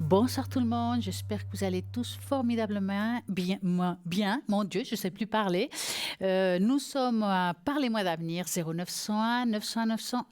Bonsoir tout le monde, j'espère que vous allez tous formidablement bien, moi, bien, mon Dieu, je ne sais plus parler. Nous sommes à Parlez-moi d'avenir 0901 900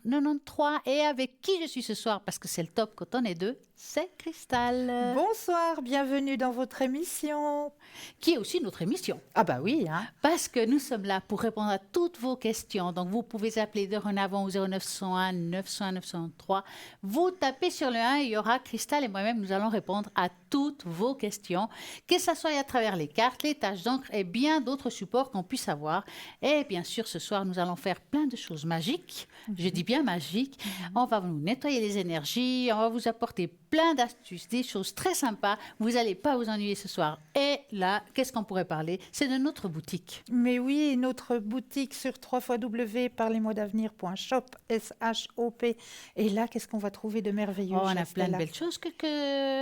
993 et avec qui je suis ce soir, parce que c'est le top quand on est deux, c'est Cristal, Bonsoir, bienvenue dans votre émission. qui est aussi notre émission. Ah bah oui, hein. Parce que nous sommes là pour répondre à toutes vos questions. Donc, vous pouvez appeler dorénavant au 0901 900 903. Vous tapez sur le 1, il y aura Cristal et moi-même, nous allons répondre à toutes vos questions, que ce soit à travers les cartes, les taches d'encre et bien d'autres supports qu'on puisse avoir. Et bien sûr, ce soir, nous allons faire plein de choses magiques. Je dis bien magiques. On va vous nettoyer les énergies, on va vous apporter plein d'astuces, des choses très sympas. Vous n'allez pas vous ennuyer ce soir. Et là, qu'est-ce qu'on pourrait parler? C'est de notre boutique. Mais oui, notre boutique sur www.parlez-moi-d'avenir.shop, S-H-O-P. Et là, qu'est-ce qu'on va trouver de merveilleux, Oh, on a chère plein de Stella? belles choses.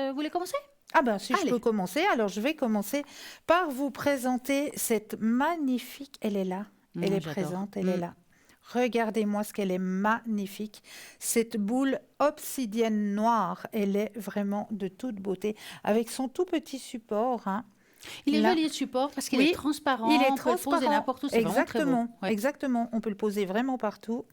Vous voulez commencer? Ah ben si je Allez. peux commencer, alors je vais commencer par vous présenter cette magnifique, elle est là, elle est J'adore. présente, elle est là. Regardez-moi ce qu'elle est magnifique. Cette boule obsidienne noire, elle est vraiment de toute beauté, avec son tout petit support, hein. Il est Là. joli le support parce qu'il Oui, est transparent. il est On peut le poser transparent. n'importe où. C'est vraiment très beau. Exactement, Ouais. exactement. On peut le poser vraiment partout.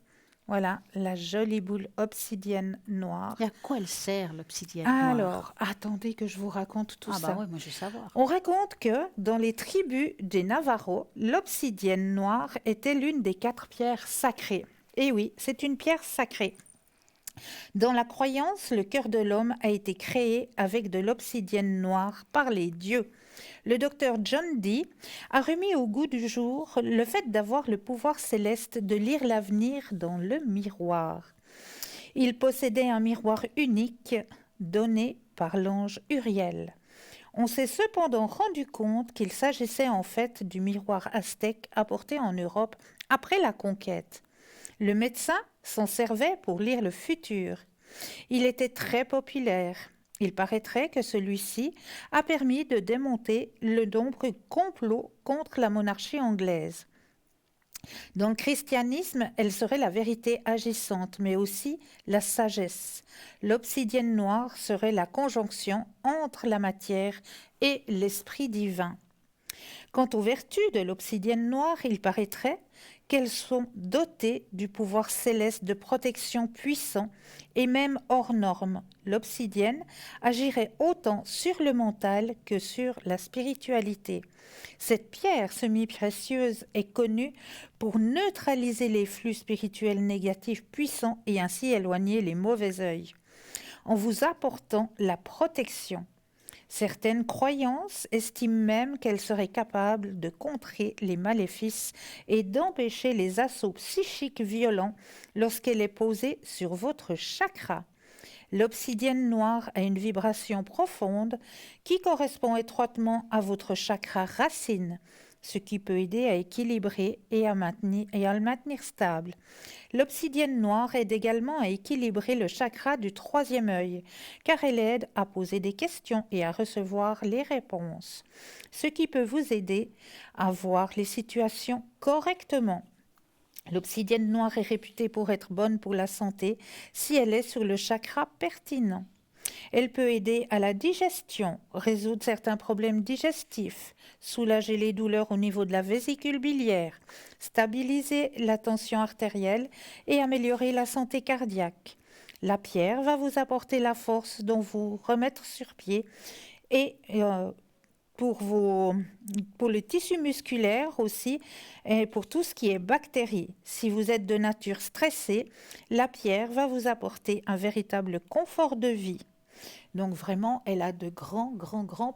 Voilà, la jolie boule obsidienne noire. Et à quoi elle sert, l'obsidienne noire? Alors, attendez que je vous raconte tout Ah bah ça. ouais, moi je veux savoir. On raconte que dans les tribus des Navarros, l'obsidienne noire était l'une des 4 pierres sacrées. Et oui, c'est une pierre sacrée. Dans la croyance, le cœur de l'homme a été créé avec de l'obsidienne noire par les dieux. Le docteur John Dee a remis au goût du jour le fait d'avoir le pouvoir céleste de lire l'avenir dans le miroir. Il possédait un miroir unique donné par l'ange Uriel. On s'est cependant rendu compte qu'il s'agissait en fait du miroir aztèque apporté en Europe après la conquête. Le médecin s'en servait pour lire le futur. Il était très populaire. Il paraîtrait que celui-ci a permis de démonter le nombreux complots contre la monarchie anglaise. Dans le christianisme, elle serait la vérité agissante, mais aussi la sagesse. L'obsidienne noire serait la conjonction entre la matière et l'esprit divin. Quant aux vertus de l'obsidienne noire, il paraîtrait qu'elles sont dotées du pouvoir céleste de protection puissant et même hors norme. L'obsidienne agirait autant sur le mental que sur la spiritualité. Cette pierre semi-précieuse est connue pour neutraliser les flux spirituels négatifs puissants et ainsi éloigner les mauvais œils, en vous apportant la protection. Certaines croyances estiment même qu'elle serait capable de contrer les maléfices et d'empêcher les assauts psychiques violents lorsqu'elle est posée sur votre chakra. L'obsidienne noire a une vibration profonde qui correspond étroitement à votre chakra racine, ce qui peut aider à équilibrer et à le maintenir stable. L'obsidienne noire aide également à équilibrer le chakra du troisième œil, car elle aide à poser des questions et à recevoir les réponses, ce qui peut vous aider à voir les situations correctement. L'obsidienne noire est réputée pour être bonne pour la santé si elle est sur le chakra pertinent. Elle peut aider à la digestion, résoudre certains problèmes digestifs, soulager les douleurs au niveau de la vésicule biliaire, stabiliser la tension artérielle et améliorer la santé cardiaque. La pierre va vous apporter la force dont vous remettre sur pied et pour le tissu musculaire aussi, et pour tout ce qui est bactéries. Si vous êtes de nature stressée, la pierre va vous apporter un véritable confort de vie. Donc vraiment, elle a de grands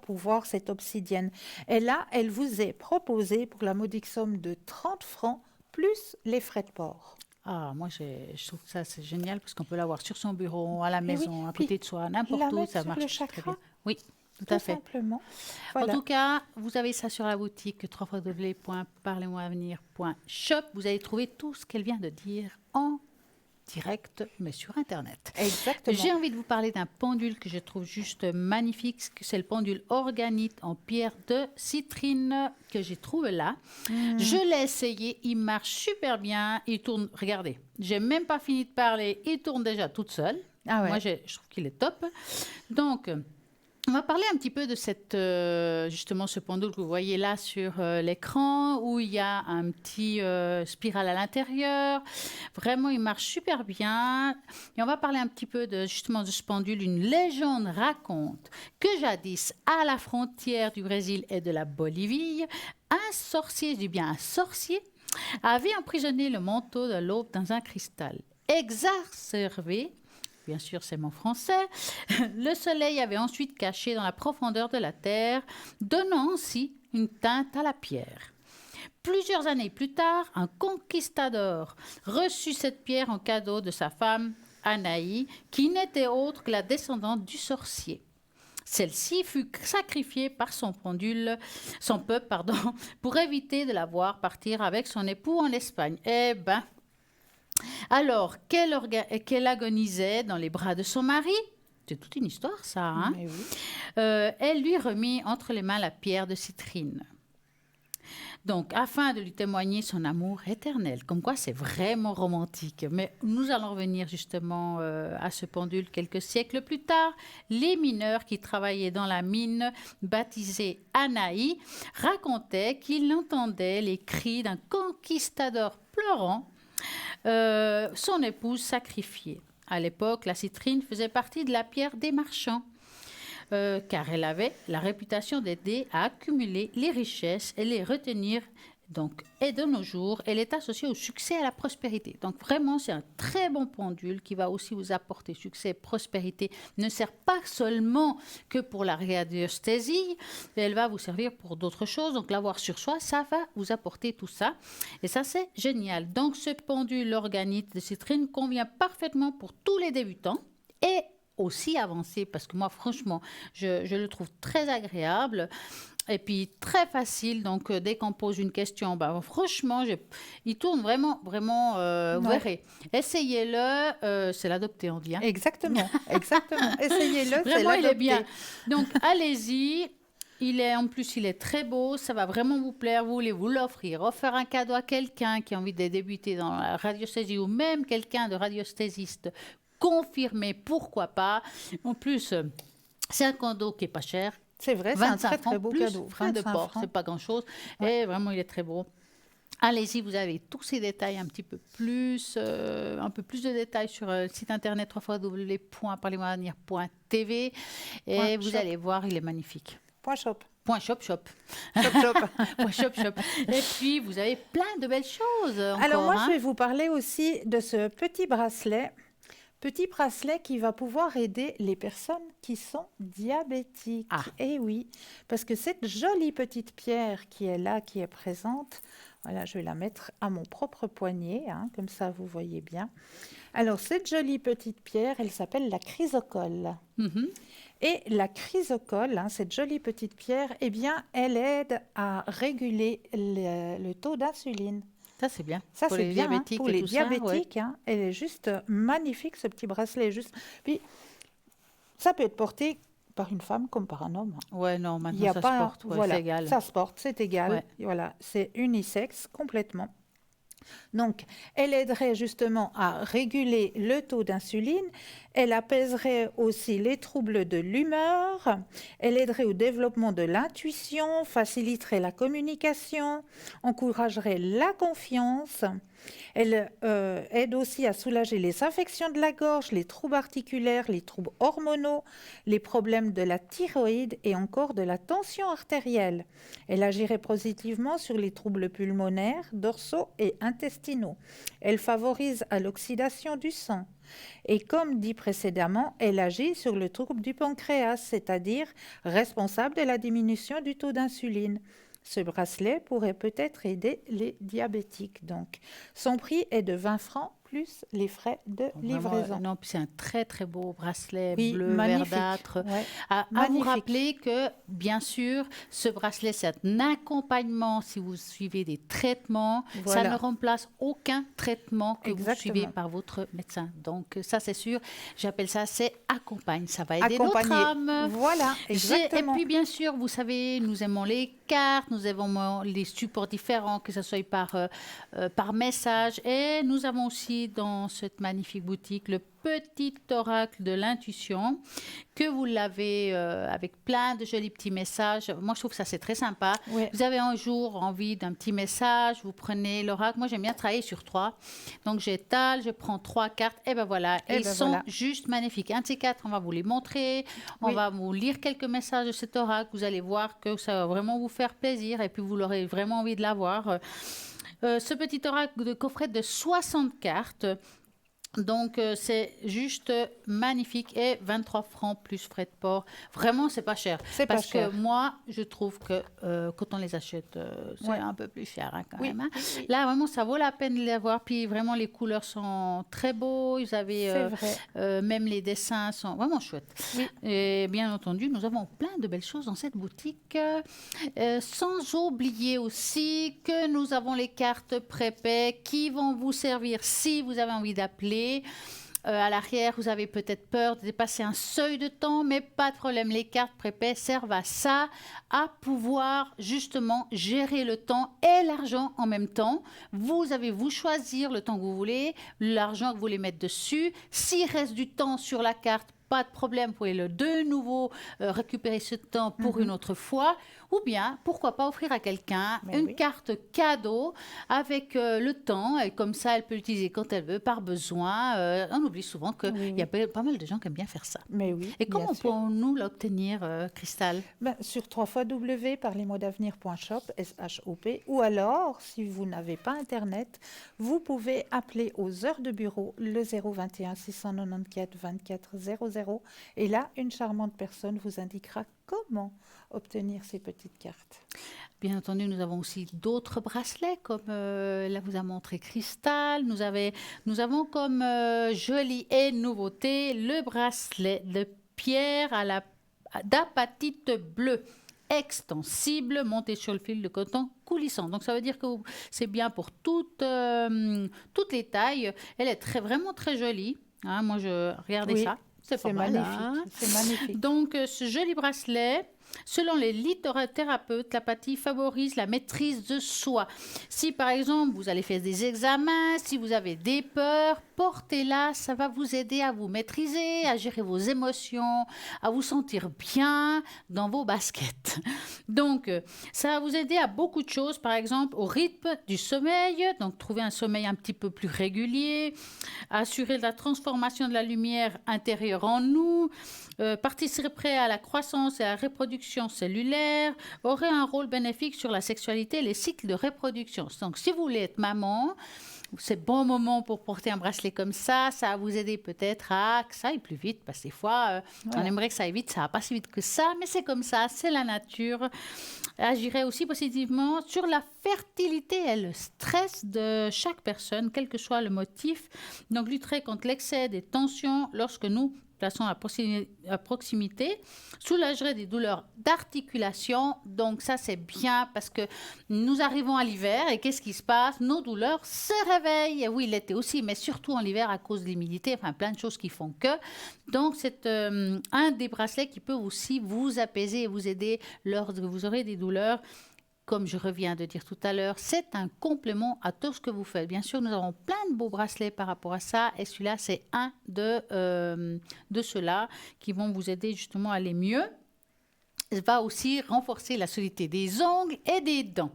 pouvoirs, cette obsidienne. Et là, elle vous est proposée pour la modique somme de 30 francs, plus les frais de port. Ah, moi je trouve que ça c'est génial parce qu'on peut l'avoir sur son bureau, à la Et oui, maison, à puis côté de soi, la n'importe où, mettre ça sur le marche très bien. chakra, Oui, tout tout à fait. simplement. En Voilà. tout cas, vous avez ça sur la boutique www.parlez-moi-avenir.shop. Vous allez trouver tout ce qu'elle vient de dire en direct, mais sur Internet. Exactement. J'ai envie de vous parler d'un pendule que je trouve juste magnifique. C'est le pendule organite en pierre de citrine que j'ai trouvé là. Je l'ai essayé, il marche super bien. Il tourne, regardez, j'ai même pas fini de parler, il tourne déjà toute seule. Ah ouais. Moi, je trouve qu'il est top. Donc, On va parler un petit peu de justement ce pendule que vous voyez là sur l'écran, où il y a un petit spirale à l'intérieur. Vraiment, il marche super bien. Et on va parler un petit peu justement de ce pendule. Une légende raconte que jadis, à la frontière du Brésil et de la Bolivie, un sorcier, je dis bien un sorcier, avait emprisonné le manteau de l'aube dans un cristal. Exacerbé, bien sûr c'est mon français, le soleil avait ensuite caché dans la profondeur de la terre, donnant ainsi une teinte à la pierre. Plusieurs années plus tard, un conquistador reçut cette pierre en cadeau de sa femme Anaï, qui n'était autre que la descendante du sorcier. Celle-ci fut sacrifiée par son peuple, pour éviter de la voir partir avec son époux en Espagne. Eh ben, alors qu'elle agonisait dans les bras de son mari, c'est toute une histoire ça, hein? Mais oui. Elle lui remit entre les mains la pierre de citrine. Donc, afin de lui témoigner son amour éternel. Comme quoi, c'est vraiment romantique. Mais nous allons revenir justement à ce pendule quelques siècles plus tard. Les mineurs qui travaillaient dans la mine, baptisée Anaï, racontaient qu'ils entendaient les cris d'un conquistador pleurant son épouse sacrifiée. À l'époque, la citrine faisait partie de la pierre des marchands. Car elle avait la réputation d'aider à accumuler les richesses et les retenir. Donc, et de nos jours, elle est associée au succès et à la prospérité. Donc, vraiment, c'est un très bon pendule qui va aussi vous apporter succès et prospérité. Ne sert pas seulement que pour la radiesthésie, elle va vous servir pour d'autres choses. Donc, l'avoir sur soi, ça va vous apporter tout ça. Et ça, c'est génial. Donc, ce pendule organique de citrine convient parfaitement pour tous les débutants et aussi avancé, parce que moi, franchement, je le trouve très agréable et puis très facile. Donc, dès qu'on pose une question, franchement, il tourne vraiment, vraiment, vous verrez. Essayez-le, c'est l'adopter, on dit. Hein. Exactement, exactement. Essayez-le, c'est vraiment, il est l'adopter. bien. Donc, allez-y. En plus, il est très beau, ça va vraiment vous plaire, vous voulez vous l'offrir, offrir un cadeau à quelqu'un qui a envie de débuter dans la radiesthésie ou même quelqu'un de radiesthésiste confirmé, pourquoi pas. En plus, c'est un cadeau qui n'est pas cher. C'est vrai, c'est un très très beau cadeau. Frais de port, c'est pas grand-chose. Ouais. Et vraiment, il est très beau. Allez-y, vous avez tous ces détails un peu plus de détails sur le site internet www.parlez-moi-d'avenir.tv et vous allez voir, il est magnifique. .shop. .shop. Shop. .shop. Et puis, vous avez plein de belles choses encore. Alors moi, je vais vous parler aussi de ce petit bracelet qui va pouvoir aider les personnes qui sont diabétiques. Ah. Eh oui, parce que cette jolie petite pierre qui est là, qui est présente, voilà, je vais la mettre à mon propre poignet, hein, comme ça vous voyez bien. Alors cette jolie petite pierre, elle s'appelle la chrysocole. Mm-hmm. Et la chrysocole, hein, cette jolie petite pierre, eh bien, elle aide à réguler le taux d'insuline. Ça, c'est bien. Ça, pour c'est les bien, diabétiques pour les diabétiques. Ouais. Hein, elle est juste magnifique, ce petit bracelet. Puis, ça peut être porté par une femme comme par un homme. Ouais, non, maintenant, ça se porte. Ouais, voilà, c'est égal. ça se porte, c'est égal. Ouais. Voilà, c'est unisexe complètement. Donc, elle aiderait justement à réguler le taux d'insuline, elle apaiserait aussi les troubles de l'humeur, elle aiderait au développement de l'intuition, faciliterait la communication, encouragerait la confiance. Elle aide aussi à soulager les infections de la gorge, les troubles articulaires, les troubles hormonaux, les problèmes de la thyroïde et encore de la tension artérielle. Elle agirait positivement sur les troubles pulmonaires, dorsaux et intestinaux. Elle favorise à l'oxydation du sang. Et comme dit précédemment, elle agit sur le trouble du pancréas, c'est-à-dire responsable de la diminution du taux d'insuline. Ce bracelet pourrait peut-être aider les diabétiques. Donc, son prix est de 20 francs plus les frais de livraison. Non, puis c'est un très très beau bracelet bleu magnifique. verdâtre. Ouais, à vous rappeler que, bien sûr, ce bracelet, c'est un accompagnement si vous suivez des traitements. Voilà. Ça ne remplace aucun traitement que Exactement. vous suivez par votre médecin. Donc, ça, c'est sûr. J'appelle ça, c'est accompagne. Ça va aider Accompagner. notre âme. Voilà, exactement. Et puis, bien sûr, vous savez, nous aimons les cartes, nous aimons les supports différents, que ce soit par message. Et nous avons aussi aussi dans cette magnifique boutique le petit oracle de l'intuition, que vous l'avez avec plein de jolis petits messages. Moi, je trouve que ça, c'est très sympa. Oui. Vous avez un jour envie d'un petit message, vous prenez l'oracle. Moi, j'aime bien travailler sur 3. Donc, j'étale, je prends 3 cartes, et ben voilà. Et ils sont juste magnifiques. Un de ces 4, on va vous les montrer. On va vous lire quelques messages de cet oracle. Vous allez voir que ça va vraiment vous faire plaisir, et puis vous aurez vraiment envie de l'avoir. Ce petit oracle de coffret de 60 cartes. Donc, c'est juste magnifique, et 23 francs plus frais de port. Vraiment, c'est pas cher. Parce que moi, je trouve que quand on les achète, c'est un peu plus cher quand même. Hein. Là, vraiment, ça vaut la peine de les avoir. Puis, vraiment, les couleurs sont très beaux. Vous avez même les dessins sont vraiment chouettes. Oui. Et bien entendu, nous avons plein de belles choses dans cette boutique. Sans oublier aussi que nous avons les cartes prépaies qui vont vous servir si vous avez envie d'appeler. À l'arrière, vous avez peut-être peur de dépasser un seuil de temps, mais pas de problème. Les cartes prépaies servent à ça, à pouvoir justement gérer le temps et l'argent en même temps. Vous avez vous choisir le temps que vous voulez, l'argent que vous voulez mettre dessus. S'il reste du temps sur la carte, pas de problème, vous pouvez de nouveau récupérer ce temps pour une autre fois. Ou bien, pourquoi pas offrir à quelqu'un une carte cadeau avec le temps, et comme ça, elle peut l'utiliser quand elle veut, par besoin. On oublie souvent qu'il y a pas mal de gens qui aiment bien faire ça. Mais oui, et comment pouvons-nous l'obtenir, Cristal? Sur www.parlesmoisdavenir.shop, S-H-O-P, ou alors, si vous n'avez pas Internet, vous pouvez appeler aux heures de bureau le 021 694 24 00, et là, une charmante personne vous indiquera comment obtenir ces petites cartes. Bien entendu, nous avons aussi d'autres bracelets, comme là vous a montré Cristal. Nous avons comme jolie et nouveauté le bracelet de pierre d'apatite bleue, extensible, monté sur le fil de coton coulissant. Donc ça veut dire que c'est bien pour toutes les tailles. Elle est vraiment très jolie. Hein, moi, regardez ça. C'est magnifique. Hein. C'est magnifique. Donc, ce joli bracelet, selon les lithothérapeutes, l'apathie favorise la maîtrise de soi. Si, par exemple, vous allez faire des examens, si vous avez des peurs, portez-la. Ça va vous aider à vous maîtriser, à gérer vos émotions, à vous sentir bien dans vos baskets. Donc, ça va vous aider à beaucoup de choses. Par exemple, au rythme du sommeil, donc trouver un sommeil un petit peu plus régulier, assurer la transformation de la lumière intérieure en nous, participerait à la croissance et à la reproduction cellulaire, aurait un rôle bénéfique sur la sexualité et les cycles de reproduction. Donc, si vous voulez être maman, c'est le bon moment pour porter un bracelet comme ça. Ça va vous aider peut-être à que ça aille plus vite, parce que des fois, on aimerait que ça aille vite, ça ne va pas si vite que ça, mais c'est comme ça, c'est la nature. Agirait aussi positivement sur la fertilité et le stress de chaque personne, quel que soit le motif. Donc, lutterait contre l'excès des tensions lorsque nous plaçons à proximité, soulagerait des douleurs d'articulation. Donc ça, c'est bien parce que nous arrivons à l'hiver et qu'est-ce qui se passe? Nos douleurs se réveillent. Et oui, l'été aussi, mais surtout en hiver à cause de l'humidité, enfin plein de choses qui font que. Donc c'est un des bracelets qui peut aussi vous apaiser et vous aider lorsque vous aurez des douleurs. Comme je reviens de dire tout à l'heure, c'est un complément à tout ce que vous faites. Bien sûr, nous avons plein de beaux bracelets par rapport à ça. Et celui-là, c'est un de ceux-là qui vont vous aider justement à aller mieux. Il va aussi renforcer la solidité des ongles et des dents.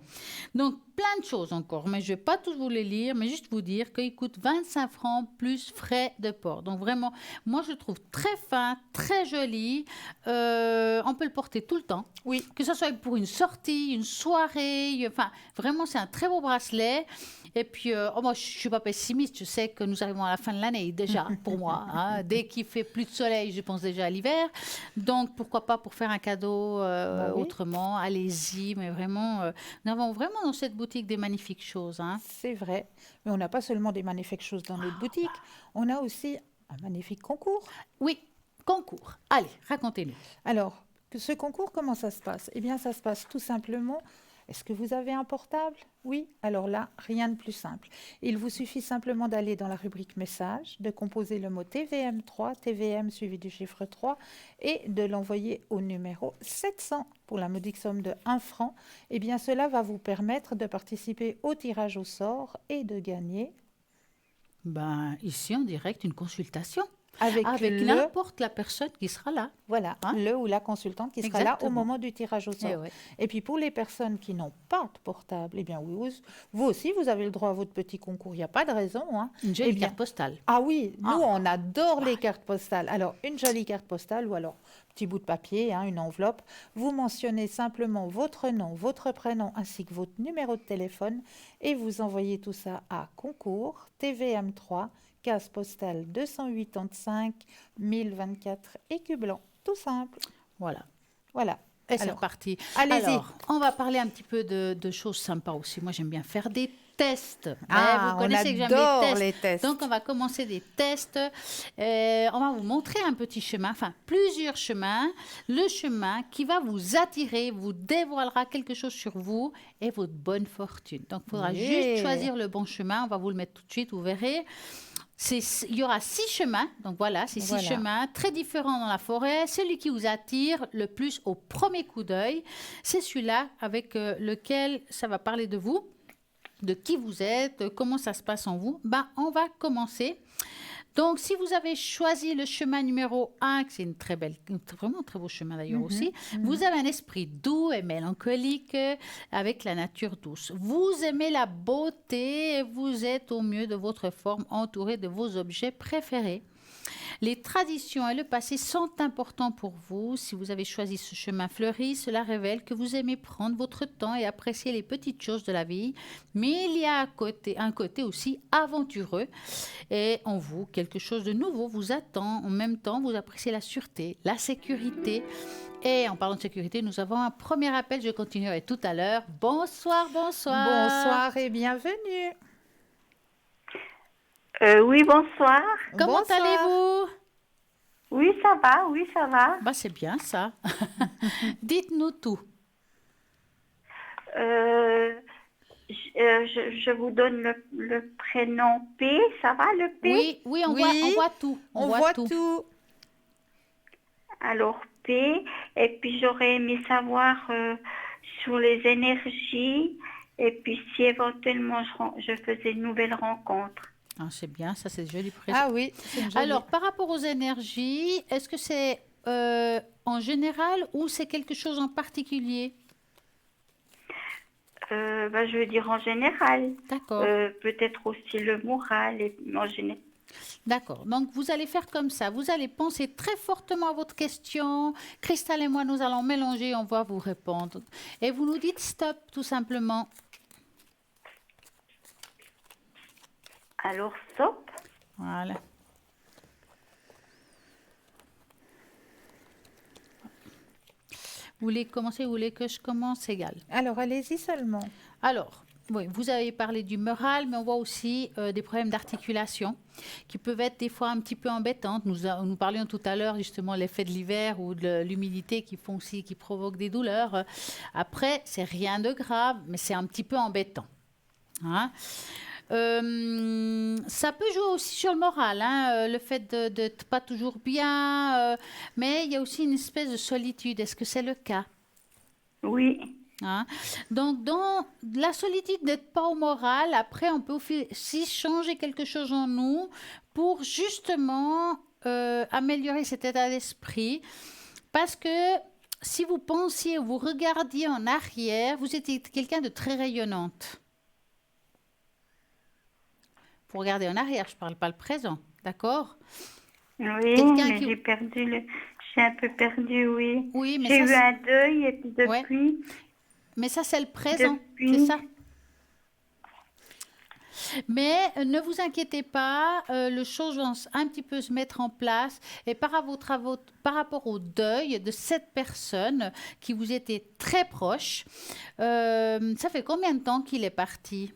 Donc, plein de choses encore, mais je ne vais pas tous vous les lire, mais juste vous dire qu'il coûte 25 francs plus frais de port. Donc, vraiment, moi, je le trouve très fin, très joli. On peut le porter tout le temps. Oui. Que ce soit pour une sortie, une soirée. Enfin, vraiment, c'est un très beau bracelet. Et puis, moi, je ne suis pas pessimiste. Je sais que nous arrivons à la fin de l'année déjà, pour moi. Hein. Dès qu'il fait plus de soleil, je pense déjà à l'hiver. Donc, pourquoi pas pour faire un cadeau autrement. Allez-y. Mais vraiment, nous avons vraiment dans cette boutique des magnifiques choses. Hein. C'est vrai. Mais on n'a pas seulement des magnifiques choses dans notre boutique. On a aussi un magnifique concours. Oui, concours. Allez, racontez-nous. Alors, ce concours, comment ça se passe? Eh bien, ça se passe tout simplement... Est-ce que vous avez un portable? Oui. Alors là, rien de plus simple. Il vous suffit simplement d'aller dans la rubrique message, de composer le mot TVM3, TVM suivi du chiffre 3 et de l'envoyer au numéro 700 pour la modique somme de 1 franc. Eh bien, cela va vous permettre de participer au tirage au sort et de gagner Ben, ici, en direct, une consultation avec avec n'importe la personne qui sera là. Voilà, Hein? le ou la consultante qui sera là au Exactement. moment du tirage au Eh sort. ouais. Et puis pour les personnes qui n'ont pas de portable, eh bien oui, vous aussi, vous avez le droit à votre petit concours. Il n'y a pas de raison. Hein. Une jolie Eh bien, carte postale. ah oui, nous, Ah. on adore les cartes postales. Alors, une jolie carte postale ou alors petit bout de papier, hein, une enveloppe. Vous mentionnez simplement votre nom, votre prénom ainsi que votre numéro de téléphone et vous envoyez tout ça à concours TVM3 case postale 285 1024 Écublanc. Tout simple. Voilà. Voilà. Et c'est Alors, reparti. allez-y. Alors, on va parler un petit peu de choses sympas aussi. Moi, j'aime bien faire des tests. Ah, Vous on connaissez que j'aime adore les tests. Donc, on va commencer des tests. On va vous montrer un petit chemin, enfin plusieurs chemins. Le chemin qui va vous attirer, vous dévoilera quelque chose sur vous et votre bonne fortune. Donc, il faudra Yeah. juste choisir le bon chemin. On va vous le mettre tout de suite, vous verrez. Il y aura 6 chemins, donc voilà, c'est 6 Voilà. chemins très différents dans la forêt. Celui qui vous attire le plus au premier coup d'œil, c'est celui-là avec lequel ça va parler de vous, de qui vous êtes, comment ça se passe en vous. Ben, on va commencer. Donc, si vous avez choisi le chemin numéro 1, que c'est une très belle, vraiment un très beau chemin d'ailleurs aussi, vous avez un esprit doux et mélancolique avec la nature douce. Vous aimez la beauté et vous êtes au mieux de votre forme entouré de vos objets préférés. Les traditions et le passé sont importants pour vous. Si vous avez choisi ce chemin fleuri, cela révèle que vous aimez prendre votre temps et apprécier les petites choses de la vie. Mais il y a un côté aussi aventureux. Et en vous, quelque chose de nouveau vous attend. En même temps, vous appréciez la sûreté, la sécurité. Et en parlant de sécurité, nous avons un premier appel. Je continuerai tout à l'heure. Bonsoir, bonsoir. Bonsoir et bienvenue. Oui, bonsoir. Comment Bonsoir. allez-vous? Oui, ça va, oui, ça va. Bah, c'est bien ça. Dites-nous tout. Je vous donne le prénom P, ça va le P? Oui, oui, on Oui, voit tout. On voit tout. Alors P, et puis j'aurais aimé savoir sur les énergies, et puis si éventuellement je faisais une nouvelle rencontre. Ah, c'est bien, ça c'est joli prénom. Ah oui, c'est une jolie. Alors, par rapport aux énergies, est-ce que c'est en général ou c'est quelque chose en particulier? Je veux dire en général. D'accord. Peut-être aussi le moral, et en général. D'accord. Donc, vous allez faire comme ça. Vous allez penser très fortement à votre question. Cristal et moi, nous allons mélanger, on va vous répondre. Et vous nous dites stop, tout simplement. Alors, stop. Voilà. Vous voulez commencer, vous voulez que je commence, égal. Alors, allez-y seulement. Alors, oui, vous avez parlé du moral, mais on voit aussi des problèmes d'articulation qui peuvent être des fois un petit peu embêtantes. Nous parlions tout à l'heure justement de l'effet de l'hiver ou de l'humidité qui provoquent des douleurs. Après, c'est rien de grave, mais c'est un petit peu embêtant. Hein? Ça peut jouer aussi sur le moral, hein, le fait de n'être pas toujours bien, mais il y a aussi une espèce de solitude. Est-ce que c'est le cas? Oui. Hein? Donc, dans la solitude d'être pas au moral, après, on peut aussi changer quelque chose en nous pour justement améliorer cet état d'esprit. Parce que si vous pensiez, vous regardiez en arrière, vous étiez quelqu'un de très rayonnante. Vous regardez en arrière, je ne parle pas le présent, d'accord? Oui, mais j'ai un peu perdu, oui. Oui, mais j'ai ça, eu un deuil et puis Ouais. depuis, Mais ça, c'est le présent, Depuis- c'est ça. Mais ne vous inquiétez pas, les choses vont un petit peu se mettre en place. Et par rapport au deuil de cette personne qui vous était très proche, ça fait combien de temps qu'il est parti?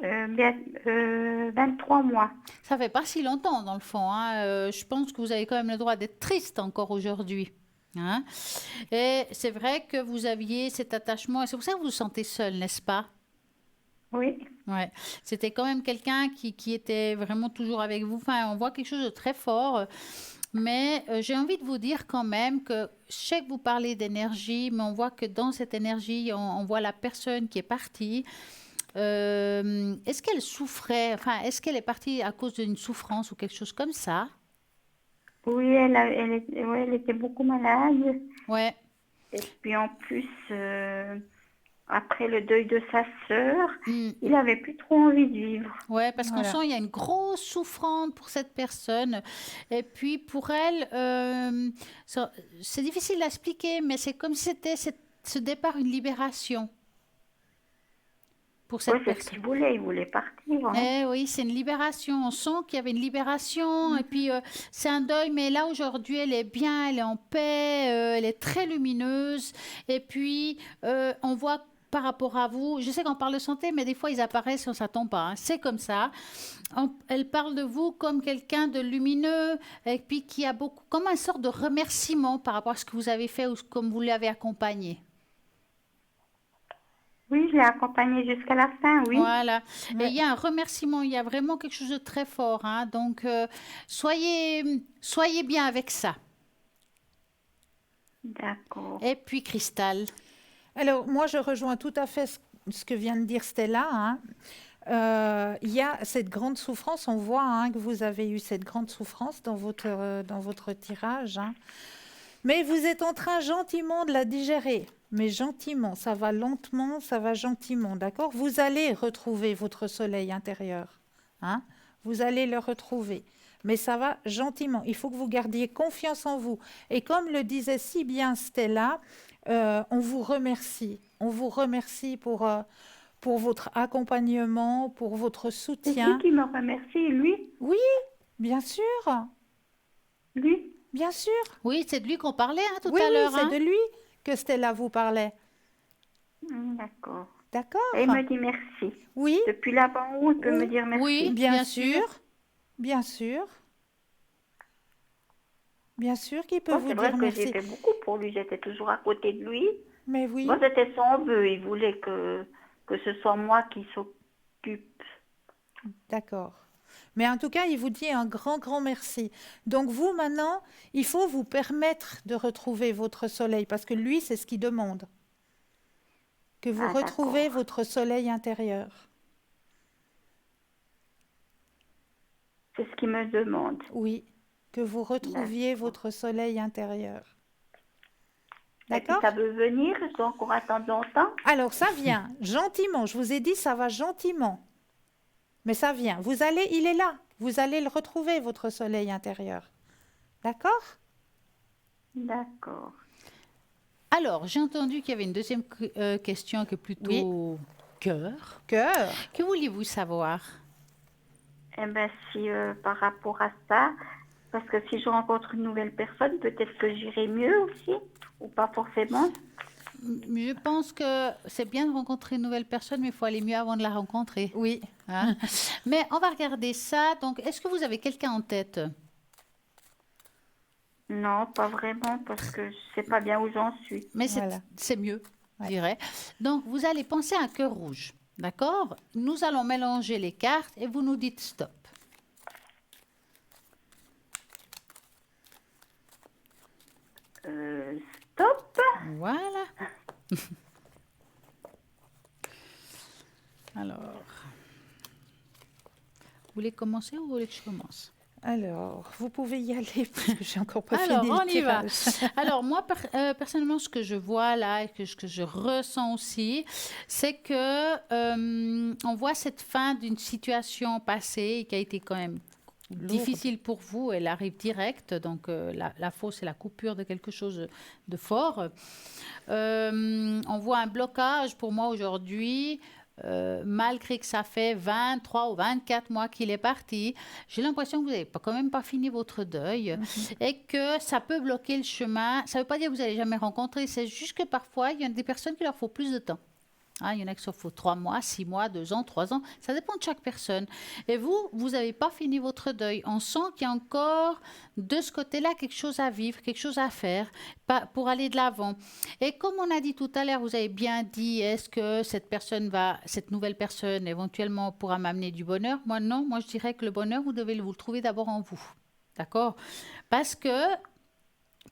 23 mois. Ça fait pas si longtemps dans le fond. Hein. Je pense que vous avez quand même le droit d'être triste encore aujourd'hui. Hein. Et c'est vrai que vous aviez cet attachement, et c'est pour ça que vous vous sentez seul, n'est-ce pas? Oui, Ouais, c'était quand même quelqu'un qui était vraiment toujours avec vous. Enfin, on voit quelque chose de très fort. Mais j'ai envie de vous dire quand même que je sais que vous parlez d'énergie, mais on voit que dans cette énergie, on voit la personne qui est partie. est-ce qu'elle souffrait, enfin, est-ce qu'elle est partie à cause d'une souffrance ou quelque chose comme ça? Oui, elle était beaucoup malade. Ouais. Et puis en plus, après le deuil de sa sœur, Hmm. il n'avait plus trop envie de vivre. Ouais, parce qu'on Voilà. sent il y a une grosse souffrance pour cette personne. Et puis pour elle, c'est difficile à expliquer, mais c'est comme si c'était ce départ une libération pour Oui, cette c'est ce personne. qu'il voulait. Il voulait partir. Hein. Eh oui, c'est une libération. On sent qu'il y avait une libération. Et puis, c'est un deuil, mais là, aujourd'hui, elle est bien, elle est en paix, elle est très lumineuse. Et puis, on voit par rapport à vous, je sais qu'on parle de santé, mais des fois, ils apparaissent, on ne s'attend pas. Hein. C'est comme ça. Elle parle de vous comme quelqu'un de lumineux, et puis qui a beaucoup, comme une sorte de remerciement par rapport à ce que vous avez fait ou comme vous l'avez accompagné. Oui, je l'ai accompagné jusqu'à la fin, oui. Voilà. Et Ouais. il y a un remerciement, il y a vraiment quelque chose de très fort. Hein. Donc, soyez bien avec ça. D'accord. Et puis, Cristal. Alors, moi, je rejoins tout à fait ce que vient de dire Stella. Hein. Il y a cette grande souffrance, on voit hein, que vous avez eu cette grande souffrance dans votre tirage. Hein. Mais vous êtes en train gentiment de la digérer. Mais gentiment, ça va lentement, ça va gentiment, d'accord? Vous allez retrouver votre soleil intérieur. Hein? Vous allez le retrouver. Mais ça va gentiment. Il faut que vous gardiez confiance en vous. Et comme le disait si bien Stella, on vous remercie. On vous remercie pour votre accompagnement, pour votre C'est soutien. lui qui me remercie, lui. Oui, bien sûr, Lui. bien sûr. Oui, c'est de lui qu'on parlait hein, tout Oui, à oui, l'heure. c'est Hein. de lui que Stella vous parlait. D'accord. D'accord? Et il me dit merci. Oui, Depuis là-bas en haut, il peut me Oui. dire merci. Oui, bien sûr, bien sûr qu'il peut Bon, vous c'est vrai dire que j'ai merci. fait beaucoup pour lui. J'étais toujours à côté de lui. Mais oui, Moi, c'était son vœu. Il voulait que ce soit moi qui s'occupe. d'accord. Mais en tout cas, il vous dit un grand, grand merci. Donc vous, maintenant, il faut vous permettre de retrouver votre soleil, parce que lui, c'est ce qu'il demande. Que vous Ah, retrouvez d'accord. votre soleil intérieur. C'est ce qu'il me demande. Oui, que vous retrouviez votre soleil intérieur. Et puis D'accord? ça veut venir, je dois encore attendre longtemps. Alors, ça vient gentiment. Je vous ai dit, ça va gentiment. Mais ça vient. Il est là. Vous allez le retrouver, votre soleil intérieur. D'accord? D'accord. Alors, j'ai entendu qu'il y avait une deuxième question qui est plutôt cœur. Cœur. Que vouliez-vous savoir? Eh bien, si par rapport à ça, parce que si je rencontre une nouvelle personne, peut-être que j'irai mieux aussi, ou pas forcément. Je pense que c'est bien de rencontrer une nouvelle personne, mais il faut aller mieux avant de la rencontrer. Oui. Hein. Mais on va regarder ça. Donc, est-ce que vous avez quelqu'un en tête? Non, pas vraiment, parce que je sais pas bien où j'en suis. Mais Voilà. c'est mieux, je Ouais. dirais. Donc, vous allez penser à un cœur rouge. D'accord? Nous allons mélanger les cartes et vous nous dites stop. Stop. Voilà. Alors, vous voulez commencer ou vous voulez que je commence? Alors, vous pouvez y aller parce que j'ai encore pas Alors, fini on le y va. tirage. Alors, moi, personnellement, ce que je vois là et ce que je ressens aussi, c'est que on voit cette fin d'une situation passée qui a été quand même difficile pour vous. Elle arrive directe, donc la fausse c'est la coupure de quelque chose de fort. On voit un blocage pour moi aujourd'hui. Malgré que ça fait 23 ou 24 mois qu'il est parti, j'ai l'impression que vous n'avez quand même pas fini votre deuil et que ça peut bloquer le chemin. Ça ne veut pas dire que vous n'allez jamais rencontrer, c'est juste que parfois, il y a des personnes qui leur faut plus de temps. Hein, il y en a qui s'en faut 3 mois, 6 mois, 2 ans, 3 ans. Ça dépend de chaque personne. Et vous n'avez pas fini votre deuil. On sent qu'il y a encore de ce côté-là quelque chose à vivre, quelque chose à faire pour aller de l'avant. Et comme on a dit tout à l'heure, vous avez bien dit, est-ce que cette nouvelle personne éventuellement pourra m'amener du bonheur? Moi, non. Moi, je dirais que le bonheur, vous devez vous le trouver d'abord en vous. D'accord? Parce que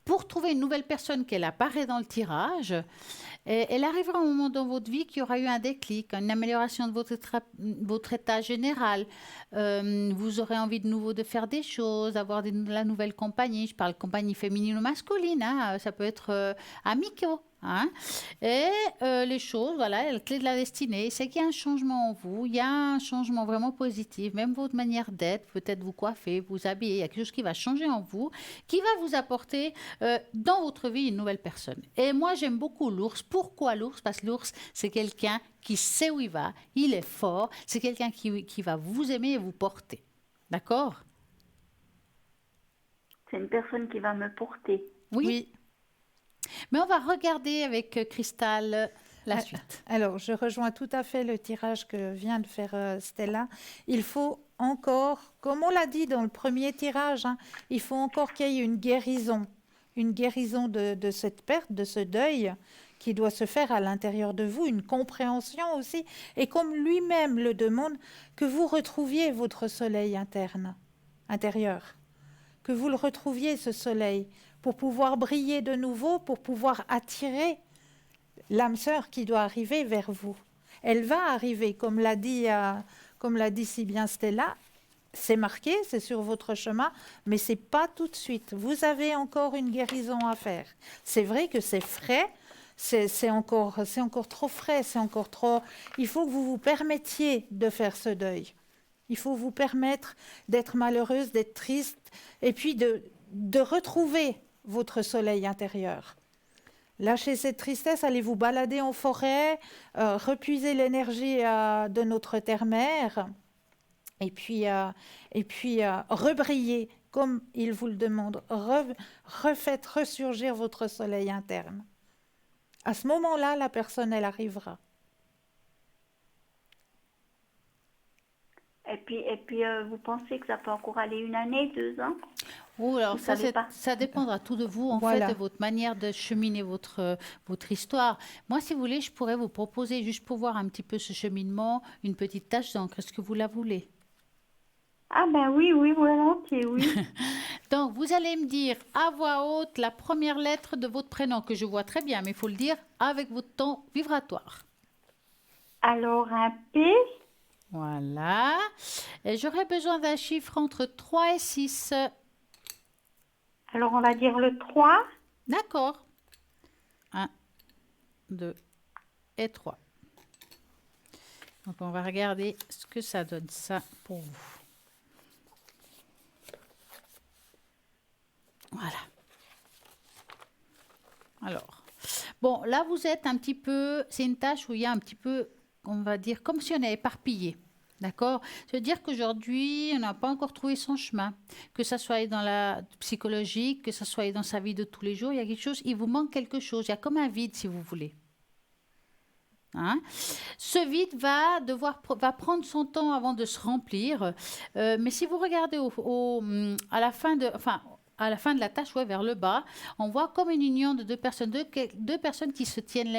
pour trouver une nouvelle personne qu'elle apparaît dans le tirage. Et elle arrivera un moment dans votre vie qui aura eu un déclic, une amélioration de votre état général. Vous aurez envie de nouveau de faire des choses, d'avoir la nouvelle compagnie. Je parle compagnie féminine ou masculine, hein, ça peut être amicaux. Hein. Et les choses, voilà, la clé de la destinée, c'est qu'il y a un changement en vous, il y a un changement vraiment positif, même votre manière d'être, peut-être vous coiffer, vous habiller, il y a quelque chose qui va changer en vous, qui va vous apporter dans votre vie une nouvelle personne. Et moi, j'aime beaucoup l'ours. Pourquoi l'ours? Parce que l'ours, c'est quelqu'un qui sait où il va, il est fort, c'est quelqu'un qui va vous aimer et vous porter. D'accord? C'est une personne qui va me porter. Oui. Oui. Mais on va regarder avec Cristal la suite. Alors, je rejoins tout à fait le tirage que vient de faire Stella. Il faut encore, comme on l'a dit dans le premier tirage, hein, il faut encore qu'il y ait une guérison de cette perte, de ce deuil qui doit se faire à l'intérieur de vous, une compréhension aussi, et comme lui-même le demande, que vous retrouviez votre soleil intérieur, que vous le retrouviez, ce soleil, pour pouvoir briller de nouveau, pour pouvoir attirer l'âme sœur qui doit arriver vers vous. Elle va arriver, comme l'a dit si bien Stella, c'est marqué, c'est sur votre chemin, mais c'est pas tout de suite. Vous avez encore une guérison à faire. C'est vrai que c'est frais, c'est encore trop frais, c'est encore trop... Il faut que vous vous permettiez de faire ce deuil. Il faut vous permettre d'être malheureuse, d'être triste, et puis de retrouver votre soleil intérieur. Lâchez cette tristesse, allez vous balader en forêt, repuiser l'énergie de notre terre-mère, et puis rebriller comme il vous le demande. Refaites ressurgir votre soleil interne. À ce moment-là, la personne, elle arrivera. Et puis vous pensez que ça peut encore aller 1 année, 2 ans? Oh, alors Vous savez pas. ça dépendra tout de vous, en Voilà. fait, de votre manière de cheminer votre histoire. Moi, si vous voulez, je pourrais vous proposer, juste pour voir un petit peu ce cheminement, une petite tâche d'encre. Est-ce que vous la voulez? Ah ben oui, volontiers, oui. Donc, vous allez me dire à voix haute la première lettre de votre prénom, que je vois très bien, mais il faut le dire avec votre ton vibratoire. Alors un P, Voilà. Et j'aurais besoin d'un chiffre entre 3 et 6. alors on va dire le 3. D'accord. 1, 2 et 3. Donc, on va regarder ce que ça donne, ça, pour vous. Voilà. Alors, bon, là, vous êtes un petit peu... C'est une tâche où il y a un petit peu, on va dire, comme si on est éparpillé. D'accord? Ça veut dire qu'aujourd'hui, on n'a pas encore trouvé son chemin. Que ça soit dans la psychologique, que ça soit dans sa vie de tous les jours, il y a quelque chose, il vous manque quelque chose. Il y a comme un vide, si vous voulez. Hein? Ce vide va prendre son temps avant de se remplir. Mais si vous regardez à la fin de la tâche, ouais, vers le bas, on voit comme une union de deux personnes qui se tiennent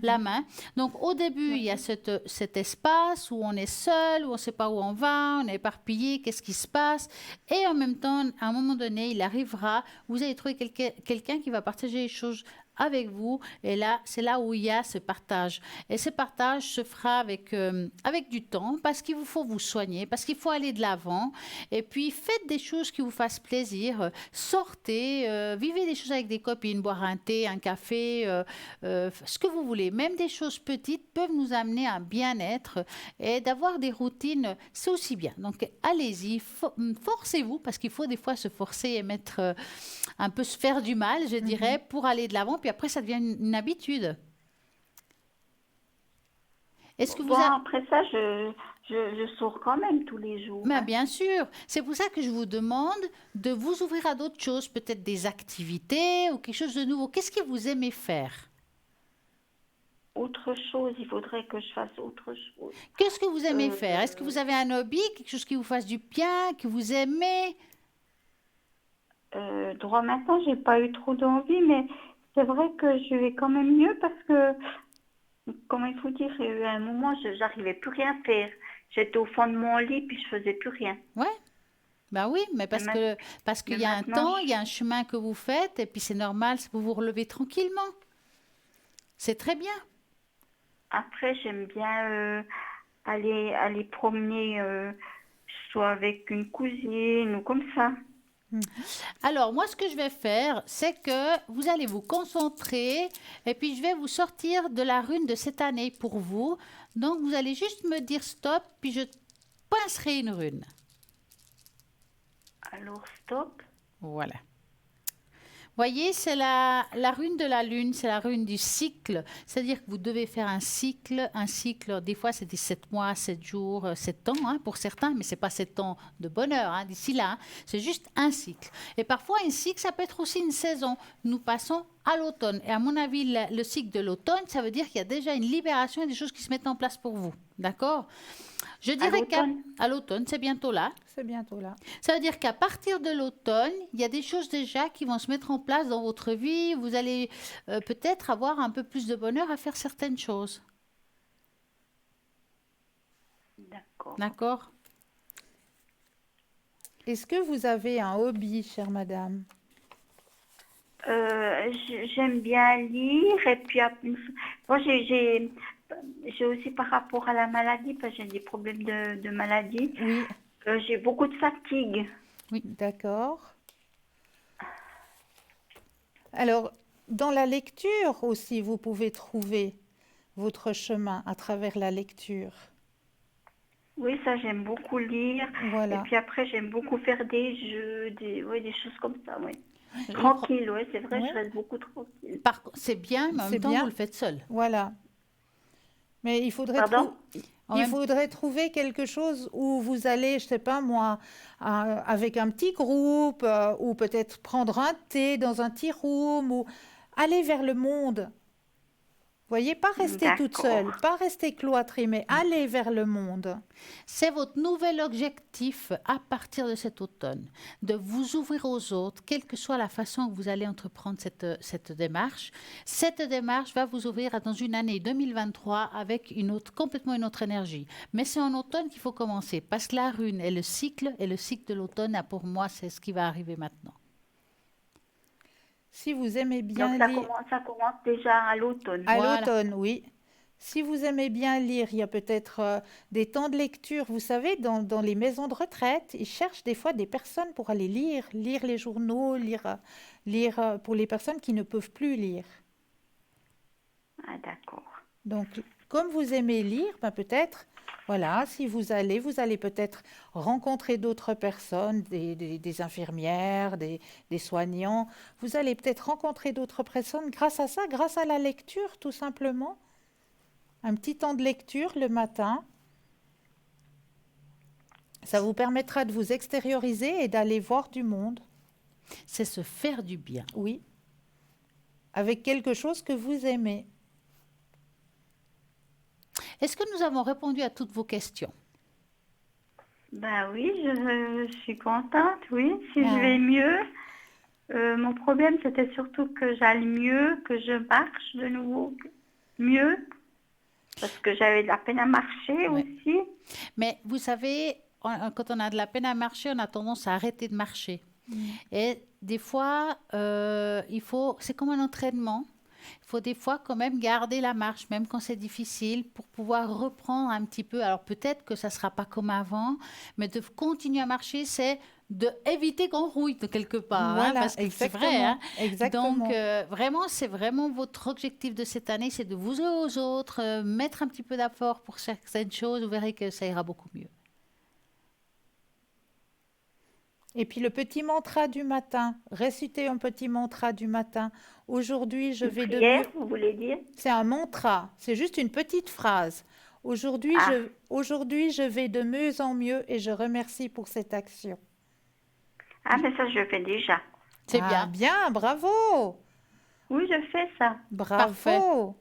la main. Donc, au début, il y a cet espace où on est seul, où on ne sait pas où on va, on est éparpillé, qu'est-ce qui se passe. Et en même temps, à un moment donné, il arrivera, vous allez trouver quelqu'un qui va partager les choses avec vous, et là, c'est là où il y a ce partage. Et ce partage se fera avec du temps, parce qu'il vous faut vous soigner, parce qu'il faut aller de l'avant, et puis faites des choses qui vous fassent plaisir, sortez, vivez des choses avec des copines, boire un thé, un café, ce que vous voulez. Même des choses petites peuvent nous amener à un bien-être, et d'avoir des routines, c'est aussi bien. Donc, allez-y, forcez-vous, parce qu'il faut des fois se forcer et mettre un peu se faire du mal, je dirais, pour aller de l'avant, puis après, ça devient une habitude. Est-ce que vous Après ça, je sors quand même tous les jours. Mais hein. bien sûr, c'est pour ça que je vous demande de vous ouvrir à d'autres choses, peut-être des activités ou quelque chose de nouveau. Qu'est-ce que vous aimez faire? Autre chose, il faudrait que je fasse autre chose. Qu'est-ce que vous aimez faire? Est-ce que vous avez un hobby, quelque chose qui vous fasse du bien, que vous aimez? Droit maintenant, j'ai pas eu trop d'envie, mais c'est vrai que je vais quand même mieux parce que, comment il faut dire, il y a eu un moment, j'arrivais plus rien à faire. J'étais au fond de mon lit puis je faisais plus rien. Ouais. Ben oui, mais Mais parce qu'il mais y a un maintenant, temps, il y a un chemin que vous faites, et puis c'est normal, vous vous relevez tranquillement. C'est très bien. après, j'aime bien aller promener, soit avec une cousine ou comme ça. Alors, moi, ce que je vais faire, c'est que vous allez vous concentrer et puis je vais vous sortir de la rune de cette année pour vous. Donc, vous allez juste me dire stop, puis je pincerai une rune. Alors, stop. Voilà. Voyez, c'est la rune de la lune, c'est la rune du cycle. C'est-à-dire que vous devez faire un cycle. Un cycle, des fois, c'est des 7 mois, 7 jours, 7 ans hein, pour certains, mais ce n'est pas 7 ans de bonheur hein, d'ici là. Hein. C'est juste un cycle. Et parfois, un cycle, ça peut être aussi une saison. Nous passons à l'automne. Et à mon avis, le cycle de l'automne, ça veut dire qu'il y a déjà une libération et des choses qui se mettent en place pour vous. D'accord? Je À dirais l'automne. qu'à l'automne, c'est bientôt là. C'est bientôt là. Ça veut dire qu'à partir de l'automne, il y a des choses déjà qui vont se mettre en place dans votre vie. Vous allez peut-être avoir un peu plus de bonheur à faire certaines choses. D'accord. D'accord? Est-ce que vous avez un hobby, chère madame? J'aime bien lire et puis bon, j'ai aussi par rapport à la maladie, parce que j'ai des problèmes de maladie, Oui, j'ai beaucoup de fatigue. d'accord. Alors, dans la lecture aussi, vous pouvez trouver votre chemin à travers la lecture. Oui, ça j'aime beaucoup lire. Et Voilà. puis après, j'aime beaucoup faire des jeux, ouais, des choses comme ça, oui. Le pro- Tranquille, oui, c'est vrai, Ouais. je reste beaucoup tranquille. C'est bien, mais en C'est même temps, bien. vous le faites seul. Voilà. Mais il faudrait, Pardon? En il même- faudrait trouver quelque chose où vous allez, je sais pas moi, avec un petit groupe, ou peut-être prendre un thé dans un tea room, ou aller vers le monde. Voyez, pas rester toute D'accord. seule, pas rester cloîtrée, mais aller vers le monde. C'est votre nouvel objectif à partir de cet automne, de vous ouvrir aux autres, quelle que soit la façon que vous allez entreprendre cette démarche. Cette démarche va vous ouvrir dans une année 2023 avec complètement une autre énergie. Mais c'est en automne qu'il faut commencer, parce que la rune et le cycle de l'automne, pour moi, c'est ce qui va arriver maintenant. Si vous aimez Donc bien lire, ça commence déjà à l'automne. à Voilà. l'automne, oui. Si vous aimez bien lire, il y a peut-être des temps de lecture. Vous savez, dans les maisons de retraite, ils cherchent des fois des personnes pour aller lire les journaux, lire pour les personnes qui ne peuvent plus lire. Ah, d'accord. Donc, comme vous aimez lire, ben peut-être, voilà, si vous allez peut-être rencontrer d'autres personnes, des infirmières, des soignants. Vous allez peut-être rencontrer d'autres personnes grâce à ça, grâce à la lecture, tout simplement. Un petit temps de lecture le matin. Ça vous permettra de vous extérioriser et d'aller voir du monde. C'est se faire du bien. Oui. Avec quelque chose que vous aimez. Est-ce que nous avons répondu à toutes vos questions? Ben oui, je suis contente, oui. Si Ah. je vais mieux, mon problème c'était surtout que j'aille mieux, que je marche de nouveau mieux, parce que j'avais de la peine à marcher Ouais. aussi. Mais vous savez, quand on a de la peine à marcher, on a tendance à arrêter de marcher. Et des fois, c'est comme un entraînement. Il faut des fois quand même garder la marche, même quand c'est difficile, pour pouvoir reprendre un petit peu. Alors peut-être que ça ne sera pas comme avant, mais de continuer à marcher, c'est d'éviter qu'on rouille de quelque part. Voilà, parce que c'est exactement. vrai. Hein. Exactement. Donc vraiment, c'est vraiment votre objectif de cette année, c'est de vous ouvrir aux autres, mettre un petit peu d'effort pour certaines choses. Vous verrez que ça ira beaucoup mieux. Et puis le petit mantra du matin, réciter un petit mantra du matin. Aujourd'hui, je Une vais de prière, mieux. vous voulez dire? C'est un mantra, c'est juste une petite phrase. Aujourd'hui, Ah. je vais de mieux en mieux et je remercie pour cette action. Ah, mais ça, je fais déjà. C'est Ah, bien. bien, bravo. Oui, je fais ça, Parfait. Bravo.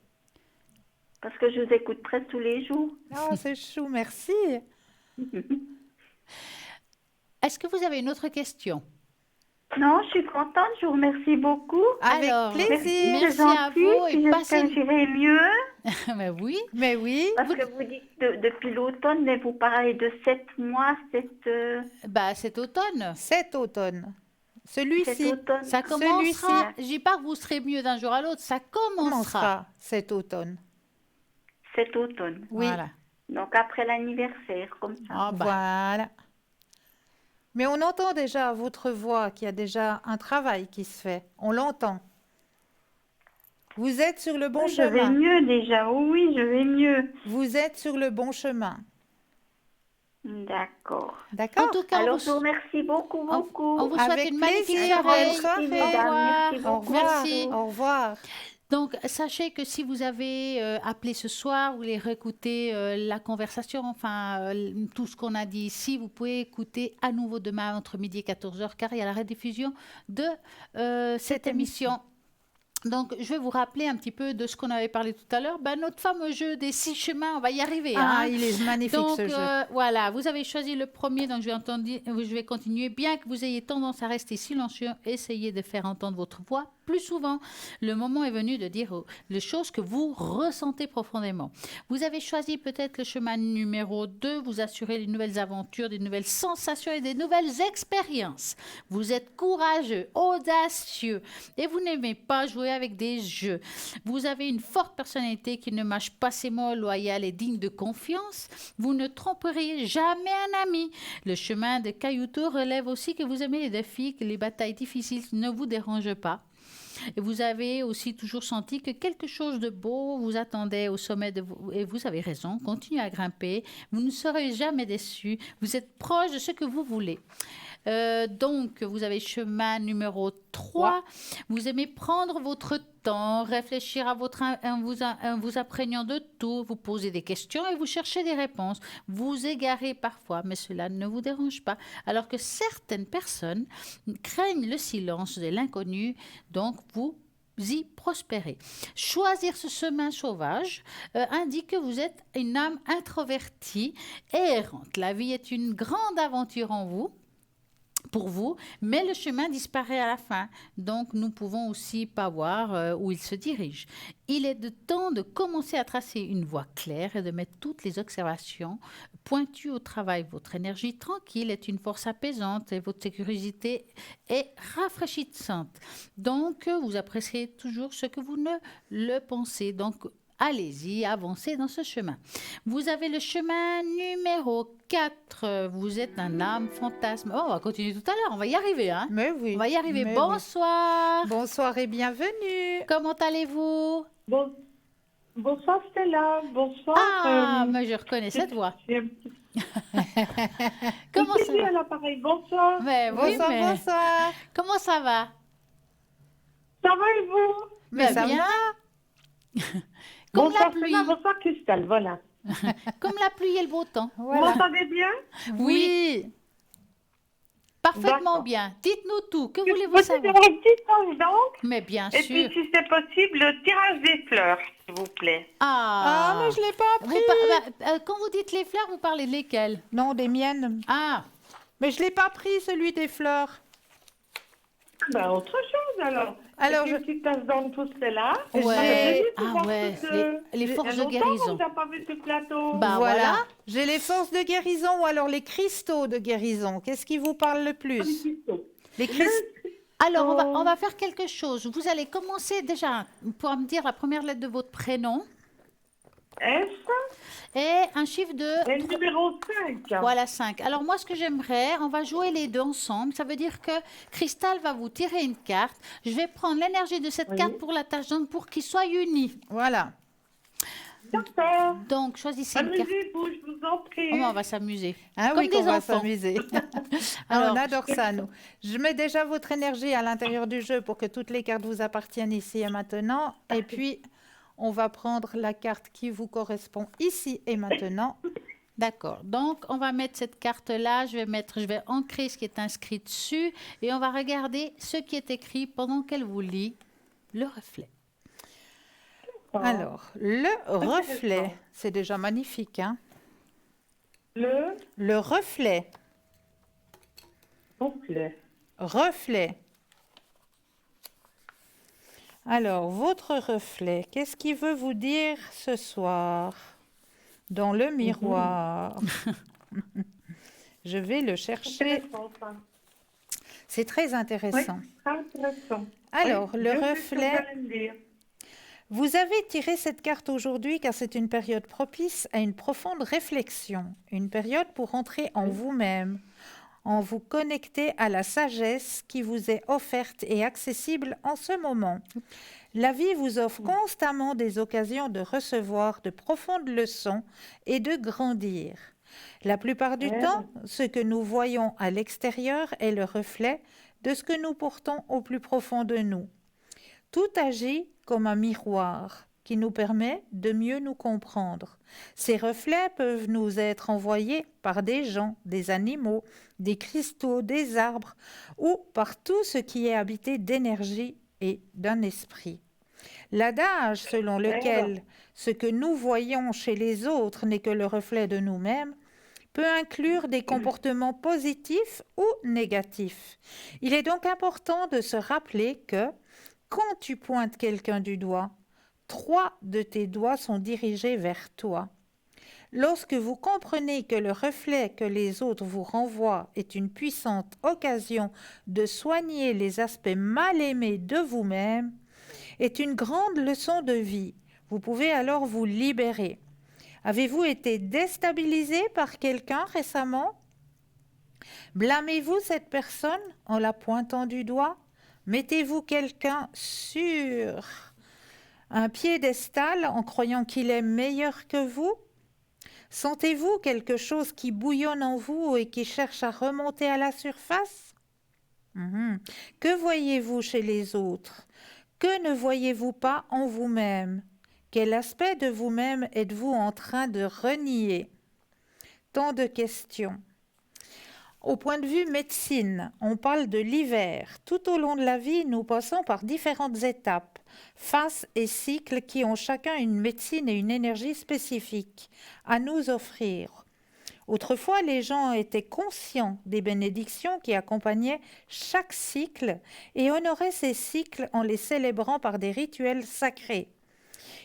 parce que je vous écoute presque tous les jours. Ah, c'est chou, merci. Est-ce que vous avez une autre question? Non, je suis contente, je vous remercie beaucoup. Avec Alors, plaisir. merci C'est à gentil, vous puis et j'espère passez... que j'irai mieux. Mais oui, Mais oui, Parce que vous dites depuis l'automne, mais vous parlez de 7 mois, bah, cet automne, cet automne. cet Celui-ci automne. ça commencera. Je dis pas que vous serez mieux d'un jour à l'autre, ça commencera. commencera cet automne. Cet automne. Oui, Voilà. Donc après l'anniversaire, comme ça. Ah bah, voilà. Mais on entend déjà à votre voix qu'il y a déjà un travail qui se fait. On l'entend. Vous êtes sur le bon Oui, je vais chemin. mieux déjà. Oui, je vais mieux. Vous êtes sur le bon chemin. D'accord. en D'accord? tout cas, Alors, je vous remercie beaucoup, on beaucoup. vous souhaite Avec une magnifique plaisir. soirée. Bonne soirée. Au Mesdames, revoir. merci Au beaucoup. revoir. Merci. Au revoir. Donc, sachez que si vous avez appelé ce soir, vous voulez réécouter la conversation, enfin, tout ce qu'on a dit ici, vous pouvez écouter à nouveau demain entre midi et 14h, car il y a la rediffusion de cette émission. Donc, je vais vous rappeler un petit peu de ce qu'on avait parlé tout à l'heure. Ben, notre fameux jeu des 6 chemins, on va y arriver. Ah, hein. il est magnifique Donc, ce jeu. voilà, vous avez choisi le premier, donc je vais continuer. Bien que vous ayez tendance à rester silencieux, essayez de faire entendre votre voix plus souvent. Le moment est venu de dire les choses que vous ressentez profondément. Vous avez choisi peut-être le chemin numéro 2, vous assurez des nouvelles aventures, des nouvelles sensations et des nouvelles expériences. Vous êtes courageux, audacieux et vous n'aimez pas jouer avec des jeux. Vous avez une forte personnalité qui ne mâche pas ses mots, loyale et digne de confiance. Vous ne tromperiez jamais un ami. Le chemin de Cailloutou relève aussi que vous aimez les défis, que les batailles difficiles ne vous dérangent pas. Et vous avez aussi toujours senti que quelque chose de beau vous attendait au sommet de vous. Et vous avez raison, continuez à grimper. Vous ne serez jamais déçus. Vous êtes proche de ce que vous voulez. Donc, vous avez chemin numéro 3. Vous aimez prendre votre temps, réfléchir à en vous imprégnant de tout. Vous posez des questions et vous cherchez des réponses. Vous égarez parfois, mais cela ne vous dérange pas. Alors que certaines personnes craignent le silence de l'inconnu, donc vous y prospérez. Choisir ce chemin sauvage indique que vous êtes une âme introvertie et errante. La vie est une grande aventure en vous. Pour vous, mais le chemin disparaît à la fin, donc nous pouvons aussi pas voir où il se dirige. Il est de temps de commencer à tracer une voie claire et de mettre toutes les observations pointues au travail. Votre énergie tranquille est une force apaisante et votre sécurité est rafraîchissante. Donc, vous appréciez toujours ce que vous ne le pensez. Donc, allez-y, avancez dans ce chemin. Vous avez le chemin numéro 4. Vous êtes un âme fantasme. Oh, on va continuer tout à l'heure. On va y arriver, hein? Mais oui. On va y arriver. mais Bonsoir. oui. Bonsoir et bienvenue. Comment allez-vous? Bonsoir Stella, bonsoir. Ah, mais je reconnais cette voix. J'ai un petit Comment ça peu va? à l'appareil, bonsoir. Mais oui, Bonsoir, mais bonsoir. comment ça va? Ça va et vous? Mais Ben, ça bien. va. Comme la Bonsoir pluie. Stella, bonsoir Christelle, voilà. Comme la pluie et le beau temps. Vous Voilà. m'entendez bien? Oui. Parfaitement D'accord. bien. Dites-nous tout. Que voulez-vous Peut-être savoir? avoir une petite pause donc. Mais bien Et puis sûr. si c'est possible, le tirage des fleurs, s'il vous plaît. Ah, mais je l'ai pas Vous appris. quand vous dites les fleurs, vous parlez de lesquelles? Non, des miennes. Ah, Mais je l'ai pas pris, celui des fleurs. Ben, autre chose alors. Alors, Et puis, une petite tasse d'eau pour Stella. Ouais. Ah ouais, les forces de On guérison. n'a pas vu ce plateau. Bah, voilà. J'ai les forces de guérison ou alors les cristaux de guérison. Qu'est-ce qui vous parle le plus? Les cristaux. Alors, on va faire quelque chose. Vous allez commencer déjà pour me dire la première lettre de votre prénom S, et un chiffre de... et le numéro 5. Voilà, 5. Alors, moi, ce que j'aimerais, on va jouer les deux ensemble. Ça veut dire que Cristal va vous tirer une carte. Je vais prendre l'énergie de cette Oui. carte pour la tâche donc pour qu'ils soient unis. Voilà. D'accord. Donc, choisissez une carte. Amusez-vous, je vous en prie. Oh, on va s'amuser. Ah Comme oui, qu'on des va enfants. s'amuser. Alors- On adore ça, nous. Je mets déjà votre énergie à l'intérieur du jeu pour que toutes les cartes vous appartiennent ici et maintenant. Et puis, on va prendre la carte qui vous correspond ici et maintenant. D'accord. Donc, on va mettre cette carte-là. Je vais ancrer ce qui est inscrit dessus et on va regarder ce qui est écrit pendant qu'elle vous lit le reflet. Alors, le reflet, c'est déjà magnifique, hein? Le Le reflet, reflet. reflet. Alors, votre reflet, qu'est-ce qu'il veut vous dire ce soir dans le miroir? Je vais le chercher. Intéressant, ça. C'est très Oui, intéressant. très intéressant. Alors, Oui, le je sais ce que reflet, vous allez me dire. vous avez tiré cette carte aujourd'hui car c'est une période propice à une profonde réflexion, une période pour entrer en vous-même, en vous connecter à la sagesse qui vous est offerte et accessible en ce moment. La vie vous offre constamment des occasions de recevoir de profondes leçons et de grandir. La plupart du temps, ce que nous voyons à l'extérieur est le reflet de ce que nous portons au plus profond de nous. Tout agit comme un miroir qui nous permet de mieux nous comprendre. Ces reflets peuvent nous être envoyés par des gens, des animaux, des cristaux, des arbres ou par tout ce qui est habité d'énergie et d'un esprit. L'adage selon lequel ce que nous voyons chez les autres n'est que le reflet de nous-mêmes peut inclure des comportements positifs ou négatifs. Il est donc important de se rappeler que quand tu pointes quelqu'un du doigt, 3 de tes doigts sont dirigés vers toi. Lorsque vous comprenez que le reflet que les autres vous renvoient est une puissante occasion de soigner les aspects mal aimés de vous-même, est une grande leçon de vie. Vous pouvez alors vous libérer. Avez-vous été déstabilisé par quelqu'un récemment? Blâmez-vous cette personne en la pointant du doigt? Mettez-vous quelqu'un sur un piédestal en croyant qu'il est meilleur que vous? Sentez-vous quelque chose qui bouillonne en vous et qui cherche à remonter à la surface? Que voyez-vous chez les autres? Que ne voyez-vous pas en vous-même? Quel aspect de vous-même êtes-vous en train de renier? Tant de questions. Au point de vue médecine, on parle de l'hiver. Tout au long de la vie, nous passons par différentes étapes, phases et cycles qui ont chacun une médecine et une énergie spécifiques à nous offrir. Autrefois, les gens étaient conscients des bénédictions qui accompagnaient chaque cycle et honoraient ces cycles en les célébrant par des rituels sacrés.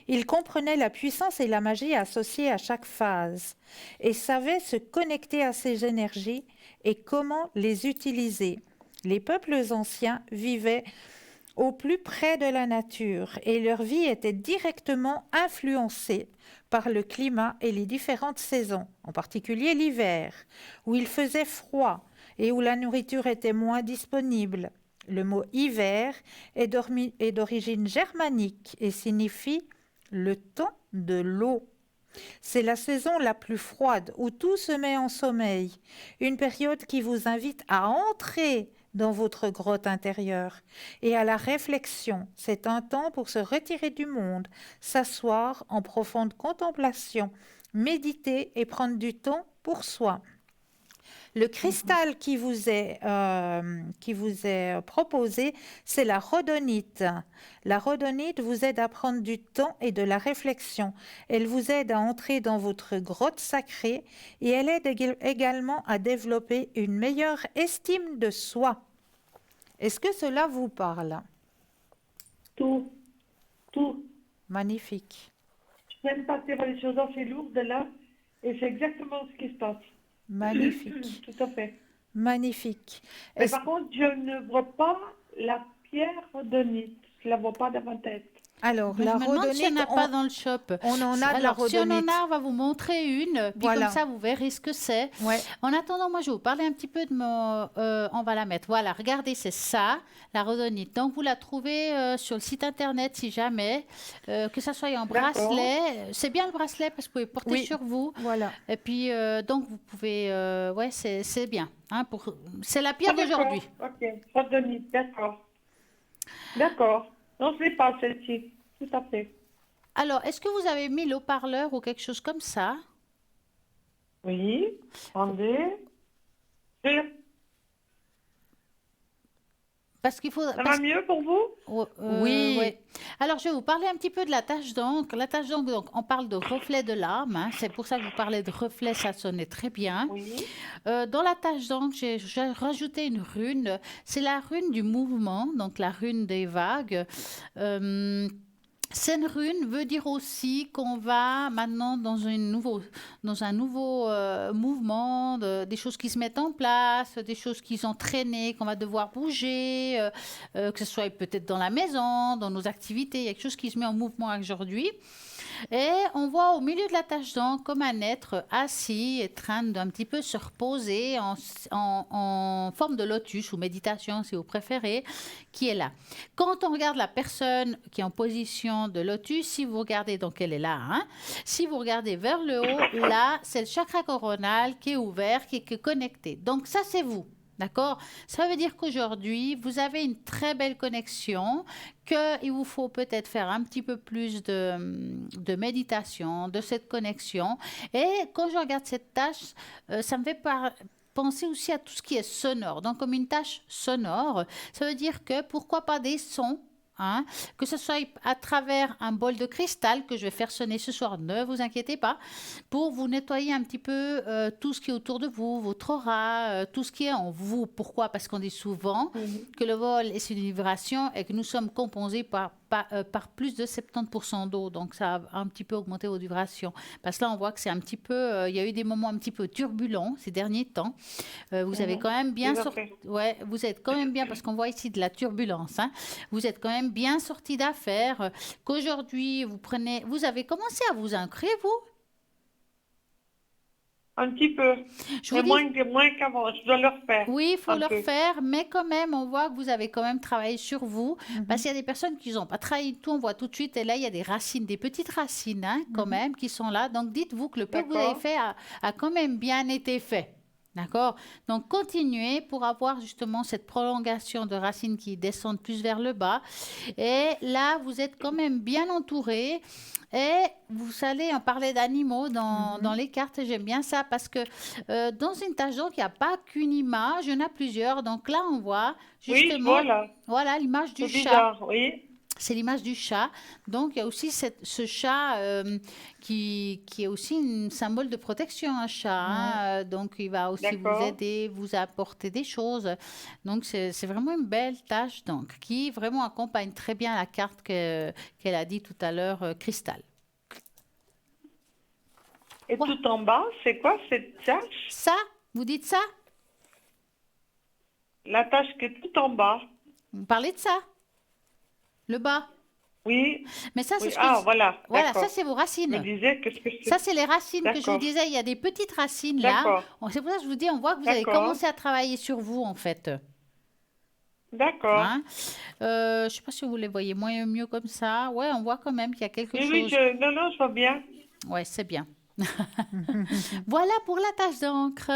Ils comprenaient la puissance et la magie associées à chaque phase et savaient se connecter à ces énergies et comment les utiliser. Les peuples anciens vivaient au plus près de la nature et leur vie était directement influencée par le climat et les différentes saisons, en particulier l'hiver, où il faisait froid et où la nourriture était moins disponible. Le mot hiver est d'origine germanique et signifie le temps de l'eau. C'est la saison la plus froide où tout se met en sommeil, une période qui vous invite à entrer dans votre grotte intérieure et à la réflexion. C'est un temps pour se retirer du monde, s'asseoir en profonde contemplation, méditer et prendre du temps pour soi. Le cristal qui vous est proposé, c'est la rhodonite. La rhodonite vous aide à prendre du temps et de la réflexion. Elle vous aide à entrer dans votre grotte sacrée et elle aide également à développer une meilleure estime de soi. Est-ce que cela vous parle? Tout. Magnifique. Je n'aime pas tirer les choses assez lourdes là, et c'est exactement ce qui se passe. Magnifique. Tout à fait. Magnifique. Mais par contre, je ne vois pas la pierre rhodonite. Je la vois pas dans ma tête. Alors, Moi, la je me demande s'il n'y en a rhodonite, pas dans le shop. on en a de la Alors, si on en rhodonite. a, on va vous montrer une, puis Voilà. comme ça, vous verrez ce que c'est. Ouais. En attendant, moi, je vais vous parler un petit peu de mon... on va la mettre. Voilà, regardez, c'est ça, la rhodonite. Donc, vous la trouvez sur le site internet, si jamais, que ça soit en D'accord. bracelet. C'est bien le bracelet, parce que vous pouvez porter Oui. sur vous. Voilà. Et puis, donc, vous pouvez... ouais, c'est bien. Hein, c'est la pierre d'aujourd'hui. Ok, rhodonite, d'accord. D'accord. Non, je l'ai pas celle-ci. Tout à fait. Alors, est-ce que vous avez mis l'eau-parleur ou quelque chose comme ça? Oui. Attendez. Sur. Parce qu'il faut... Ça va mieux pour vous? Oui. ouais. Alors, je vais vous parler un petit peu de la tache d'encre. La tache d'encre, donc, on parle de reflet de l'âme, hein. C'est pour ça que vous parlez de reflet, ça sonnait très bien. Oui. Dans la tache d'encre, j'ai rajouté une rune. C'est la rune du mouvement, donc la rune des vagues. Euh, Cette rune veut dire aussi qu'on va maintenant dans un nouveau mouvement, des choses qui se mettent en place, des choses qui sont traînées, qu'on va devoir bouger, que ce soit peut-être dans la maison, dans nos activités. Il y a quelque chose qui se met en mouvement aujourd'hui. Et on voit au milieu de la tache d'encre comme un être assis et train d'un petit peu se reposer en forme de lotus ou méditation si vous préférez, qui est là. Quand on regarde la personne qui est en position de lotus, si vous regardez, donc elle est là, hein, si vous regardez vers le haut, là, c'est le chakra coronal qui est ouvert, qui est connecté. Donc ça, c'est vous. D'accord? Ça veut dire qu'aujourd'hui, vous avez une très belle connexion, qu'il vous faut peut-être faire un petit peu plus de méditation, de cette connexion. Et quand je regarde cette tâche, ça me fait penser aussi à tout ce qui est sonore. Donc, comme une tâche sonore, ça veut dire que pourquoi pas des sons, hein, que ce soit à travers un bol de cristal que je vais faire sonner ce soir, ne vous inquiétez pas, pour vous nettoyer un petit peu tout ce qui est autour de vous, votre aura, tout ce qui est en vous. Pourquoi? Parce qu'on dit souvent que le vol est une vibration et que nous sommes composés par plus de 70% d'eau. Donc, ça a un petit peu augmenté vos vibrations. Parce que là, on voit que c'est un petit peu... il y a eu des moments un petit peu turbulents ces derniers temps. Vous avez quand même bien sorti... Ouais, vous êtes quand même bien, parce qu'on voit ici de la turbulence. Hein. Vous êtes quand même bien sorti d'affaires. Qu'aujourd'hui, vous avez commencé à vous inscrire, vous? Un petit peu. Je vous dis... moins qu'avant. Je dois le refaire. Oui, il faut un le peu. refaire, mais quand même, on voit que vous avez quand même travaillé sur vous, parce qu'il y a des personnes qui n'ont pas travaillé du tout, on voit tout de suite, et là, il y a des racines, des petites racines, hein, quand même, qui sont là. Donc, dites-vous que le peu que vous avez D'accord. fait a quand même bien été fait. D'accord? Donc, continuez pour avoir justement cette prolongation de racines qui descendent plus vers le bas. Et là, vous êtes quand même bien entouré. Et vous allez en parler d'animaux dans les cartes. J'aime bien ça parce que dans une tâche d'encre, il n'y a pas qu'une image, il y en a plusieurs. Donc là, on voit Oui, justement, voilà. voilà l'image C'est du chat. bizarre, oui. C'est l'image du chat. Donc, il y a aussi ce chat qui est aussi un symbole de protection, un chat. Hein. Donc, il va aussi vous D'accord. aider, vous apporter des choses. Donc, c'est vraiment une belle tâche donc, qui vraiment accompagne très bien la carte qu'elle a dit tout à l'heure, Cristal. Et Ouais. tout en bas, c'est quoi cette tâche? Ça, vous dites ça? La tâche qui est tout en bas. Vous parlez de ça? Le bas. Oui. Mais ça, c'est Oui. ce que... Ah, voilà. Voilà, D'accord. ça, c'est vos Je me racines. disais, qu'est-ce que c'est? Ça, c'est les racines que je vous D'accord. disais. Il y a des petites racines là. D'accord. C'est pour ça que je vous dis, on voit que vous avez D'accord. commencé à travailler sur vous, en fait. D'accord. Hein? Je ne sais pas si vous les voyez mieux comme ça. Ouais, on voit quand même qu'il y a quelque Oui, oui, chose. non, je vois bien. Ouais, c'est bien. Voilà pour la tâche d'encre.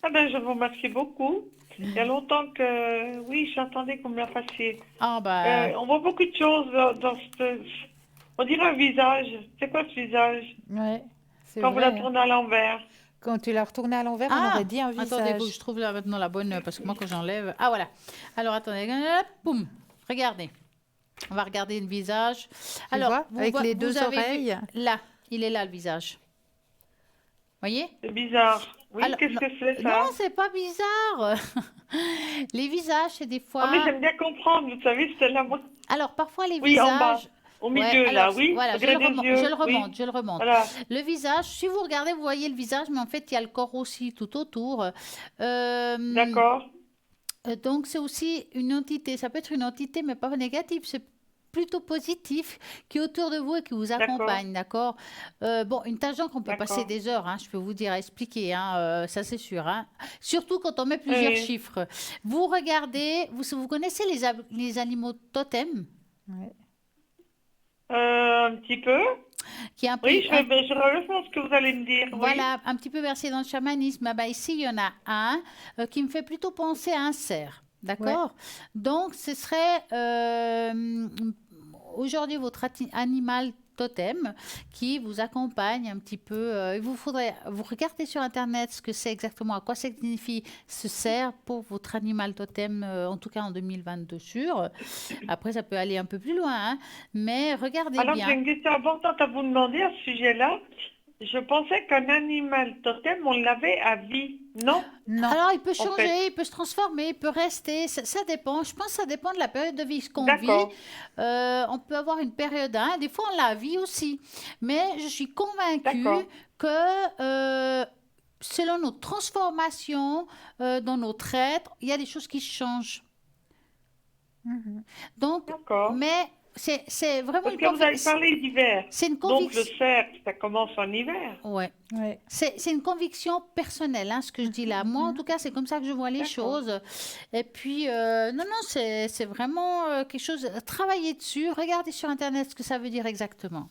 Ah ben, je vous remercie beaucoup. Il y a longtemps que, oui, j'attendais qu'on me la fassiez. Ah, bah. On voit beaucoup de choses dans on dirait un visage. C'est quoi ce visage? Ouais, c'est Quand vous vrai. la tournez à l'envers. Quand tu l'as retournée à l'envers, on aurait dit un visage. Attendez, faut que je trouve là maintenant la bonne, parce que moi, quand j'enlève... Ah, voilà. Alors, attendez. Hop, boum. Regardez. On va regarder le visage. Tu vois, avec les deux avez vu- oreilles. Là, il est là, le visage. Voyez? C'est bizarre. Oui, Alors, qu'est-ce que c'est ça? Non, c'est pas bizarre. Les visages, c'est des fois... Ah, mais j'aime bien comprendre, vous savez, c'est la moi. Alors, parfois, les Oui, en bas. visages... Au Ouais, milieu, là, alors, oui. Voilà, Au gré des yeux. je le remonte, Oui. je le remonte. Voilà. Le visage, si vous regardez, vous voyez le visage, mais en fait, il y a le corps aussi tout autour. D'accord. Donc, c'est aussi une entité. Ça peut être une entité, mais pas négative. C'est plutôt positif, qui est autour de vous et qui vous accompagne, d'accord? Bon, une tâche d'encre, on peut D'accord. passer des heures, hein, je peux vous dire, à expliquer, hein, ça c'est sûr. Hein. Surtout quand on met plusieurs Oui. chiffres. Vous regardez, vous connaissez les animaux totems? Ouais. Un petit peu. Qui est un peu, Oui, je reprends ce que vous allez me dire. Oui. Voilà, un petit peu versé dans le chamanisme. Ah ben, ici, il y en a un qui me fait plutôt penser à un cerf. D'accord? Donc, ce serait aujourd'hui votre animal totem qui vous accompagne un petit peu. Vous regardez sur Internet ce que c'est exactement, à quoi ça signifie ce cerf pour votre animal totem, en tout cas en 2022 sûr. Après, ça peut aller un peu plus loin, hein, mais regardez Alors, bien. j'ai une question importante à vous demander à ce sujet-là. Je pensais qu'un animal totem, on l'avait à vie, non? Non. Alors, il peut En changer, fait. il peut se transformer, il peut rester. Ça dépend. Je pense que ça dépend de la période de vie qu'on vit. D'accord, On peut avoir une période 1, des fois on la vit aussi. Mais je suis convaincue d'accord, que selon nos transformations dans notre être, il y a des choses qui changent. Mhm. Donc, d'accord. mais c'est vraiment Parce que vous avez parlé d'hiver. c'est une Donc, le conviction. cerf, ça commence en hiver. Ouais. Ouais. C'est une conviction personnelle, hein, ce que je dis là. Moi, en tout cas, c'est comme ça que je vois les D'accord. choses. Et puis, non, non, c'est vraiment quelque chose. Travaillez dessus, regardez sur Internet ce que ça veut dire exactement.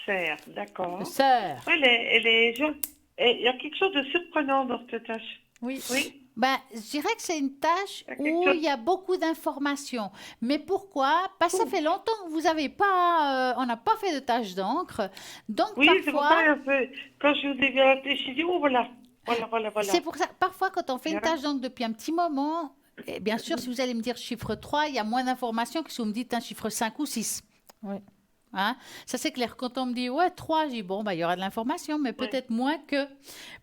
Cerf, d'accord. Le cerf. Elle est jolie. Et il y a quelque chose de surprenant dans cette tâche. Oui. Oui, Ben, je dirais que c'est une tâche Il y a quelque où chose- il y a beaucoup d'informations. Mais pourquoi? Parce que ça fait longtemps que vous n'avez pas, on n'a pas fait de tâche d'encre. Donc, oui, c'est pour parfois, ça quand je vous ai vu à la télé, je me suis dit, oh voilà, voilà. c'est pour ça, parfois, quand on fait une Bien. tâche d'encre depuis un petit moment, et bien sûr, si vous allez me dire chiffre 3, il y a moins d'informations que si vous me dites un chiffre 5 ou 6. Oui. Hein? Ça, c'est clair. Quand on me dit, ouais, 3, je dis, bon, bah, il y aura de l'information, mais peut-être moins que.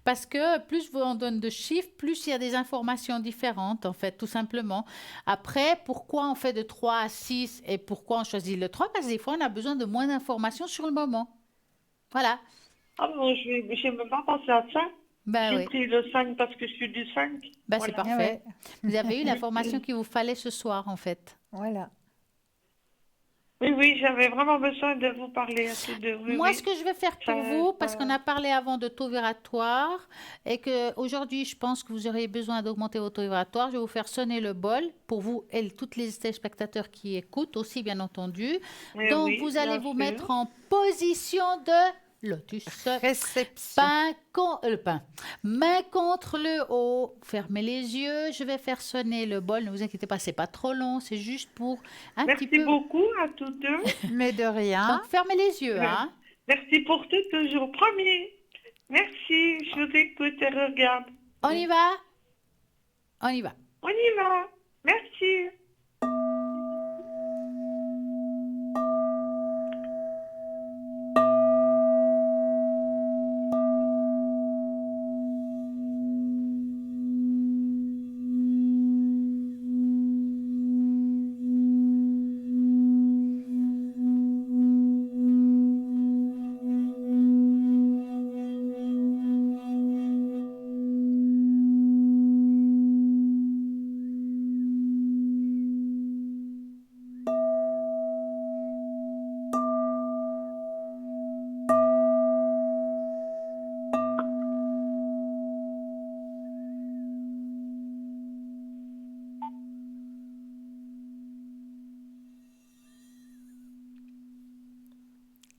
Parce que plus on donne de chiffres, plus il y a des informations différentes, en fait, tout simplement. Après, pourquoi on fait de 3 à 6 et pourquoi on choisit le 3? Parce que des fois, on a besoin de moins d'informations sur le moment. Voilà. Ah non, je n'ai même pas pensé à ça. Ben J'ai oui. pris le 5 parce que je suis du 5. Ben, c'est Voilà. parfait. Ouais. Vous avez eu l'information qu'il vous fallait ce soir, en fait. Voilà. Oui, j'avais vraiment besoin de vous parler à tous deux. Oui, Moi, oui. ce que je vais faire pour Ça- vous, parce ça- qu'on a parlé avant de taux vibratoire et que aujourd'hui, je pense que vous aurez besoin d'augmenter votre taux vibratoire, je vais vous faire sonner le bol pour vous et toutes les téléspectateurs qui écoutent aussi, bien entendu. Eh Donc, oui, vous allez bien vous sûr. mettre en position de lotus. Réception. Main contre le haut, fermez les yeux, je vais faire sonner le bol, ne vous inquiétez pas, c'est pas trop long, c'est juste pour un petit Merci peu. beaucoup à tous deux. Mais de rien. Donc, fermez les yeux, hein. Merci pour tout, toujours promis. Merci, je vous écoute et regarde. On y va? On y va. On y va. Merci.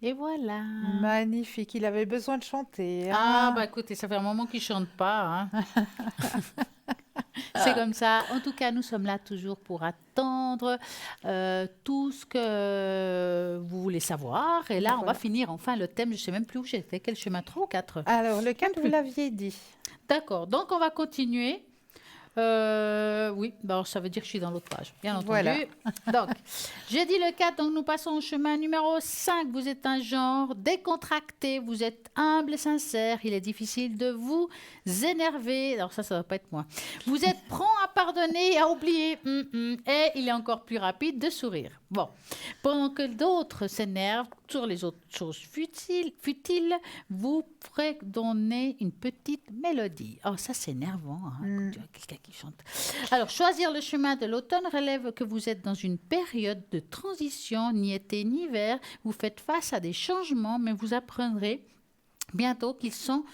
Et voilà. Magnifique. Il avait besoin de chanter. Ah, hein. bah écoutez, ça fait un moment qu'ils ne chantent pas, hein. C'est comme ça. En tout cas, nous sommes là toujours pour attendre tout ce que vous voulez savoir. Et là, on va Voilà. finir enfin le thème. Je ne sais même plus où j'étais. Quel chemin? 3 ou 4? Alors, le 4, vous l'aviez dit. D'accord. Donc, on va continuer. Oui, bah, ça veut dire que je suis dans l'autre page, bien entendu. Voilà. Donc, j'ai dit le 4, donc nous passons au chemin numéro 5. Vous êtes un genre décontracté, vous êtes humble et sincère. Il est difficile de vous énerver. Alors ça ne va pas être moi. Vous êtes prompt à pardonner et à oublier. Et il est encore plus rapide de sourire. Bon, pendant que d'autres s'énervent sur les autres choses futiles, vous fredonnez une petite mélodie. Oh, ça c'est énervant, hein, quand tu as quelqu'un qui chante. Alors, choisir le chemin de l'automne relève que vous êtes dans une période de transition, ni été ni hiver. Vous faites face à des changements, mais vous apprendrez bientôt qu'ils sont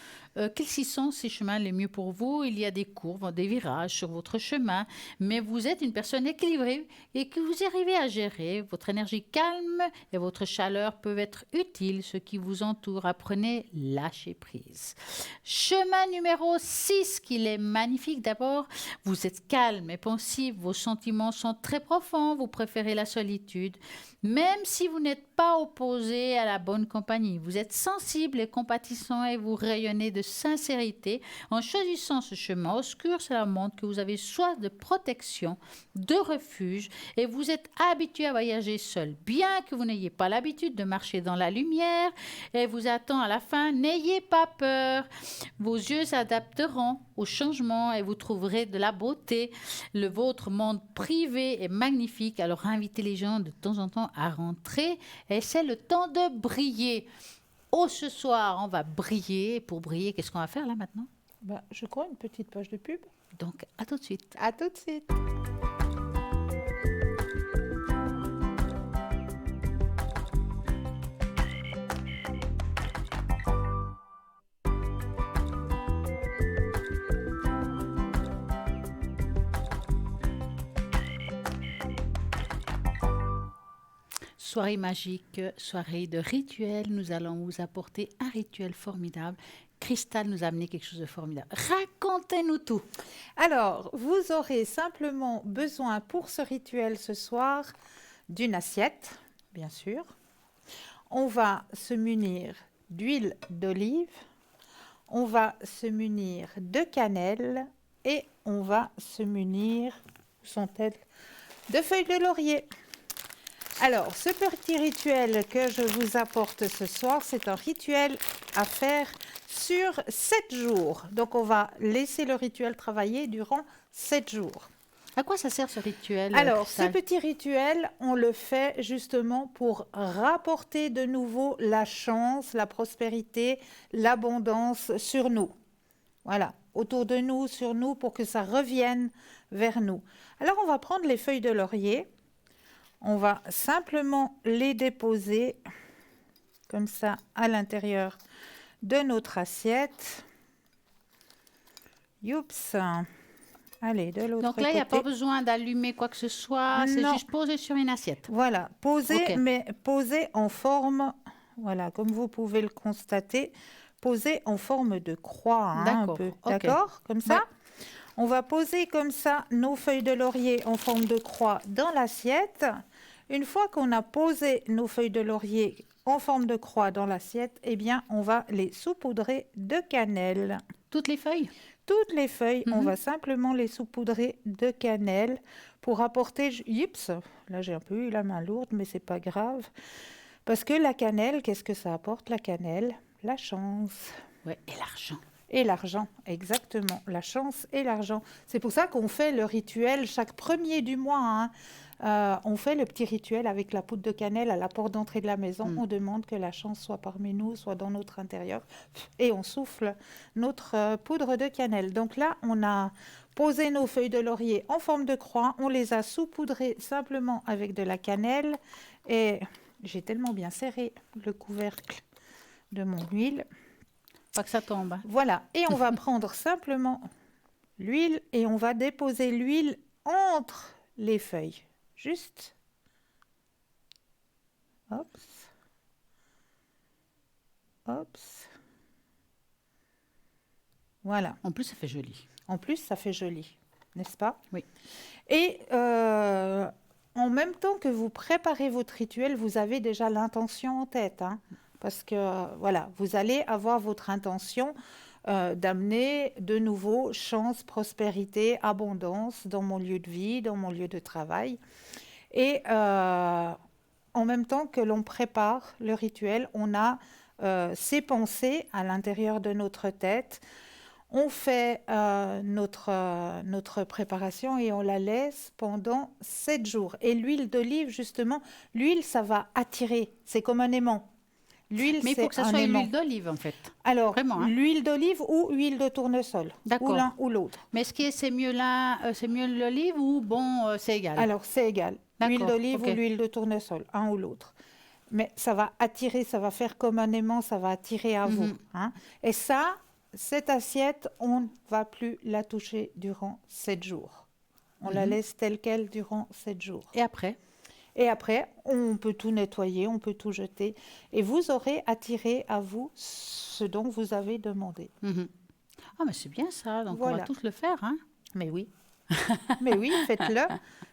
quels sont ces chemins les mieux pour vous. Il y a des courbes, des virages sur votre chemin, mais vous êtes une personne équilibrée et que vous arrivez à gérer. Votre énergie calme et votre chaleur peuvent être utiles. Ce qui vous entoure, apprenez, lâcher prise. Chemin numéro 6, qu'il est magnifique. D'abord, vous êtes calme et pensif. Vos sentiments sont très profonds. Vous préférez la solitude. Même si vous n'êtes pas opposé à la bonne compagnie, vous êtes sensible et compatissant et vous rayonnez de sincérité. En choisissant ce chemin obscur, cela montre que vous avez soif de protection, de refuge et vous êtes habitué à voyager seul. Bien que vous n'ayez pas l'habitude de marcher dans la lumière et vous attend à la fin, n'ayez pas peur. Vos yeux s'adapteront aux changements et vous trouverez de la beauté. Votre monde privé est magnifique, alors invitez les gens de temps en temps à rentrer et c'est le temps de briller. Oh, ce soir, on va briller. Pour briller, qu'est-ce qu'on va faire là maintenant? Je crois une petite page de pub. Donc, à tout de suite. À tout de suite. Soirée magique, soirée de rituel. Nous allons vous apporter un rituel formidable. Cristal nous a amené quelque chose de formidable. Racontez-nous tout. Alors, vous aurez simplement besoin pour ce rituel ce soir d'une assiette, bien sûr. On va se munir d'huile d'olive, on va se munir de cannelle et on va se munir, où sont-elles, de feuilles de laurier. Alors, ce petit rituel que je vous apporte ce soir, c'est un rituel à faire sur 7 jours. Donc, on va laisser le rituel travailler durant 7 jours. À quoi ça sert ce rituel? Alors, ce Cristal petit rituel, on le fait justement pour rapporter de nouveau la chance, la prospérité, l'abondance sur nous. Voilà, autour de nous, sur nous, pour que ça revienne vers nous. Alors, on va prendre les feuilles de laurier. On va simplement les déposer comme ça à l'intérieur de notre assiette. Youps. Allez, de l'autre côté. Donc là, il n'y a pas besoin d'allumer quoi que ce soit. C'est Non. juste posé sur une assiette. Voilà, posé, Ok. mais posé en forme, voilà, comme vous pouvez le constater, posé en forme de croix, un D'accord, peu. ok. D'accord, comme ça. Ouais. On va poser comme ça nos feuilles de laurier en forme de croix dans l'assiette. Une fois qu'on a posé nos feuilles de laurier en forme de croix dans l'assiette, eh bien, on va les saupoudrer de cannelle. Toutes les feuilles? Toutes les feuilles, on Mhm. va simplement les saupoudrer de cannelle pour apporter... Oups, là j'ai un peu eu la main lourde, mais c'est pas grave. Parce que la cannelle, qu'est-ce que ça apporte, la cannelle? La chance. Ouais, et l'argent. Et l'argent, exactement. La chance et l'argent. C'est pour ça qu'on fait le rituel chaque premier du mois. Hein. On fait le petit rituel avec la poudre de cannelle à la porte d'entrée de la maison. On demande que la chance soit parmi nous, soit dans notre intérieur. Et on souffle notre poudre de cannelle. Donc là, on a posé nos feuilles de laurier en forme de croix. On les a saupoudrées simplement avec de la cannelle. Et j'ai tellement bien serré le couvercle de mon huile. Pas que ça tombe. Hein. Voilà, et on va prendre simplement l'huile et on va déposer l'huile entre les feuilles. Juste. Hop. Hop. Voilà. En plus, ça fait joli. En plus, ça fait joli, n'est-ce pas? Oui. Et en même temps que vous préparez votre rituel, vous avez déjà l'intention en tête, hein, parce que voilà, vous allez avoir votre intention d'amener de nouveau chance, prospérité, abondance dans mon lieu de vie, dans mon lieu de travail. Et en même temps que l'on prépare le rituel, on a ces pensées à l'intérieur de notre tête. On fait notre préparation et on la laisse pendant 7 jours. Et l'huile d'olive, justement, l'huile, ça va attirer. C'est comme un aimant. L'huile, Mais il faut c'est que ça un soit aimant. l'huile d'olive, en fait. Alors, Vraiment, hein. l'huile d'olive ou huile de tournesol. D'accord. Ou l'un ou l'autre. Mais est-ce que c'est mieux c'est mieux l'olive ou bon, c'est égal? Alors, c'est égal. D'accord, L'huile d'olive ok. ou l'huile de tournesol, un ou l'autre. Mais ça va attirer, ça va faire comme un aimant, ça va attirer à vous. Hein. Et ça, cette assiette, on ne va plus la toucher durant 7 jours. On la laisse telle quelle durant 7 jours. Et après? Et après, on peut tout nettoyer, on peut tout jeter. Et vous aurez attiré à vous ce dont vous avez demandé. Mhm. Ah, mais c'est bien ça. Donc, on va Voilà. tous le faire, hein? Mais oui. Mais oui, faites-le.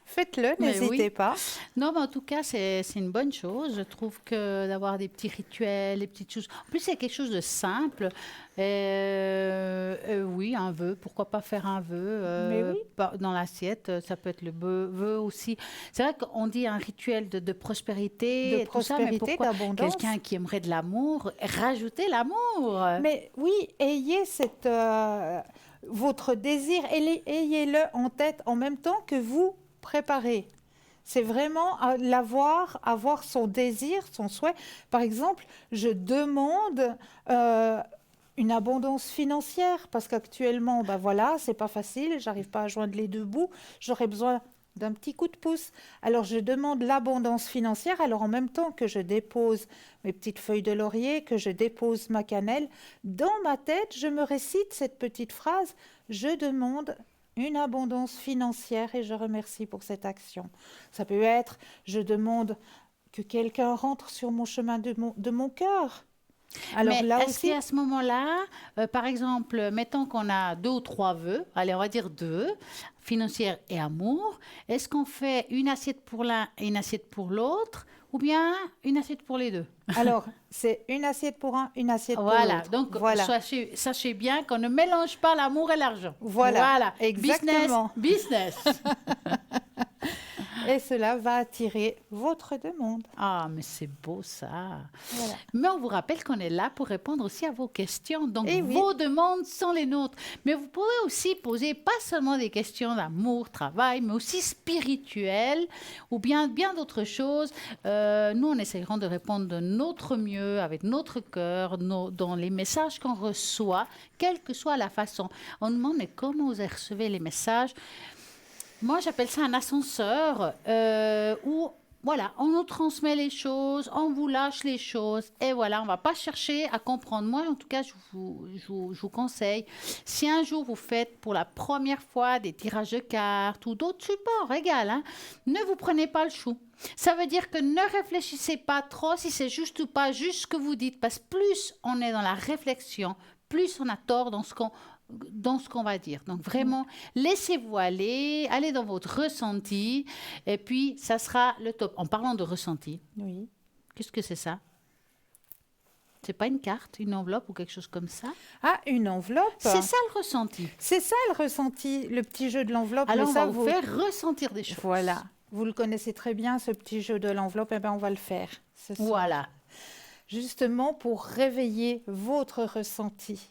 Faites-le, Mais n'hésitez oui. pas. Non, mais en tout cas, c'est une bonne chose. Je trouve que d'avoir des petits rituels, des petites choses. En plus, c'est quelque chose de simple. Oui, un vœu. Pourquoi pas faire un vœu Mais oui. dans l'assiette? Ça peut être le vœu aussi. C'est vrai qu'on dit un rituel de prospérité, De et tout ça, mais prospérité, pourquoi d'abondance. quelqu'un qui aimerait de l'amour, rajouter l'amour? Mais oui, ayez votre désir, ayez-le en tête en même temps que vous préparez. C'est vraiment avoir son désir, son souhait. Par exemple, je demande une abondance financière parce qu'actuellement, ben voilà, c'est pas facile, j'arrive pas à joindre les deux bouts, j'aurais besoin d'un petit coup de pouce. Alors je demande l'abondance financière, alors en même temps que je dépose mes petites feuilles de laurier, que je dépose ma cannelle, dans ma tête, je me récite cette petite phrase, je demande une abondance financière et je remercie pour cette action. Ça peut être, je demande que quelqu'un rentre sur mon chemin de mon cœur. Alors Mais là est-ce aussi, qu'à ce moment-là, par exemple, mettons qu'on a 2 ou 3 vœux, allez, on va dire 2, financière et amour, est-ce qu'on fait une assiette pour l'un et une assiette pour l'autre, ou bien une assiette pour les deux? alors c'est une assiette pour un, une assiette pour Voilà, l'autre. donc Voilà. sachez bien qu'on ne mélange pas l'amour et l'argent. Voilà, exactement. Business. Et cela va attirer votre demande. Ah, mais c'est beau ça. Voilà. Mais on vous rappelle qu'on est là pour répondre aussi à vos questions. Donc, Eh oui. vos demandes sont les nôtres. Mais vous pouvez aussi poser pas seulement des questions d'amour, travail, mais aussi spirituelles ou bien d'autres choses. Nous, on essaiera de répondre de notre mieux, avec notre cœur, dans les messages qu'on reçoit, quelle que soit la façon. On demande, mais comment vous recevez les messages? Moi, j'appelle ça un ascenseur où, voilà, on nous transmet les choses, on vous lâche les choses, et voilà, on ne va pas chercher à comprendre. Moi, en tout cas, je vous conseille, si un jour vous faites pour la première fois des tirages de cartes ou d'autres supports, égal, hein, ne vous prenez pas le chou. Ça veut dire que ne réfléchissez pas trop si c'est juste ou pas juste ce que vous dites, parce que plus on est dans la réflexion, plus on a tort dans ce qu'on va dire. Donc vraiment, laissez-vous aller, allez dans votre ressenti, et puis ça sera le top. En parlant de ressenti, Oui. qu'est-ce que c'est ça? C'est pas une carte, une enveloppe ou quelque chose comme ça? Ah, une enveloppe. C'est ça le ressenti. C'est ça le ressenti, le petit jeu de l'enveloppe. Alors mais on ça, va vous faire ressentir des choses. Voilà. Vous le connaissez très bien, ce petit jeu de l'enveloppe. Eh bien, on va le faire ce soir. Voilà. Justement pour réveiller votre ressenti.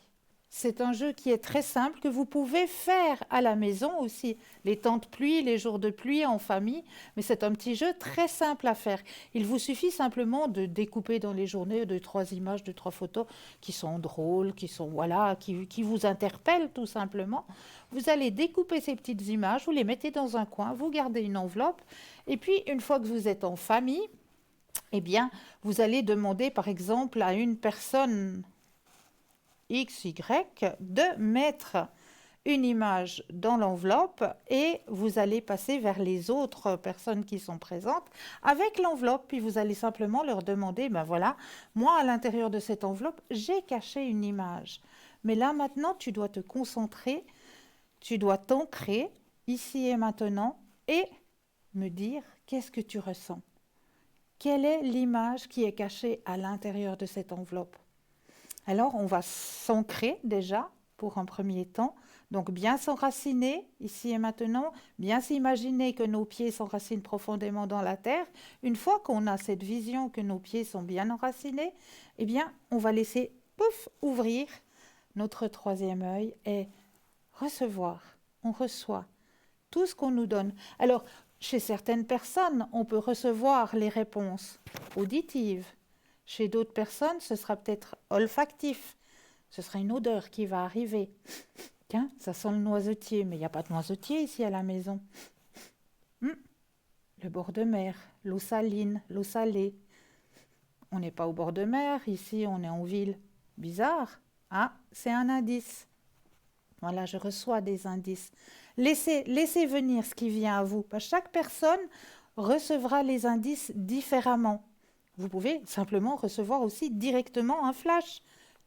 C'est un jeu qui est très simple, que vous pouvez faire à la maison aussi, les temps de pluie, les jours de pluie en famille, mais c'est un petit jeu très simple à faire. Il vous suffit simplement de découper dans les journées 2-3 images, 2-3 photos qui sont drôles, qui sont voilà, qui vous interpellent tout simplement. Vous allez découper ces petites images, vous les mettez dans un coin, vous gardez une enveloppe, et puis une fois que vous êtes en famille, eh bien, vous allez demander par exemple à une personne X, Y, de mettre une image dans l'enveloppe et vous allez passer vers les autres personnes qui sont présentes avec l'enveloppe. Puis vous allez simplement leur demander, ben voilà, moi à l'intérieur de cette enveloppe, j'ai caché une image. Mais là maintenant, tu dois te concentrer, tu dois t'ancrer ici et maintenant et me dire qu'est-ce que tu ressens. Quelle est l'image qui est cachée à l'intérieur de cette enveloppe? Alors, on va s'ancrer déjà pour un premier temps. Donc, bien s'enraciner ici et maintenant, bien s'imaginer que nos pieds s'enracinent profondément dans la terre. Une fois qu'on a cette vision que nos pieds sont bien enracinés, eh bien, on va laisser, pouf, ouvrir notre troisième œil et recevoir. On reçoit tout ce qu'on nous donne. Alors, chez certaines personnes, on peut recevoir les réponses auditives. Chez d'autres personnes, ce sera peut-être olfactif. Ce sera une odeur qui va arriver. Tiens, ça sent le noisetier, mais il n'y a pas de noisetier ici à la maison. Le bord de mer, l'eau saline, l'eau salée. On n'est pas au bord de mer, ici on est en ville. Bizarre. Ah, c'est un indice. Voilà, je reçois des indices. Laissez venir ce qui vient à vous. Chaque personne recevra les indices différemment. Vous pouvez simplement recevoir aussi directement un flash,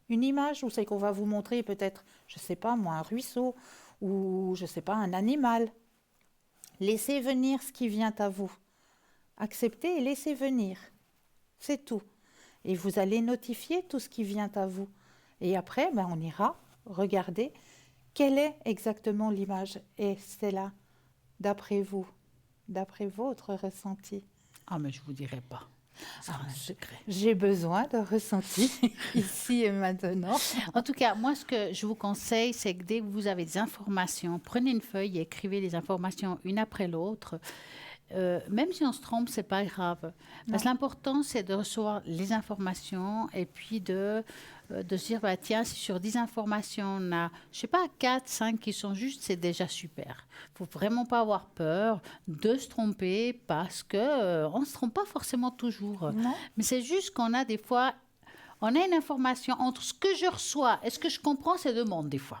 une image où c'est qu'on va vous montrer peut-être, je ne sais pas moi, un ruisseau ou je ne sais pas, un animal. Laissez venir ce qui vient à vous. Acceptez et laissez venir. C'est tout. Et vous allez notifier tout ce qui vient à vous. Et après, on ira regarder quelle est exactement l'image. Et c'est là, d'après vous, d'après votre ressenti. Ah, mais je ne vous dirai pas. C'est un secret. J'ai besoin de ressenti ici et maintenant. En tout cas, moi, ce que je vous conseille, c'est que dès que vous avez des informations, prenez une feuille et écrivez les informations une après l'autre. Même si on se trompe, c'est pas grave. Parce que l'important, c'est de recevoir les informations et puis de se dire, tiens, si sur 10 informations, on a, je sais pas, 4, 5 qui sont justes, c'est déjà super. Il faut vraiment pas avoir peur de se tromper parce que on se trompe pas forcément toujours. Non. Mais c'est juste qu'on a des fois, on a une information entre ce que je reçois et ce que je comprends, c'est deux mondes des fois.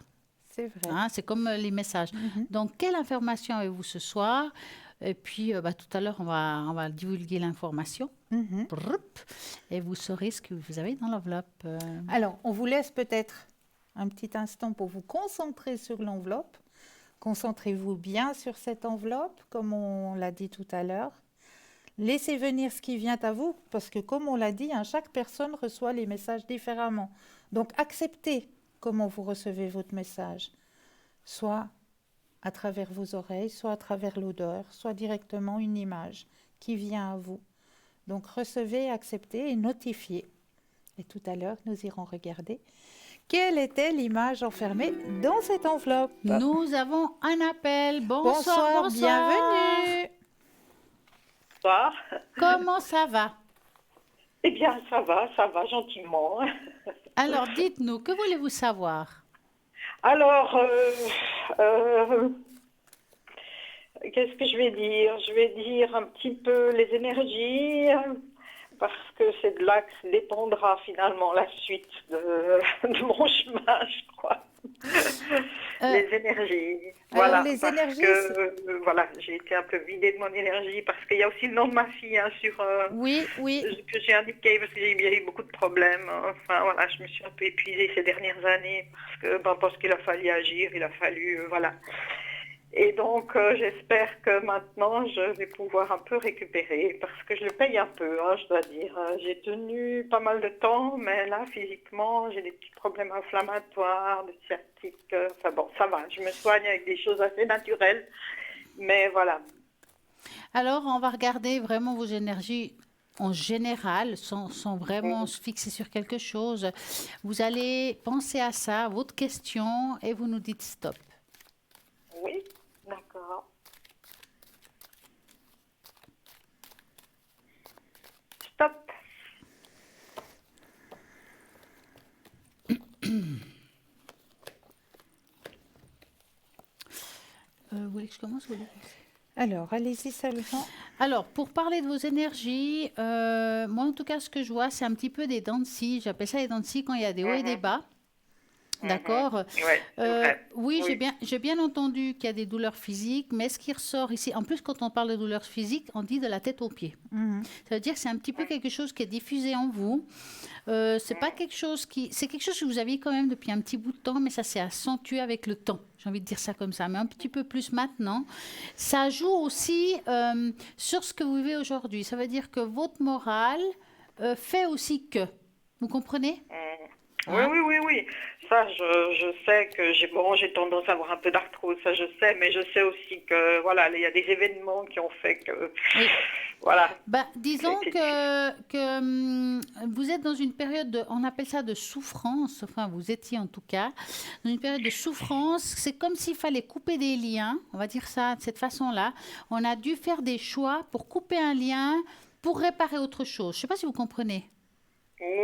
C'est vrai. Hein, c'est comme les messages. Donc, quelle information avez-vous ce soir? Et puis, tout à l'heure, on va divulguer l'information. Et vous saurez ce que vous avez dans l'enveloppe. Alors, on vous laisse peut-être un petit instant pour vous concentrer sur l'enveloppe. Concentrez-vous bien sur cette enveloppe, comme on l'a dit tout à l'heure. Laissez venir ce qui vient à vous, parce que comme on l'a dit, chaque personne reçoit les messages différemment. Donc, acceptez comment vous recevez votre message. Soit à travers vos oreilles, soit à travers l'odeur, soit directement une image qui vient à vous. Donc recevez, acceptez et notifiez. Et tout à l'heure, nous irons regarder quelle était l'image enfermée dans cette enveloppe. Nous avons un appel. Bonsoir. Bienvenue. Bonsoir. Comment ça va? Eh bien, ça va gentiment. Alors, dites-nous, que voulez-vous savoir? Alors, qu'est-ce que je vais dire? Je vais dire un petit peu les énergies, parce que c'est de là que dépendra finalement la suite de mon chemin, je crois. Les énergies. Voilà, les parce énergies, que voilà, j'ai été un peu vidée de mon énergie, parce qu'il y a aussi le nom de ma fille sur Oui. que j'ai indiqué, parce que j'ai eu beaucoup de problèmes. Enfin voilà, je me suis un peu épuisée ces dernières années parce qu'il a fallu agir, il a fallu voilà. Et donc j'espère que maintenant je vais pouvoir un peu récupérer, parce que je le paye un peu, je dois dire. J'ai tenu pas mal de temps, mais là physiquement j'ai des petits problèmes inflammatoires, de sciatique. Enfin bon, ça va, je me soigne avec des choses assez naturelles, mais voilà. Alors, on va regarder vraiment vos énergies en général, sans vraiment se fixer sur quelque chose. Vous allez penser à ça, votre question, et vous nous dites stop. Oui, d'accord. Stop. Vous voulez que je commence ou Alors, allez-y seulement. Alors, pour parler de vos énergies, moi en tout cas, ce que je vois, c'est un petit peu des dents de scie. J'appelle ça les dents de scie quand il y a des hauts et des bas. D'accord. Ouais, c'est vrai. Oui, j'ai bien entendu qu'il y a des douleurs physiques, mais ce qui ressort ici, en plus quand on parle de douleurs physiques, on dit de la tête aux pieds. Ça veut dire que c'est un petit peu quelque chose qui est diffusé en vous. C'est pas quelque chose c'est quelque chose que vous aviez quand même depuis un petit bout de temps, mais ça s'est accentué avec le temps. J'ai envie de dire ça comme ça, mais un petit peu plus maintenant. Ça joue aussi sur ce que vous vivez aujourd'hui. Ça veut dire que votre morale fait aussi que. Vous comprenez? Oui. Ça, je sais que j'ai tendance à avoir un peu d'arthrose, ça je sais, mais je sais aussi que voilà, il y a des événements qui ont fait que voilà. Disons que vous êtes dans une période on appelle ça de souffrance, enfin vous étiez en tout cas, dans une période de souffrance. C'est comme s'il fallait couper des liens, on va dire ça de cette façon-là. On a dû faire des choix pour couper un lien, pour réparer autre chose. Je ne sais pas si vous comprenez.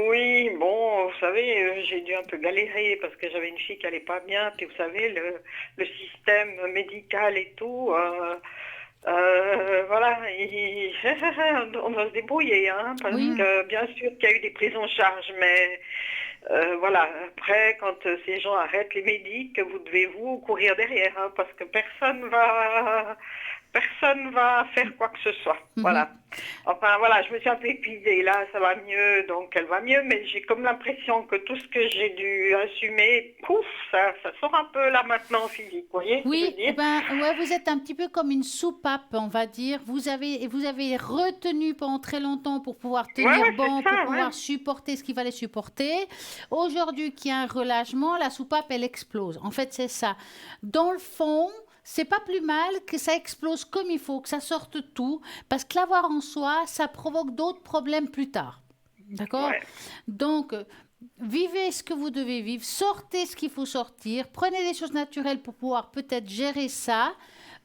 Oui, bon, vous savez, j'ai dû un peu galérer parce que j'avais une fille qui allait pas bien, puis vous savez, le système médical et tout, voilà, on va se débrouiller, parce que bien sûr qu'il y a eu des prises en charge, mais Voilà, après, quand ces gens arrêtent les médics, vous devez vous courir derrière, hein, parce que personne va faire quoi que ce soit. Voilà. Enfin, voilà, je me suis un peu épuisée. Là, ça va mieux, donc elle va mieux, mais j'ai comme l'impression que tout ce que j'ai dû assumer, pouf, ça sort un peu là maintenant en physique. Vous voyez ce que je veux Oui, dire? ouais, vous êtes un petit peu comme une soupape, on va dire. Vous avez retenu pendant très longtemps pour pouvoir Ouais, tenir ouais, bon, c'est pour ça, ouais. pouvoir supporter ce qu'il fallait supporter. Aujourd'hui, qu'il y a un relâchement, la soupape, elle explose. En fait, c'est ça. Dans le fond, c'est pas plus mal que ça explose comme il faut, que ça sorte tout, parce que l'avoir en soi, ça provoque d'autres problèmes plus tard. D'accord? Ouais. Donc, vivez ce que vous devez vivre, sortez ce qu'il faut sortir, prenez des choses naturelles pour pouvoir peut-être gérer ça.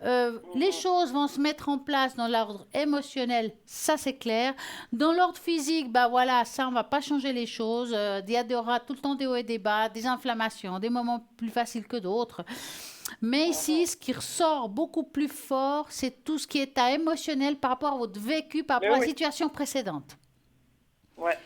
Les choses vont se mettre en place dans l'ordre émotionnel, ça c'est clair. Dans l'ordre physique, bah voilà, ça on va pas changer les choses. Il y aura tout le temps des hauts et des bas, des inflammations, des moments plus faciles que d'autres. Mais ici, ce qui ressort beaucoup plus fort, c'est tout ce qui est à émotionnel par rapport à votre vécu, par Mais rapport à la oui, situation précédente. ouais.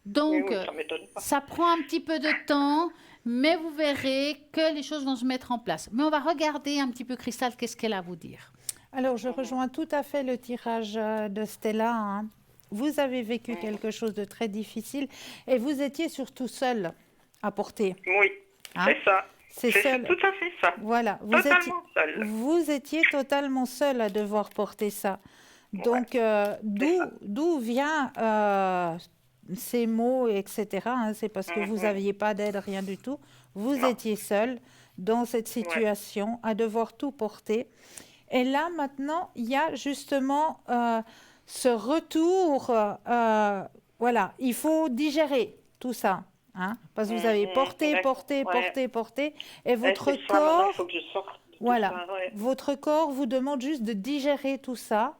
Mais Donc, oui, ça m'étonne pas. ça prend un petit peu de temps, mais vous verrez que les choses vont se mettre en place. Mais on va regarder un petit peu, Christelle, qu'est-ce qu'elle a à vous dire. Alors, je rejoins tout à fait le tirage de Stella, hein. Vous avez vécu quelque chose de très difficile et vous étiez surtout seul à porter, Oui, hein. c'est ça. C'est seul. tout à fait ça. Voilà, Totalement seul. vous étiez totalement seul à devoir porter ça. Donc, d'où vient ces mots, etc., hein, c'est parce que vous n'aviez pas d'aide, rien du tout. Vous Non. étiez seul dans cette situation à devoir tout porter. Et là, maintenant, il y a justement ce retour. Voilà, il faut digérer tout ça. Hein, parce que vous avez porté, D'accord, porté, ouais. porté, porté, et Ouais, votre c'est ça, maintenant, il corps, faut que je sorte de tout voilà, ça, ouais. votre corps vous demande juste de digérer tout ça.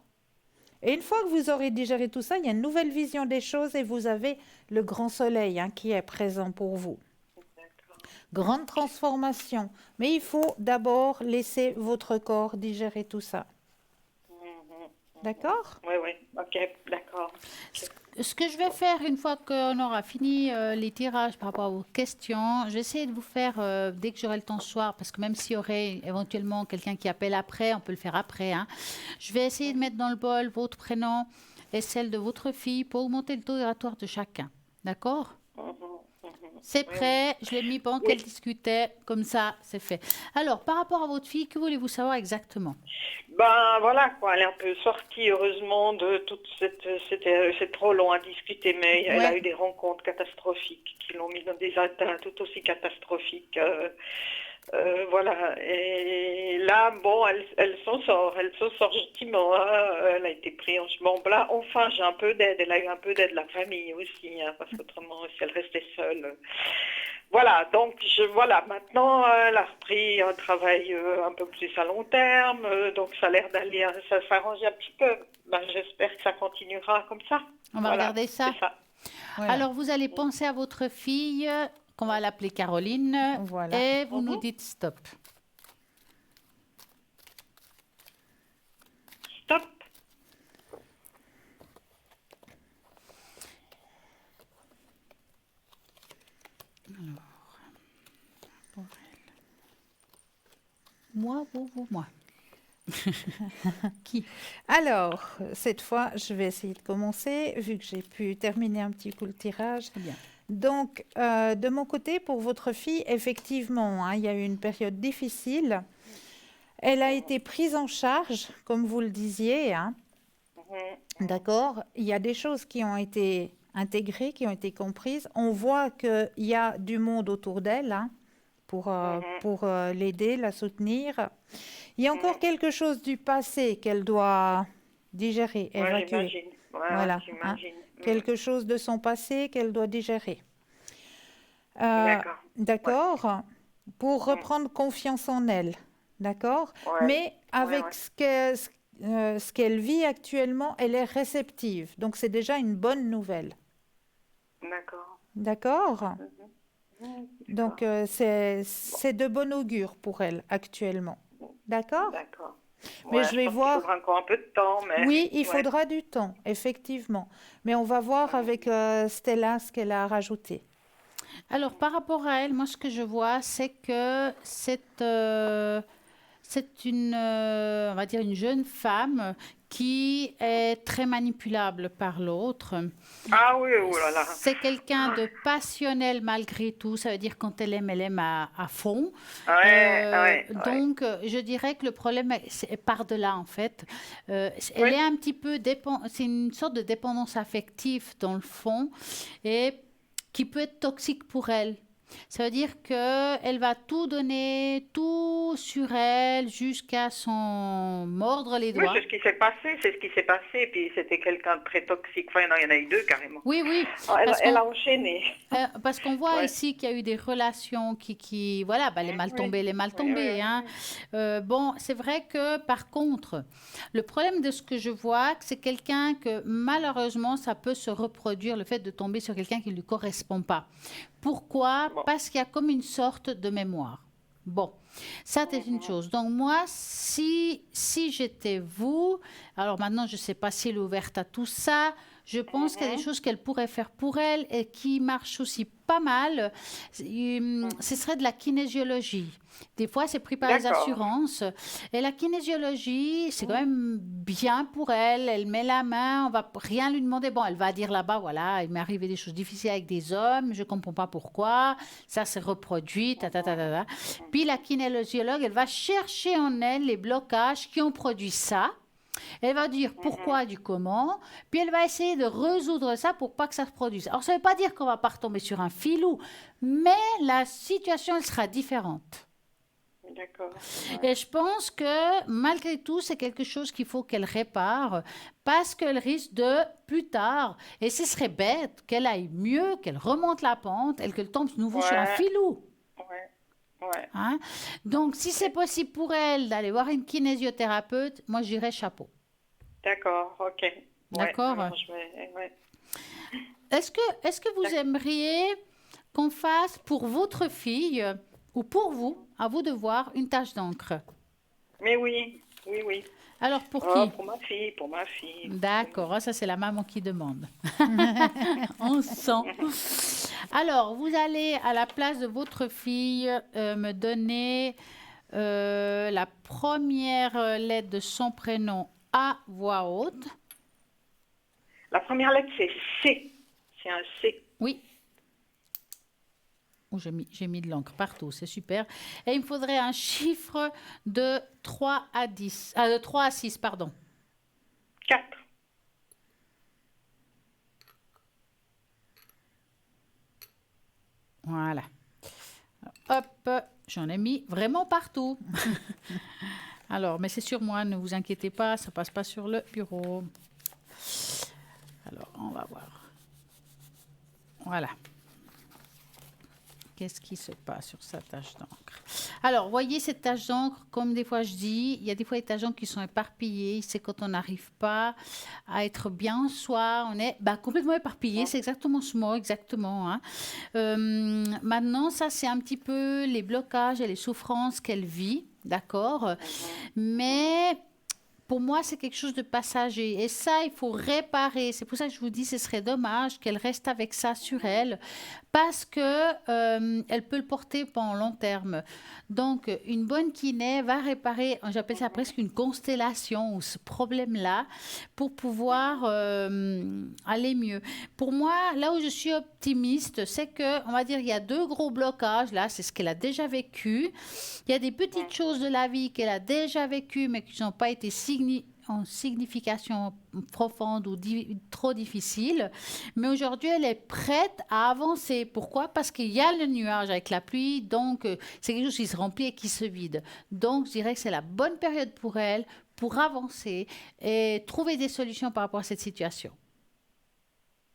Et une fois que vous aurez digéré tout ça, il y a une nouvelle vision des choses et vous avez le grand soleil, hein, qui est présent pour vous. D'accord. Grande transformation. Mais il faut d'abord laisser votre corps digérer tout ça. D'accord? Oui, oui, ok, d'accord. Ce que je vais faire une fois qu'on aura fini les tirages par rapport à vos questions, je vais essayer de vous faire, dès que j'aurai le temps ce soir, parce que même s'il y aurait éventuellement quelqu'un qui appelle après, on peut le faire après, hein. Je vais essayer de mettre dans le bol votre prénom et celle de votre fille pour augmenter le taux vibratoire de chacun. D'accord? C'est prêt, je l'ai mis pendant qu'elle discutait, comme ça, c'est fait. Alors, par rapport à votre fille, que voulez-vous savoir exactement? Ben voilà, quoi, elle est un peu sortie, heureusement, de toute c'est trop long à discuter, mais elle a Ouais. eu des rencontres catastrophiques qui l'ont mis dans des atteintes tout aussi catastrophiques. Voilà, et là, bon, elle s'en sort gentiment, hein. Elle a été prise en chemin plat. Enfin, j'ai un peu d'aide, elle a eu un peu d'aide de la famille aussi, hein, parce qu'autrement, si elle restait seule. Voilà, donc voilà, maintenant, elle a repris un travail un peu plus à long terme, donc ça a l'air d'aller, ça s'arrange un petit peu. Ben, j'espère que ça continuera comme ça. On va Voilà, regarder ça. c'est ça. Voilà. Alors, vous allez penser à votre fille, qu'on va l'appeler Caroline, Voilà. et vous nous dites stop. Stop. Moi, vous, moi. Qui? Alors, cette fois, je vais essayer de commencer, vu que j'ai pu terminer un petit coup le tirage. Très bien. Donc, de mon côté, pour votre fille, effectivement, hein, il y a eu une période difficile. Elle a été prise en charge, comme vous le disiez, hein. D'accord? Il y a des choses qui ont été intégrées, qui ont été comprises. On voit qu'il y a du monde autour d'elle, hein, pour l'aider, la soutenir. Il y a encore quelque chose du passé qu'elle doit digérer, Ouais, évacuer. j'imagine. Ouais, Voilà, ouais, j'imagine. Quelque chose de son passé qu'elle doit digérer. D'accord. D'accord? Pour reprendre confiance en elle. D'accord? Ouais. Mais avec ouais. ce qu'elle vit actuellement, elle est réceptive. Donc, c'est déjà une bonne nouvelle. D'accord. D'accord? Donc, c'est de bon augure pour elle actuellement. D'accord? D'accord. Mais Ouais, je vais pense qu'il voir. faudra encore un peu de temps, mais... Oui, il ouais. faudra du temps, effectivement. Mais on va voir avec Stella ce qu'elle a rajouté. Alors, par rapport à elle, moi, ce que je vois, c'est que c'est une, on va dire, une jeune femme qui est très manipulable par l'autre. Ah oui, oh là là. C'est quelqu'un de passionnel malgré tout. Ça veut dire quand elle aime à fond. Ouais, ouais, ouais. Donc, je dirais que le problème part de là, en fait. Elle Oui, est un petit peu c'est une sorte de dépendance affective dans le fond et qui peut être toxique pour elle. Ça veut dire qu'elle va tout donner, tout sur elle, jusqu'à s'en mordre les oui, doigts. c'est ce qui s'est passé, c'est ce qui s'est passé. Et puis c'était quelqu'un de très toxique. Enfin, non, il y en a eu deux carrément. Oui, oui, Ah, parce elle qu'on a enchaîné. parce qu'on voit Ouais. ici qu'il y a eu des relations voilà, bah, Oui, les mal oui, oui, tombées, hein. oui. Bon, c'est vrai que par contre, le problème de ce que je vois, c'est quelqu'un que malheureusement, ça peut se reproduire, le fait de tomber sur quelqu'un qui ne lui correspond pas. Pourquoi? Bon. Parce qu'il y a comme une sorte de mémoire. Bon, ça c'est une Mhm. chose. Donc moi, si j'étais vous, alors maintenant je ne sais pas si elle est ouverte à tout ça, je pense qu'il y a des Mhm. choses qu'elle pourrait faire pour elle et qui marchent aussi pas mal. Ce Mhm. serait de la kinésiologie. Des fois, c'est pris par les D'accord. assurances. Et la kinésiologie, c'est quand Mhm. même bien pour elle. Elle met la main, on va rien lui demander. Bon, elle va dire là-bas, voilà, il m'est arrivé des choses difficiles avec des hommes, je comprends pas pourquoi. Ça s'est reproduit, ta, ta, ta, ta, ta. Puis la kinésiologue, elle va chercher en elle les blocages qui ont produit ça. Elle va dire Mhm. pourquoi du comment, puis elle va essayer de résoudre ça pour pas que ça se produise. Alors ça ne veut pas dire qu'on va pas retomber sur un filou, mais la situation elle sera différente. D'accord. Ouais. Et je pense que malgré tout, c'est quelque chose qu'il faut qu'elle répare parce qu'elle risque de plus tard, et ce serait bête qu'elle aille mieux, qu'elle remonte la pente et qu'elle tombe de nouveau sur un Ouais. filou. Ouais. Ouais. Hein. Donc, si c'est Ok. possible pour elle d'aller voir une kinésithérapeute, moi, je dirais chapeau. D'accord. Ok. Ouais. D'accord? Alors je vais. Ouais. Est-ce que vous D'ac- aimeriez qu'on fasse pour votre fille ou pour vous, Mhm. à vous de voir, une tache d'encre? Mais oui. Oui, oui. Alors, pour Oh, qui? pour ma fille, pour ma fille. Oui, D'accord, oui. ça c'est la maman qui demande. On sent. Alors, vous allez à la place de votre fille me donner la première lettre de son prénom à voix haute. La première lettre, c'est C. C'est un C. Oui. Oh, j'ai mis de l'encre partout, c'est super. Et il me faudrait un chiffre de 3 à 10, de 3 à 6, pardon. 4. Voilà. Hop, j'en ai mis vraiment partout. Alors, mais c'est sur moi, ne vous inquiétez pas, ça passe pas sur le bureau. Alors, on va voir. Voilà. Qu'est-ce qui se passe sur sa tache d'encre? Alors, voyez cette tache d'encre, comme des fois je dis, il y a des fois des taches d'encre qui sont éparpillées. C'est quand on n'arrive pas à être bien en soi, on est complètement éparpillé. C'est exactement ce mot, exactement. Hein. Maintenant, ça, c'est un petit peu les blocages et les souffrances qu'elle vit, d'accord? Mais pour moi, c'est quelque chose de passager. Et ça, il faut réparer. C'est pour ça que je vous dis, ce serait dommage qu'elle reste avec ça sur elle, parce que elle peut le porter pendant long terme. Donc, une bonne kiné va réparer, j'appelle ça presque une constellation ou ce problème-là, pour pouvoir aller mieux. Pour moi, là où je suis optimiste, c'est que, on va dire, il y a deux gros blocages. Là, c'est ce qu'elle a déjà vécu. Il y a des petites choses de la vie qu'elle a déjà vécues, mais qui n'ont pas été en signification profonde ou trop difficile. Mais aujourd'hui, elle est prête à avancer. Pourquoi? Parce qu'il y a le nuage avec la pluie, donc c'est quelque chose qui se remplit et qui se vide. Donc, je dirais que c'est la bonne période pour elle pour avancer et trouver des solutions par rapport à cette situation.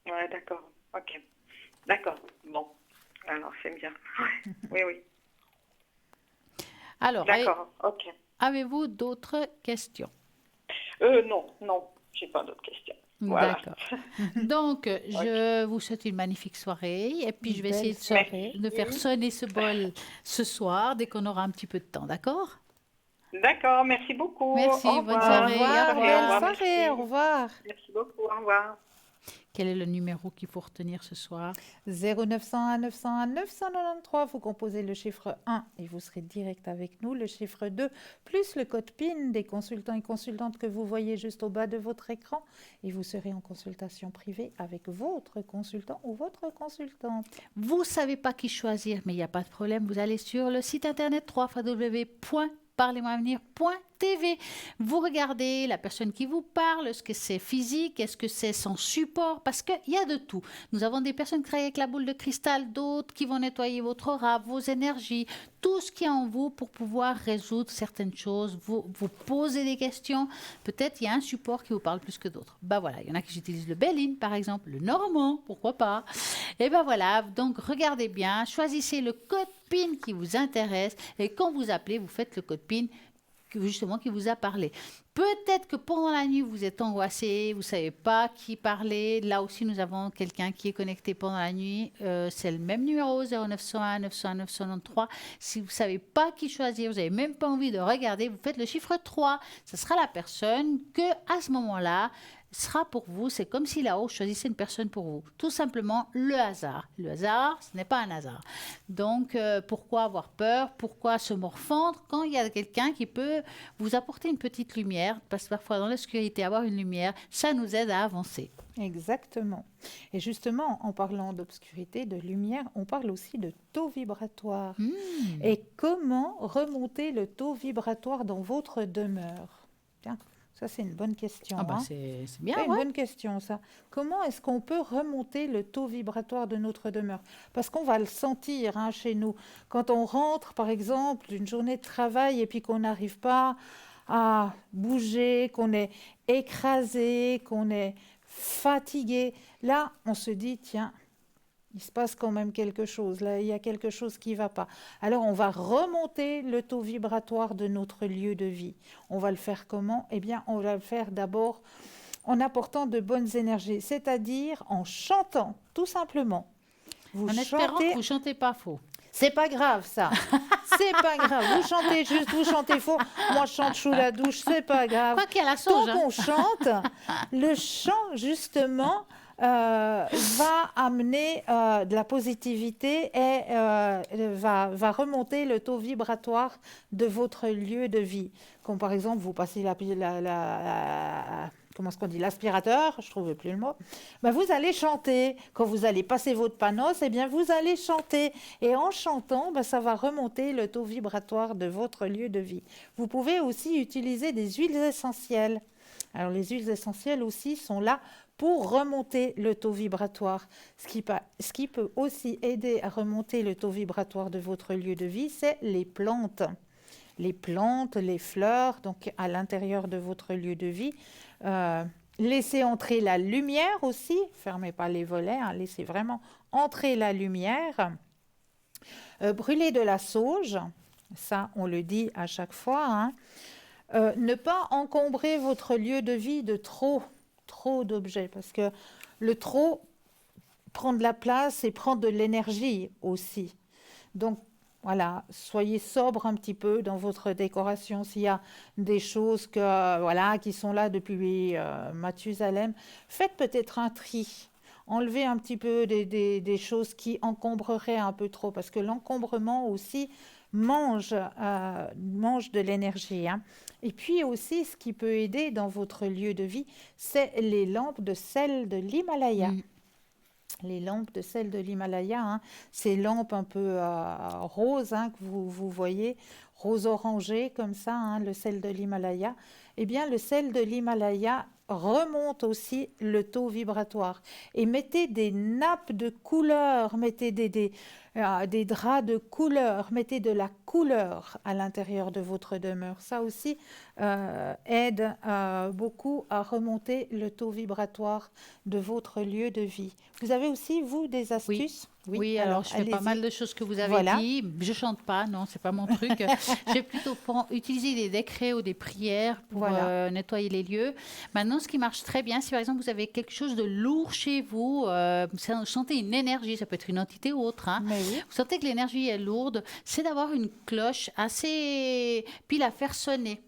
Ouais, d'accord. Ok. D'accord. Bon. Alors, c'est bien. Ouais. Oui, oui. Alors, D'accord. Ok. avez-vous d'autres questions? Non, non. J'ai pas d'autres questions. Voilà. D'accord. Donc, Ok. je vous souhaite une magnifique soirée et puis je vais essayer de faire Merci. sonner ce bol ce soir dès qu'on aura un petit peu de temps, d'accord? D'accord. Merci beaucoup. Au Merci, bonne Au revoir. soirée, Bonne au revoir, soirée. Au belle revoir. revoir. soirée, au Merci. revoir. Merci beaucoup. Au revoir. Quel est le numéro qu'il faut retenir ce soir? 0901 901 993, vous composez le chiffre 1 et vous serez direct avec nous. Le chiffre 2, plus le code PIN des consultants et consultantes que vous voyez juste au bas de votre écran. Et vous serez en consultation privée avec votre consultant ou votre consultante. Vous ne savez pas qui choisir, mais il n'y a pas de problème. Vous allez sur le site internet www.parlez-moi-avenir.tv. Vous regardez la personne qui vous parle, est-ce que c'est physique, est-ce que c'est sans support, parce qu'il y a de tout. Nous avons des personnes qui travaillent avec la boule de cristal, d'autres qui vont nettoyer votre aura, vos énergies, tout ce qu'il y a en vous pour pouvoir résoudre certaines choses, vous poser des questions. Peut-être il y a un support qui vous parle plus que d'autres. Ben voilà, il y en a qui utilisent le Béline par exemple, le Normand, pourquoi pas. Et ben voilà, donc regardez bien, choisissez le code PIN qui vous intéresse et quand vous appelez, vous faites le code PIN justement qui vous a parlé. Peut-être que pendant la nuit, vous êtes angoissé, vous ne savez pas qui parler. Là aussi, nous avons quelqu'un qui est connecté pendant la nuit. C'est le même numéro, 0901 901 993. Si vous ne savez pas qui choisir, vous n'avez même pas envie de regarder, vous faites le chiffre 3. Ce sera la personne que, à ce moment-là, sera pour vous, c'est comme si là-haut choisissait une personne pour vous. Tout simplement le hasard. Le hasard, ce n'est pas un hasard. Donc, pourquoi avoir peur? Pourquoi se morfondre quand il y a quelqu'un qui peut vous apporter une petite lumière? Parce que parfois, dans l'obscurité, avoir une lumière, ça nous aide à avancer. Exactement. Et justement, en parlant d'obscurité, de lumière, on parle aussi de taux vibratoire. Et comment remonter le taux vibratoire dans votre demeure? Tiens. Ça, c'est une bonne question. Ah bah c'est bien, c'est une bonne question, ça. Comment est-ce qu'on peut remonter le taux vibratoire de notre demeure? Parce qu'on va le sentir chez nous. Quand on rentre, par exemple, d'une journée de travail et puis qu'on n'arrive pas à bouger, qu'on est écrasé, qu'on est fatigué, là, on se dit, tiens, il se passe quand même quelque chose, là, il y a quelque chose qui ne va pas. Alors, on va remonter le taux vibratoire de notre lieu de vie. On va le faire comment? Eh bien, on va le faire d'abord en apportant de bonnes énergies, c'est-à-dire en chantant, tout simplement. En espérant que vous ne chantez pas faux. C'est pas grave, ça. C'est pas grave. Vous chantez juste, vous chantez faux. Moi, je chante sous la douche, c'est pas grave. Quoi qu'il y a la sauge. Tant qu'on chante, le chant, justement, va amener de la positivité et va remonter le taux vibratoire de votre lieu de vie. Comme par exemple, vous passez comment est-ce qu'on dit, l'aspirateur, je ne trouvais plus le mot, ben vous allez chanter. Quand vous allez passer votre panos, eh bien vous allez chanter. Et en chantant, ben, ça va remonter le taux vibratoire de votre lieu de vie. Vous pouvez aussi utiliser des huiles essentielles. Alors les huiles essentielles aussi sont là pour remonter le taux vibratoire. Ce qui peut aussi aider à remonter le taux vibratoire de votre lieu de vie, c'est les plantes. Les plantes, les fleurs, donc à l'intérieur de votre lieu de vie. Laissez entrer la lumière aussi, fermez pas les volets, laissez vraiment entrer la lumière. Brûler de la sauge, ça on le dit à chaque fois. Ne pas encombrer votre lieu de vie de trop d'objets, parce que le trop prend de la place et prend de l'énergie aussi. Donc, voilà, soyez sobre un petit peu dans votre décoration. S'il y a des choses qui sont là depuis Mathusalem, faites peut-être un tri. Enlevez un petit peu des choses qui encombreraient un peu trop, parce que l'encombrement aussi mange de l'énergie. Et puis aussi, ce qui peut aider dans votre lieu de vie, c'est les lampes de sel de l'Himalaya. Les lampes de sel de l'Himalaya, ces lampes un peu roses que vous voyez, rose orangé comme ça, le sel de l'Himalaya. Eh bien, le sel de l'Himalaya remonte aussi le taux vibratoire. Et mettez des nappes de couleur, mettez des draps de couleur, mettez de la couleur à l'intérieur de votre demeure. Ça aussi aide beaucoup à remonter le taux vibratoire de votre lieu de vie. Vous avez aussi, vous, des astuces? Oui, alors je fais pas mal de choses que vous avez dit. Je chante pas, non, c'est pas mon truc. J'ai plutôt utilisé des décrets ou des prières pour nettoyer les lieux. Maintenant, ce qui marche très bien, si par exemple vous avez quelque chose de lourd chez vous, vous sentez une énergie, ça peut être une entité ou autre, vous sentez que l'énergie est lourde, c'est d'avoir une cloche puis la faire sonner.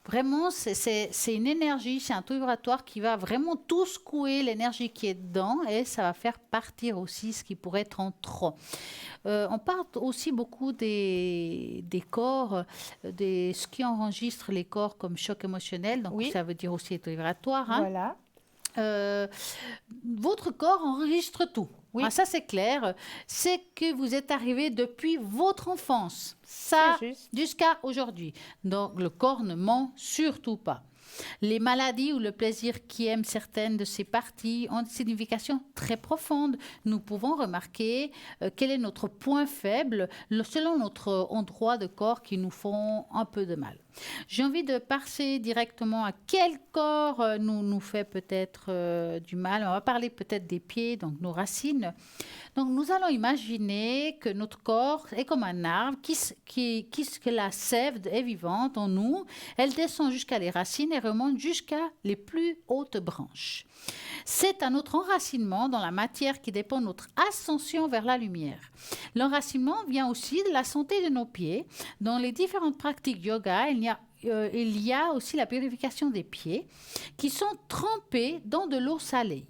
Vraiment, c'est une énergie, c'est un taux vibratoire qui va vraiment tout secouer l'énergie qui est dedans et ça va faire partir aussi ce qui pourrait être en trop. On parle aussi beaucoup des corps, ce qui enregistre les corps comme choc émotionnel, donc Oui. ça veut dire aussi taux vibratoire. Hein. Voilà. Votre corps enregistre tout. Oui. Ah, ça, c'est clair. C'est que vous êtes arrivé depuis votre enfance. Ça, C'est juste. jusqu'à aujourd'hui. Donc, le corps ne ment surtout pas. Les maladies ou le plaisir qui aiment certaines de ces parties ont une signification très profonde. Nous pouvons remarquer quel est notre point faible selon notre endroit de corps qui nous font un peu de mal. J'ai envie de passer directement à quel corps nous fait peut-être du mal. On va parler peut-être des pieds, donc nos racines. Donc, nous allons imaginer que notre corps est comme un arbre, que la sève est vivante en nous. Elle descend jusqu'à les racines et remonte jusqu'à les plus hautes branches. C'est à notre enracinement dans la matière qui dépend de notre ascension vers la lumière. L'enracinement vient aussi de la santé de nos pieds. Dans les différentes pratiques yoga, il y a aussi la purification des pieds qui sont trempés dans de l'eau salée.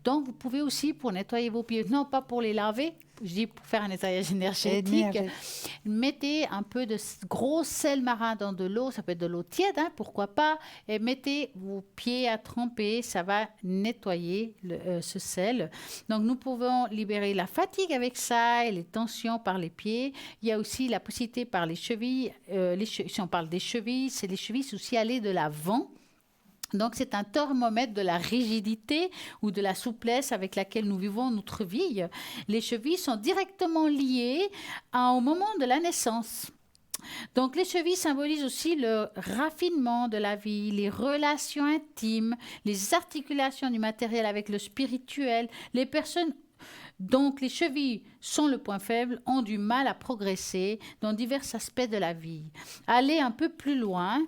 Donc, vous pouvez aussi, pour nettoyer vos pieds, non pas pour les laver, je dis pour faire un nettoyage énergétique, mettez un peu de gros sel marin dans de l'eau, ça peut être de l'eau tiède, hein, pourquoi pas, et mettez vos pieds à tremper, ça va nettoyer ce sel. Donc, nous pouvons libérer la fatigue avec ça et les tensions par les pieds. Il y a aussi la possibilité par les chevilles, si on parle des chevilles, c'est les chevilles aussi aller de l'avant. Donc, c'est un thermomètre de la rigidité ou de la souplesse avec laquelle nous vivons notre vie. Les chevilles sont directement liées au moment de la naissance. Donc, les chevilles symbolisent aussi le raffinement de la vie, les relations intimes, les articulations du matériel avec le spirituel. Les personnes donc, les chevilles sont le point faible, ont du mal à progresser dans divers aspects de la vie. Aller un peu plus loin,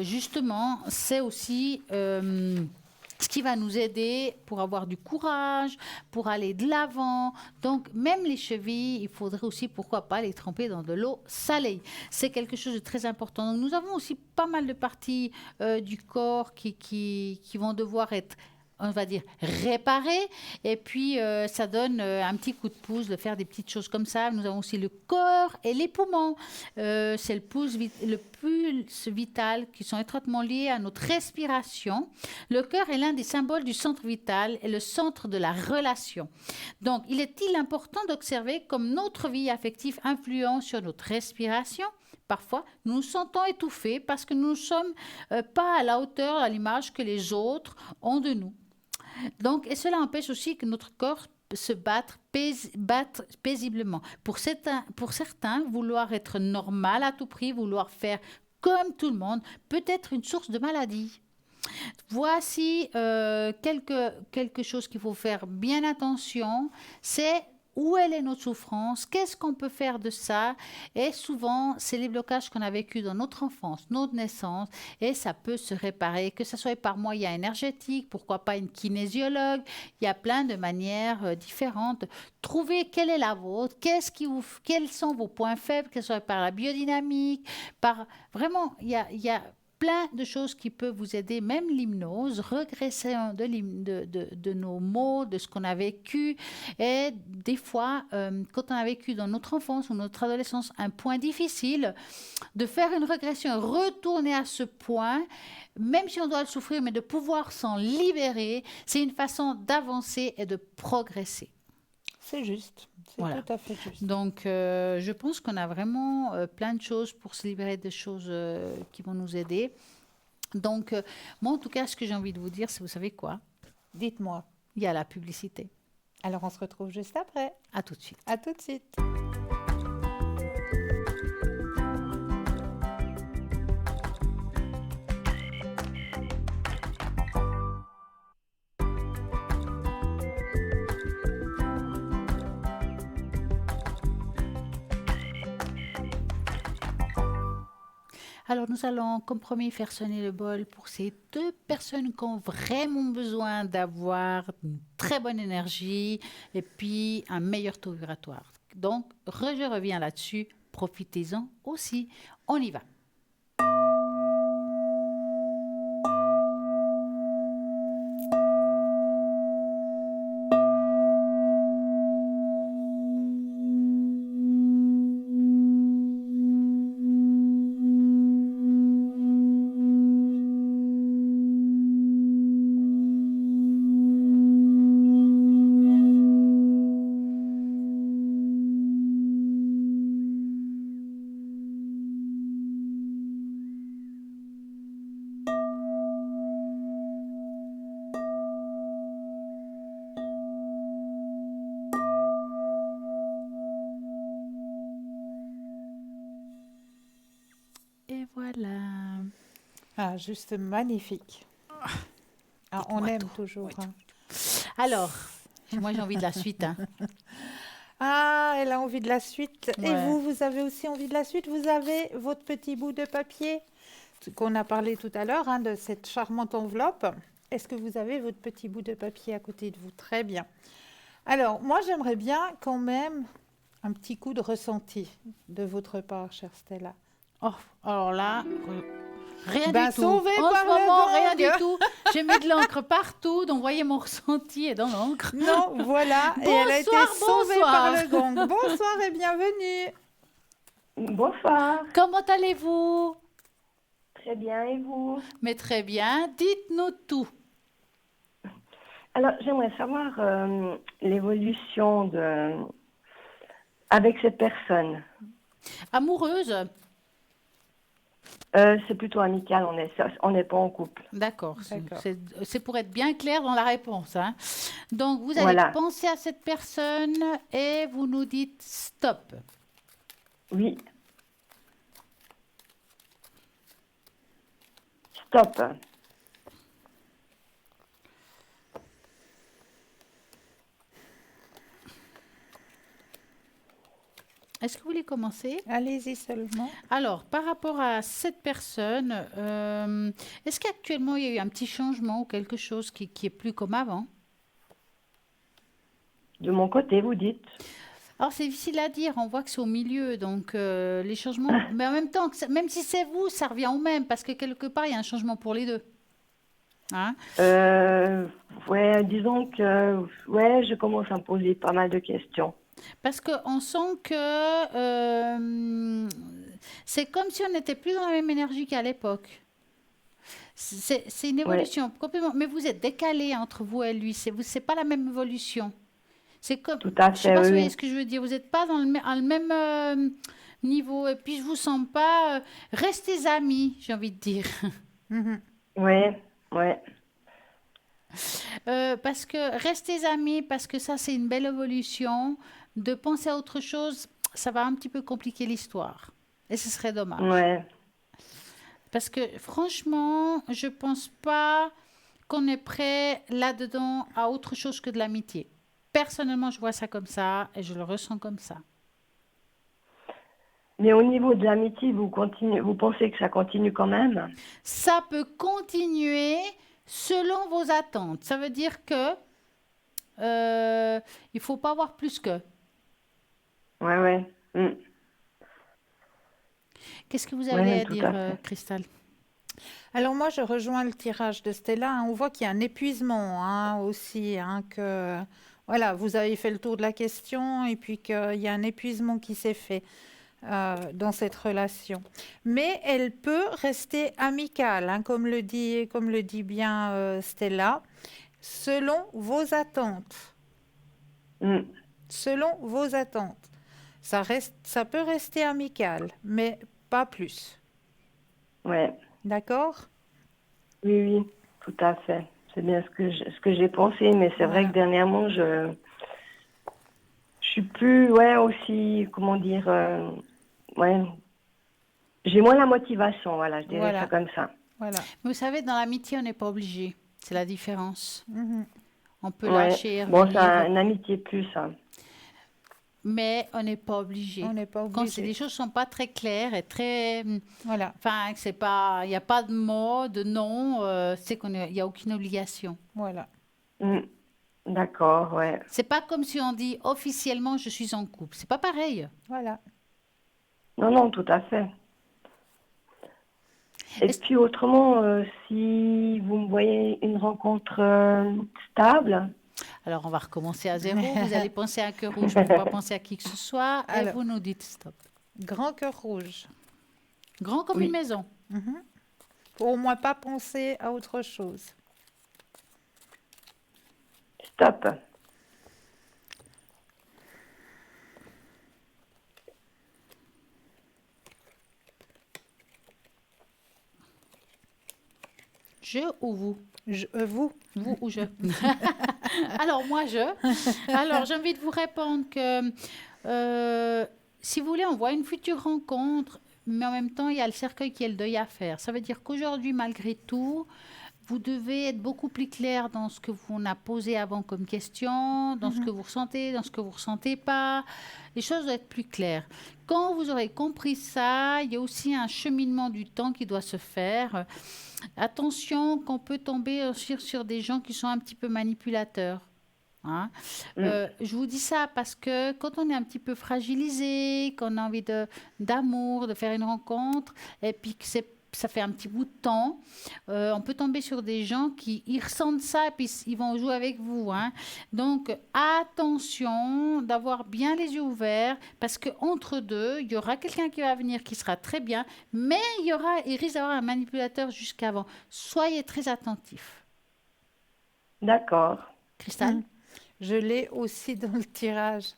justement, c'est aussi ce qui va nous aider pour avoir du courage, pour aller de l'avant. Donc, même les chevilles, il faudrait aussi, pourquoi pas, les tremper dans de l'eau salée. C'est quelque chose de très important. Donc, nous avons aussi pas mal de parties du corps qui vont devoir être, on va dire, réparer. Et puis, ça donne un petit coup de pouce de faire des petites choses comme ça. Nous avons aussi le corps et les poumons. C'est le pulse vital qui sont étroitement liés à notre respiration. Le cœur est l'un des symboles du centre vital et le centre de la relation. Donc, il est important d'observer comme notre vie affective influence sur notre respiration. Parfois, nous nous sentons étouffés parce que nous ne sommes pas à la hauteur, à l'image que les autres ont de nous. Donc, et cela empêche aussi que notre corps se batte paisiblement. Pour certains, vouloir être normal à tout prix, vouloir faire comme tout le monde, peut être une source de maladie. Voici quelque chose qu'il faut faire bien attention, c'est où est notre souffrance, qu'est-ce qu'on peut faire de ça, et souvent c'est les blocages qu'on a vécus dans notre enfance, notre naissance, et ça peut se réparer, que ce soit par moyen énergétique, pourquoi pas une kinésiologue, il y a plein de manières différentes. Trouvez quelle est la vôtre, quels sont vos points faibles, que ce soit par la biodynamique, vraiment, il y a plein de choses qui peuvent vous aider, même l'hypnose, régression de nos maux, de ce qu'on a vécu. Et des fois, quand on a vécu dans notre enfance ou notre adolescence un point difficile, de faire une régression, retourner à ce point, même si on doit le souffrir, mais de pouvoir s'en libérer, c'est une façon d'avancer et de progresser. C'est juste, c'est Voilà. tout à fait juste. Donc, je pense qu'on a vraiment plein de choses pour se libérer des choses qui vont nous aider. Donc, moi, en tout cas, ce que j'ai envie de vous dire, c'est, vous savez quoi? Dites-moi. Il y a la publicité. Alors, on se retrouve juste après. À tout de suite. À tout de suite. Alors, nous allons, comme promis, faire sonner le bol pour ces 2 personnes qui ont vraiment besoin d'avoir une très bonne énergie et puis un meilleur taux vibratoire. Donc, je reviens là-dessus. Profitez-en aussi. On y va. Ah, juste magnifique. Ah, on aime toujours. Hein. Alors, moi j'ai envie de la suite. Hein. Ah, elle a envie de la suite. Et Ouais. vous avez aussi envie de la suite. Vous avez votre petit bout de papier qu'on a parlé tout à l'heure, hein, de cette charmante enveloppe. Est-ce que vous avez votre petit bout de papier à côté de vous? Très bien. Alors, moi, j'aimerais bien quand même un petit coup de ressenti de votre part, chère Stella. Oh, alors là, rien Ben, du tout. sauvé En par ce le moment, rien gang. du tout. J'ai mis de l'encre partout, donc voyez mon ressenti est dans l'encre. Non, voilà. Et elle a été Bonsoir, sauvée bonsoir. par le gang. Bonsoir et bienvenue. Bonsoir, Comment allez-vous? très bien, et vous? Mais très bien, dites-nous tout. Alors, j'aimerais savoir l'évolution avec cette personne. Amoureuse? C'est plutôt amical, on n'est pas en couple. D'accord, D'accord. c'est pour être bien clair dans la réponse. Hein. Donc, vous allez Voilà. penser à cette personne et vous nous dites stop. Oui. Stop. Est-ce que vous voulez commencer? Allez-y seulement. Alors, par rapport à cette personne, est-ce qu'actuellement il y a eu un petit changement ou quelque chose qui est plus comme avant? De mon côté, vous dites. Alors, c'est difficile à dire, on voit que c'est au milieu, donc les changements, mais en même temps, même si c'est vous, ça revient au même, parce que quelque part, il y a un changement pour les deux. Hein? Ouais, disons que ouais, je commence à me poser pas mal de questions. Parce qu'on sent que c'est comme si on n'était plus dans la même énergie qu'à l'époque. C'est une Ouais, évolution complètement, mais vous êtes décalé entre vous et lui, c'est pas la même évolution. C'est comme, tout à je sais fait, pas si vous oui. voyez ce que je veux dire, vous n'êtes pas dans le même niveau, et puis je vous sens pas, restez amis, j'ai envie de dire. Mhm. Ouais, ouais, Parce que restez amis, parce que ça c'est une belle évolution. De penser à autre chose, ça va un petit peu compliquer l'histoire. Et ce serait dommage. ouais. Parce que franchement, je pense pas qu'on est prêt là-dedans à autre chose que de l'amitié. Personnellement, je vois ça comme ça et je le ressens comme ça. Mais au niveau de l'amitié, vous pensez que ça continue quand même? Ça peut continuer selon vos attentes. Ça veut dire que il faut pas avoir plus que. Ouais, ouais. Qu'est-ce que vous avez Ouais, à tout dire, à fait. Cristal? Alors moi, je rejoins le tirage de Stella. Hein. On voit qu'il y a un épuisement hein, aussi. Hein, que, voilà, vous avez fait le tour de la question et puis qu'il y a un épuisement qui s'est fait dans cette relation. Mais elle peut rester amicale, hein, comme le dit bien Stella, selon vos attentes. Mm. Selon vos attentes. Ça peut rester amical, mais pas plus. Ouais. D'accord? Oui, oui, tout à fait. C'est bien ce que j'ai pensé, mais c'est vrai Voilà. que dernièrement, je suis plus, ouais, aussi, comment dire, ouais, j'ai moins la motivation, voilà, je dirais ça Voilà. comme ça. Voilà. Mais vous savez, dans l'amitié, on n'est pas obligé. C'est la différence. Mhm. On peut Ouais. lâcher et Bon, c'est revenir, une amitié plus, hein. mais on n'est pas obligé. On n'est pas Quand obligé. les choses sont pas très claires et très, Voilà. enfin, que c'est pas, il n'y a pas de mot, de non, c'est il y a aucune obligation. Voilà. Mm. D'accord, ouais. C'est pas comme si on dit officiellement je suis en couple. C'est pas pareil. Voilà. Non, non, tout à fait. Et Est-ce- puis autrement, si vous me voyez une rencontre stable, Alors on va recommencer à zéro. Vous allez penser à un cœur rouge pour pas penser à qui que ce soit et Alors. vous nous dites stop. Grand cœur rouge. Grand comme Oui. une maison. Mhm. Pour au moins pas penser à autre chose. stop. Je ou vous? Vous. Vous ou je? Alors moi je. Alors j'ai envie de vous répondre que si vous voulez, on voit une future rencontre, mais en même temps, il y a le cercueil qui est le deuil à faire. Ça veut dire qu'aujourd'hui, malgré tout, vous devez être beaucoup plus clair dans ce que vous a posé avant comme question, dans ce que vous ressentez, dans ce que vous ne ressentez pas. Les choses doivent être plus claires. Quand vous aurez compris ça, il y a aussi un cheminement du temps qui doit se faire. Attention qu'on peut tomber sur des gens qui sont un petit peu manipulateurs. Hein. Je vous dis ça parce que quand on est un petit peu fragilisé, qu'on a envie d'amour, de faire une rencontre, et puis que ça fait un petit bout de temps, on peut tomber sur des gens qui ils ressentent ça et puis ils vont jouer avec vous. Hein. Donc, attention d'avoir bien les yeux ouverts parce qu'entre deux, il y aura quelqu'un qui va venir qui sera très bien, mais il risque d'avoir un manipulateur jusqu'avant. Soyez très attentifs. D'accord. Cristal? Je l'ai aussi dans le tirage.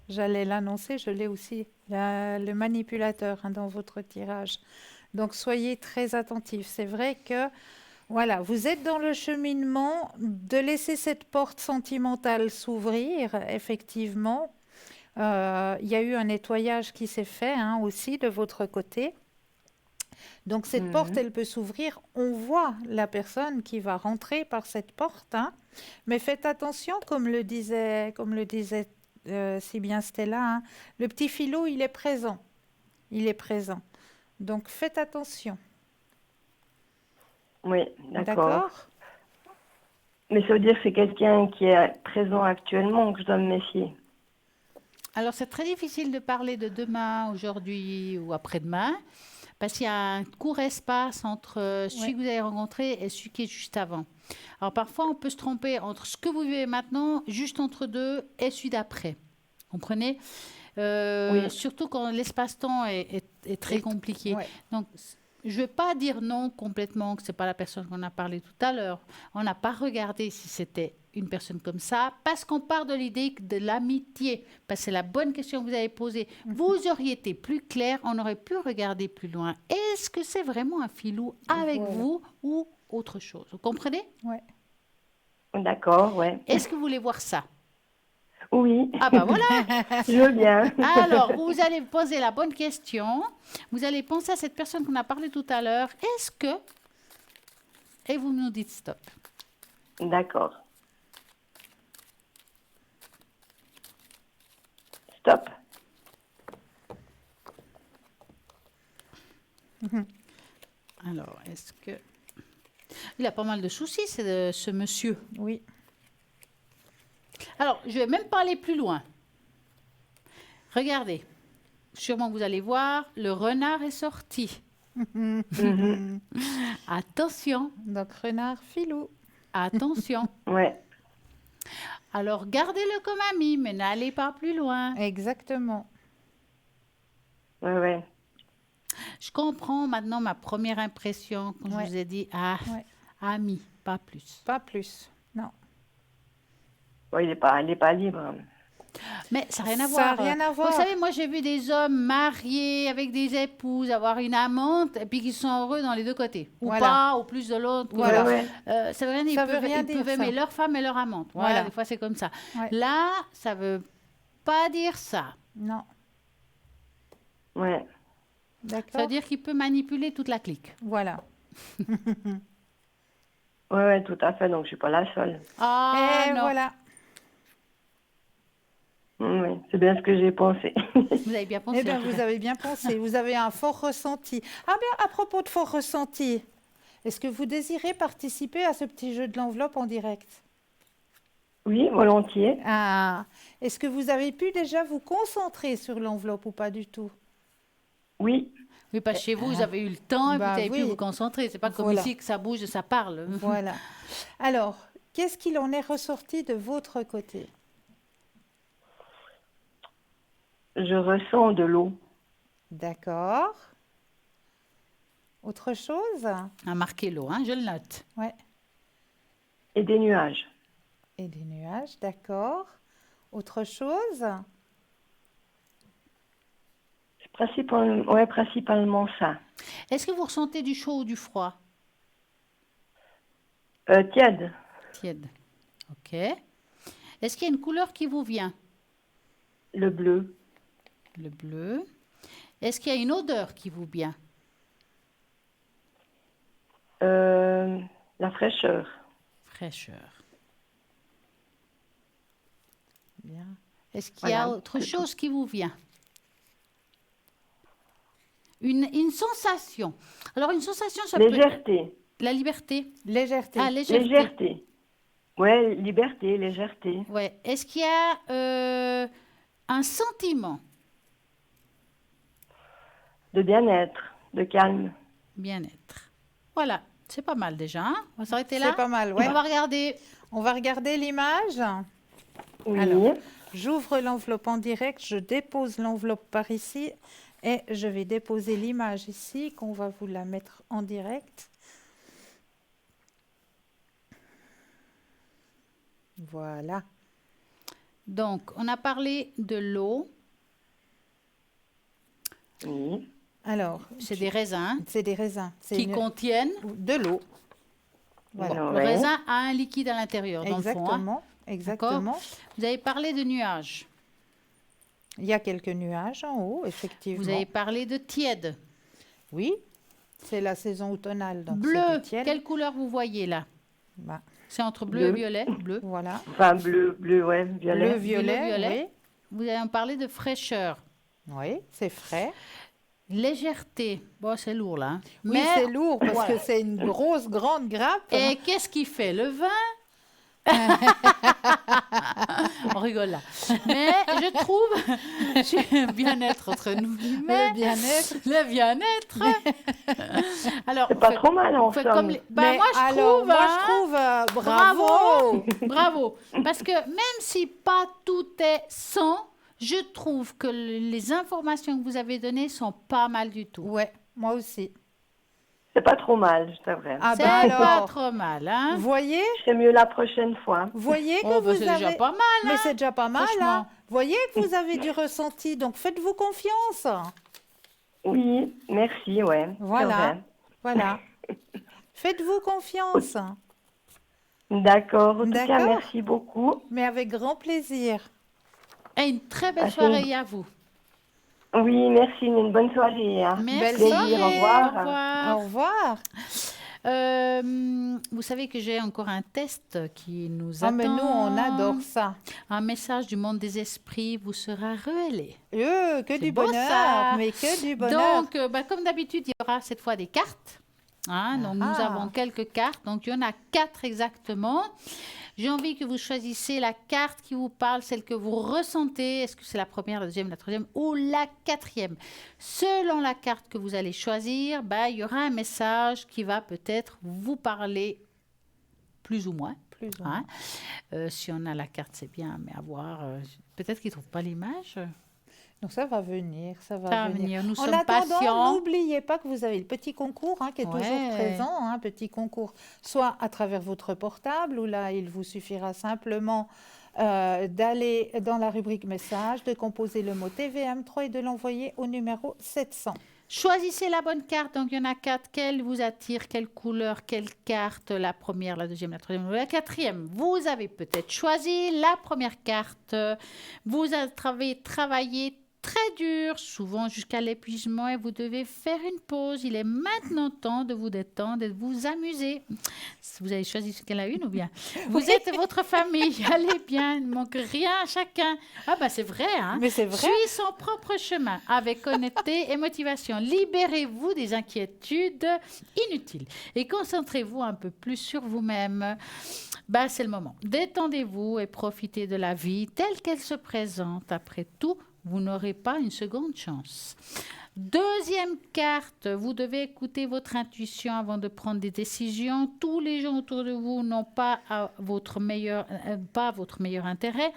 J'allais l'annoncer, je l'ai aussi. Le manipulateur dans votre tirage. Donc, soyez très attentifs. C'est vrai que, voilà, vous êtes dans le cheminement de laisser cette porte sentimentale s'ouvrir, effectivement. Il y a eu un nettoyage qui s'est fait aussi de votre côté. Donc, cette porte, elle peut s'ouvrir. On voit la personne qui va rentrer par cette porte. Mais faites attention, comme le disait si bien Stella, le petit filou, il est présent. Il est présent. Donc, faites attention. Oui, d'accord. D'accord? Mais ça veut dire que c'est quelqu'un qui est présent actuellement que je dois me méfier. Alors, c'est très difficile de parler de demain, aujourd'hui ou après-demain, parce qu'il y a un court espace entre celui que vous avez rencontré et celui qui est juste avant. Alors, parfois, on peut se tromper entre ce que vous vivez maintenant, juste entre deux, et celui d'après. Comprenez? Surtout quand l'espace-temps est très compliqué. Ouais. Donc, je ne vais pas dire non complètement que ce n'est pas la personne qu'on a parlé tout à l'heure. On n'a pas regardé si c'était une personne comme ça, parce qu'on part de l'idée de l'amitié. Parce que c'est la bonne question que vous avez posée. Vous auriez été plus clair, on aurait pu regarder plus loin. Est-ce que c'est vraiment un filou avec vous ou autre chose? Vous comprenez? Ouais. D'accord, ouais. Est-ce que vous voulez voir ça? Oui. Ah bah voilà. Je veux bien. Alors, vous allez poser la bonne question. Vous allez penser à cette personne qu'on a parlé tout à l'heure. Est-ce que... Et vous nous dites stop. D'accord. Stop. Alors, est-ce que... Il a pas mal de soucis, ce monsieur. Oui. Alors, je vais même pas aller plus loin. Regardez. Sûrement, vous allez voir, le renard est sorti. Attention. Donc, renard, filou. Attention. Ouais. Alors, gardez-le comme ami, mais n'allez pas plus loin. Exactement. Ouais. Je comprends maintenant ma première impression quand je vous ai dit, ami, pas plus. Pas plus. Non. Bon, il est pas libre. Mais ça n'a rien à Ça voir. a rien à voir. Vous savez, moi, j'ai vu des hommes mariés avec des épouses, avoir une amante, et puis qui sont heureux dans les deux côtés. Ou Voilà. pas, ou plus de l'autre. Voilà. Ça veut rien dire. Ça Ils veut rien peuvent dire, aimer ça. leur femme et leur amante. Voilà, des fois, c'est comme ça. Ouais. Là, ça veut pas dire ça. Non. Ouais. Ça D'accord. veut dire qu'il peut manipuler toute la clique. Voilà. Ouais, tout à fait. Donc, je suis pas la seule. Ah, Et non. voilà. Oui, c'est bien ce que j'ai pensé. Vous avez bien pensé. Eh bien, en tout vous cas. avez bien pensé. Vous avez un fort ressenti. Ah bien, à propos de fort ressenti, est-ce que vous désirez participer à ce petit jeu de l'enveloppe en direct? Oui, volontiers. Ah, est-ce que vous avez pu déjà vous concentrer sur l'enveloppe ou pas du tout? Oui. Oui, parce que chez vous, vous avez eu le temps et Bah vous avez pu oui. vous concentrer. C'est pas comme Voilà. ici que ça bouge, ça parle. Voilà. Alors, qu'est-ce qu'il en est ressorti de votre côté? Je ressens de l'eau. D'accord. Autre chose? À marquer l'eau, hein, je le note. Ouais. Et des nuages. Et des nuages, d'accord. Autre chose? C'est principalement ça. Est-ce que vous ressentez du chaud ou du froid? Tiède. Tiède. Ok. Est-ce qu'il y a une couleur qui vous vient? Le bleu. Le bleu. Est-ce qu'il y a une odeur qui vous vient? La fraîcheur. Fraîcheur. Bien. Est-ce qu'il y a Voilà, autre c'est chose qui vous vient? Une sensation. Alors, une sensation, ça peut... Légèreté. La liberté. Légèreté. Ah, légèreté. Légèreté. Ouais, liberté, légèreté. Ouais. Est-ce qu'il y a un sentiment? De bien-être, de calme. Bien-être. Voilà. C'est pas mal déjà. Hein, on va s'arrêter là. C'est pas mal, ouais. On va regarder. On va regarder l'image. Oui. Alors, j'ouvre l'enveloppe en direct, je dépose l'enveloppe par ici et je vais déposer l'image ici, qu'on va vous la mettre en direct. Voilà. Donc, on a parlé de l'eau. Oui. Alors, C'est des raisins c'est des raisins. C'est qui contiennent... de l'eau. Voilà. Bon, le Ouais. raisin a un liquide à l'intérieur, dans le fond. Hein. Exactement, exactement. Vous avez parlé de nuages. Il y a quelques nuages en haut, effectivement. Vous avez parlé de tiède. Oui, c'est la saison automnale. Donc c'est Bleu. du tiède. Quelle couleur vous voyez là? Bah, C'est entre bleu et Bleu. violet. Bleu. voilà. Enfin, bleu, ouais, violet. Bleu, violet, violet. Vous avez parlé de fraîcheur. oui. Oui, c'est frais. Légèreté. Bon, c'est lourd là. Hein. Oui, c'est lourd parce que c'est une grosse, grande grappe. Et qu'est-ce qui fait? Le vin? On rigole là. Mais je trouve, bien-être entre nous, Le bien-être. le bien-être. Alors, C'est pas trop mal en faites somme. comme les... Bah, Mais moi, je alors, trouve, moi, hein, je trouve, bravo. bravo. Parce que même si pas tout est 100, je trouve que les informations que vous avez données sont pas mal du tout. Ouais, moi aussi. C'est pas trop mal, c'est vrai. Ah C'est bah pas alors, trop mal, hein? voyez, C'est mieux la prochaine fois. voyez que Oh, bah, vous c'est avez... déjà pas mal, Mais hein? c'est déjà pas mal, Franchement. hein. Voyez que vous avez du ressenti, donc faites-vous confiance. Oui, merci, ouais. c'est Voilà, vrai. voilà. Faites-vous confiance, D'accord, en tout cas, D'accord. merci beaucoup. mais avec grand plaisir. Et une très belle Passez soirée à vous. Oui, merci, une bonne soirée. Hein. Merci. Belle Plaisir, soirée. au revoir. Au revoir. Au revoir. Vous savez que j'ai encore un test qui nous Ah, attend. mais nous, on adore ça. Un message du monde des esprits vous sera révélé. Que C'est du beau, bonheur, ça. mais que du bonheur. Donc, comme d'habitude, il y aura cette fois des cartes. Hein, donc, nous Ah. avons quelques cartes. Donc, il y en a 4 exactement. J'ai envie que vous choisissiez la carte qui vous parle, celle que vous ressentez. Est-ce que c'est la première, la deuxième, la troisième ou la quatrième? Selon la carte que vous allez choisir, il y aura un message qui va peut-être vous parler plus ou moins. Plus ou Hein. Si on a la carte, c'est bien, mais à voir. Peut-être qu'ils ne trouvent pas l'image. Donc ça va venir, ça va Ça va venir. venir. Nous En sommes attendant, patients. n'oubliez pas que vous avez le petit concours qui est toujours Ouais. présent, petit concours, soit à travers votre portable, où là, il vous suffira simplement d'aller dans la rubrique message, de composer le mot TVM3 et de l'envoyer au numéro 700. Choisissez la bonne carte. Donc, il y en a 4. Quelle vous attire? Quelle couleur? Quelle carte? La première, la deuxième, la troisième ou la quatrième? Vous avez peut-être choisi la première carte. Vous avez travaillé très dur, souvent jusqu'à l'épuisement, et vous devez faire une pause. Il est maintenant temps de vous détendre et de vous amuser. Vous avez choisi ce qu'elle a une ou bien? Vous êtes votre famille. Allez bien, il ne manque rien à chacun. Ah c'est vrai, hein? Mais c'est vrai. Suivez son propre chemin avec honnêteté et motivation. Libérez-vous des inquiétudes inutiles et concentrez-vous un peu plus sur vous-même. C'est le moment. Détendez-vous et profitez de la vie telle qu'elle se présente. Après tout, vous n'aurez pas une seconde chance. Deuxième carte, vous devez écouter votre intuition avant de prendre des décisions. Tous les gens autour de vous n'ont pas votre meilleur intérêt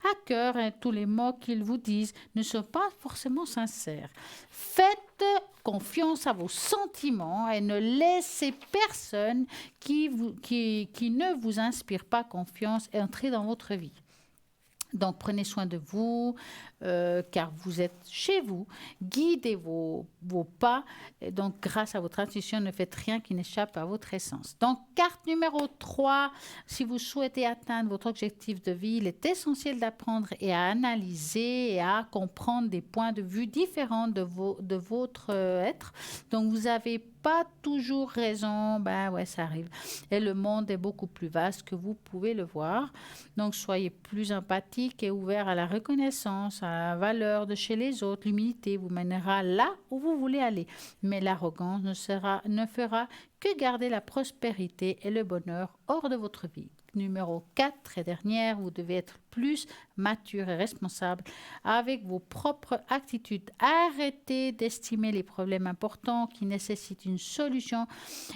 à cœur. Tous les mots qu'ils vous disent ne sont pas forcément sincères. Faites confiance à vos sentiments et ne laissez personne qui ne vous inspire pas confiance entrer dans votre vie. Donc, prenez soin de vous, car vous êtes chez vous. Guidez vos pas. Et donc, grâce à votre intuition, ne faites rien qui n'échappe à votre essence. Donc, carte numéro 3, si vous souhaitez atteindre votre objectif de vie, il est essentiel d'apprendre et à analyser et à comprendre des points de vue différents de votre être. Donc, vous n'avez pas toujours raison. Ben ouais, ça arrive. Et le monde est beaucoup plus vaste que vous pouvez le voir. Donc, soyez plus empathique et ouvert à la reconnaissance, à la valeur de chez les autres. L'humilité vous mènera là où vous voulez aller. Mais l'arrogance ne fera que garder la prospérité et le bonheur hors de votre vie. Numéro 4 et dernière, vous devez être plus mature et responsable avec vos propres attitudes. Arrêtez d'estimer les problèmes importants qui nécessitent une solution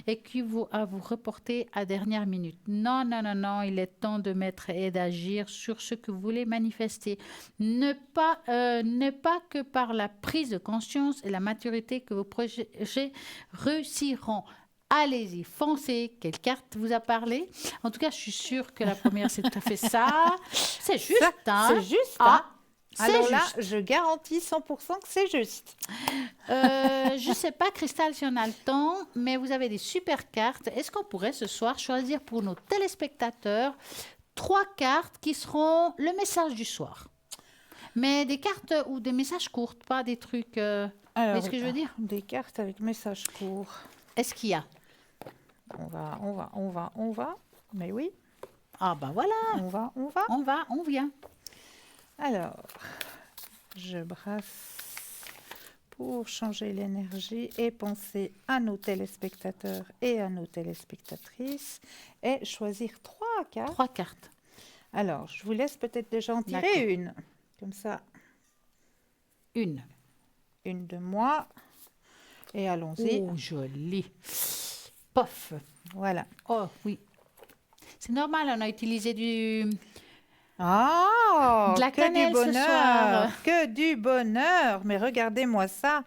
et qui vous reporter à dernière minute. Non, non, non, non, il est temps de mettre et d'agir sur ce que vous voulez manifester. Ne pas que par la prise de conscience et la maturité que vos projets réussiront. Allez-y, foncez. Quelle carte vous a parlé? En tout cas, je suis sûre que la première, c'est tout à fait ça. C'est juste, Ça, hein? c'est juste, Ah, hein. c'est Alors là, juste. je garantis 100% que c'est juste. Je ne sais pas, Cristal, si on a le temps, mais vous avez des super cartes. Est-ce qu'on pourrait ce soir choisir pour nos téléspectateurs 3 cartes qui seront le message du soir? Mais des cartes ou des messages courts, pas des trucs... vous voyez ce que je veux dire? Des cartes avec message court. Est-ce qu'il y a? On va. Mais oui, Ah ben voilà, on va. on vient. Alors, je brasse pour changer l'énergie et penser à nos téléspectateurs et à nos téléspectatrices et choisir 3 cartes. 3 cartes. Alors, je vous laisse peut-être déjà en tirer D'accord. une. Comme ça, Une. une de moi. Et allons-y. Oh, joli. Pof. Voilà. Oh, oui. C'est normal, on a utilisé du... Ah, De la que cannelle du ce bonheur, soir. que du bonheur. Mais regardez-moi ça,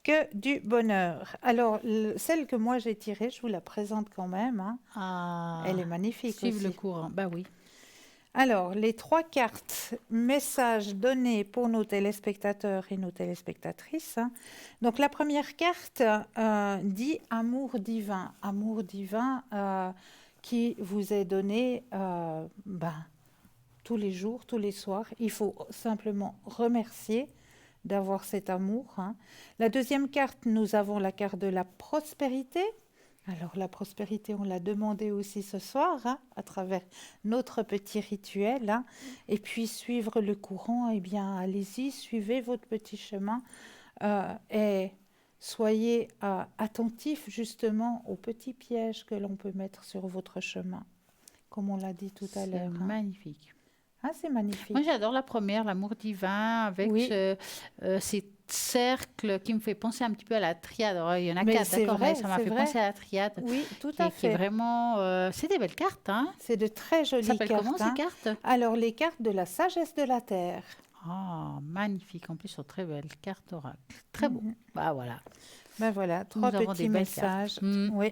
que du bonheur. Alors, celle que moi j'ai tirée, je vous la présente quand même, hein. Ah, Elle est magnifique suivre aussi. le courant. Ben oui. Alors, les 3 cartes, messages donnés pour nos téléspectateurs et nos téléspectatrices, hein. Donc, la première carte dit amour divin. Amour divin qui vous est donné tous les jours, tous les soirs. Il faut simplement remercier d'avoir cet amour, hein. La deuxième carte, nous avons la carte de la prospérité. Alors la prospérité, on l'a demandé aussi ce soir, hein, à travers notre petit rituel, hein. Et puis suivre le courant, eh bien allez-y, suivez votre petit chemin et soyez attentifs justement aux petits pièges que l'on peut mettre sur votre chemin, comme on l'a dit tout à C'est l'heure, hein. magnifique. Ah, c'est magnifique. Moi, j'adore la première, l'amour divin, avec Oui. ces cercles qui me fait penser un petit peu à la triade. Alors, il y en a Mais 4, c'est d'accord, vrai, mais ça m'a c'est fait vrai. penser à la triade. Oui, tout Qui à est fait. vraiment... c'est des belles cartes, hein? C'est de très Ça jolies s'appelle cartes, comment, hein. ces cartes? Alors, les cartes de la sagesse de la terre. Oh, magnifique. En plus, sont très belles. Cartes oracle. Très beau. Mhm. Bah voilà. Ben voilà, 3 Nous avons petits des belles messages. cartes. Mm. Oui.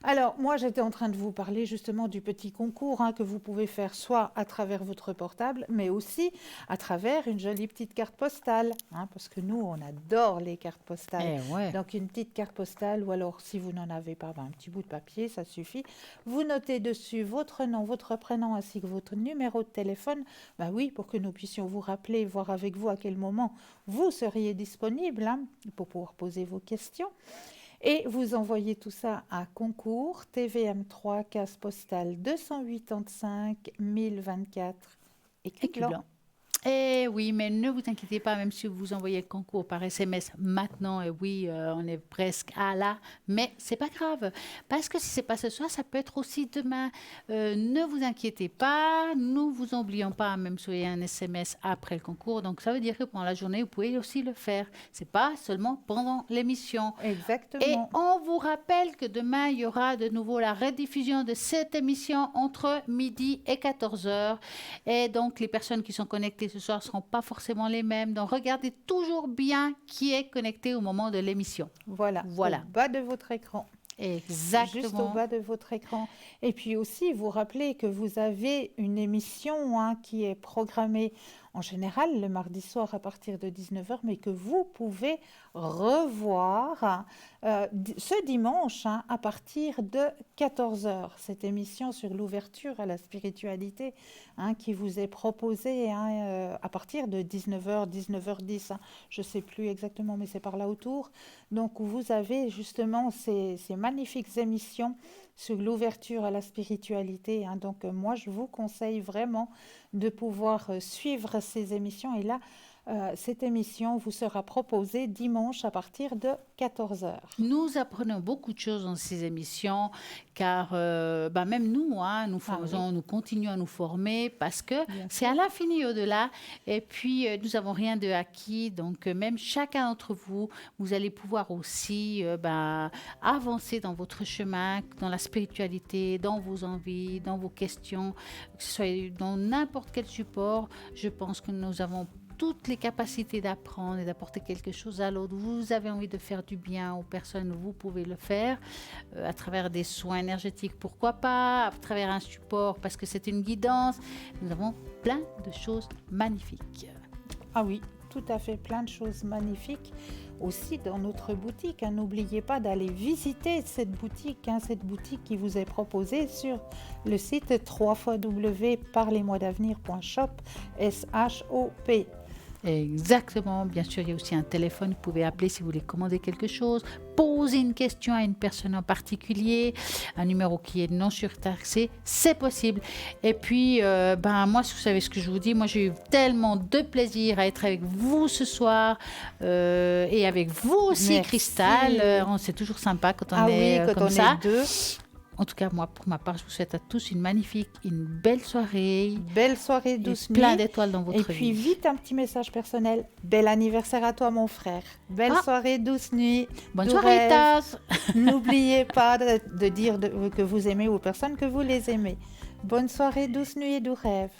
Alors, moi, j'étais en train de vous parler justement du petit concours, hein, que vous pouvez faire soit à travers votre portable, mais aussi à travers une jolie petite carte postale, hein, parce que nous, on adore les cartes postales. Eh ouais. Donc, une petite carte postale, ou alors, si vous n'en avez pas, ben, un petit bout de papier, ça suffit. Vous notez dessus votre nom, votre prénom, ainsi que votre numéro de téléphone. Ben oui, pour que nous puissions vous rappeler, voir avec vous à quel moment vous seriez disponible, hein, pour pouvoir poser vos questions. Et vous envoyez tout ça à concours TVM3 case postale 285 1024 Écu blanc. Eh oui, mais ne vous inquiétez pas, même si vous envoyez le concours par SMS maintenant, et oui, on est presque à là, mais c'est pas grave, parce que si c'est pas ce soir, ça peut être aussi demain. Ne vous inquiétez pas, nous vous oublions pas, même si vous avez un SMS après le concours, donc ça veut dire que pendant la journée, vous pouvez aussi le faire. C'est pas seulement pendant l'émission. Exactement. Et on vous rappelle que demain, il y aura de nouveau la rediffusion de cette émission entre midi et 14h. Et donc, les personnes qui sont connectées ce soir ne seront pas forcément les mêmes. Donc, regardez toujours bien qui est connecté au moment de l'émission. Voilà, Voilà. au bas de votre écran. Exactement. Juste au bas de votre écran. Et puis aussi, vous rappelez que vous avez une émission qui est programmée en général le mardi soir à partir de 19 heures, mais que vous pouvez revoir ce dimanche à partir de 14 heures. Cette émission sur l'ouverture à la spiritualité qui vous est proposée à partir de 19 heures, 19h10. Je ne sais plus exactement, mais c'est par là autour. Donc, vous avez justement ces magnifiques émissions sur l'ouverture à la spiritualité. Donc, moi, je vous conseille vraiment de pouvoir suivre ces émissions. Et là, cette émission vous sera proposée dimanche à partir de 14 heures. Nous apprenons beaucoup de choses dans ces émissions, car même nous, nous continuons à nous former parce que c'est à l'infini au-delà. Et puis, nous n'avons rien de acquis. Donc, même chacun d'entre vous, vous allez pouvoir aussi avancer dans votre chemin, dans la spiritualité, dans vos envies, dans vos questions, que ce soit dans n'importe quel support. Je pense que nous avons toutes les capacités d'apprendre et d'apporter quelque chose à l'autre. Vous avez envie de faire du bien aux personnes, vous pouvez le faire à travers des soins énergétiques, pourquoi pas, à travers un support parce que c'est une guidance. Nous avons plein de choses magnifiques. Ah oui, tout à fait, plein de choses magnifiques aussi dans notre boutique. N'oubliez pas d'aller visiter cette boutique qui vous est proposée sur le site www.parlez-moi-d'avenir.shop. SHOP. Exactement, bien sûr, il y a aussi un téléphone, vous pouvez appeler si vous voulez commander quelque chose, poser une question à une personne en particulier, un numéro qui est non surtaxé, c'est possible. Et puis, moi, vous savez ce que je vous dis, moi j'ai eu tellement de plaisir à être avec vous ce soir et avec vous aussi, Merci. Cristal, c'est toujours sympa quand on est quand comme on ça. est deux. En tout cas, moi, pour ma part, je vous souhaite à tous une belle soirée. Belle soirée, douce nuit. Plein d'étoiles dans votre vie. Et puis, vite, un petit message personnel. Bel anniversaire à toi, mon frère. Belle soirée, douce nuit. Bonne soirée, Taz. N'oubliez pas de dire que vous aimez aux personnes que vous les aimez. Bonne soirée, douce nuit et doux rêve.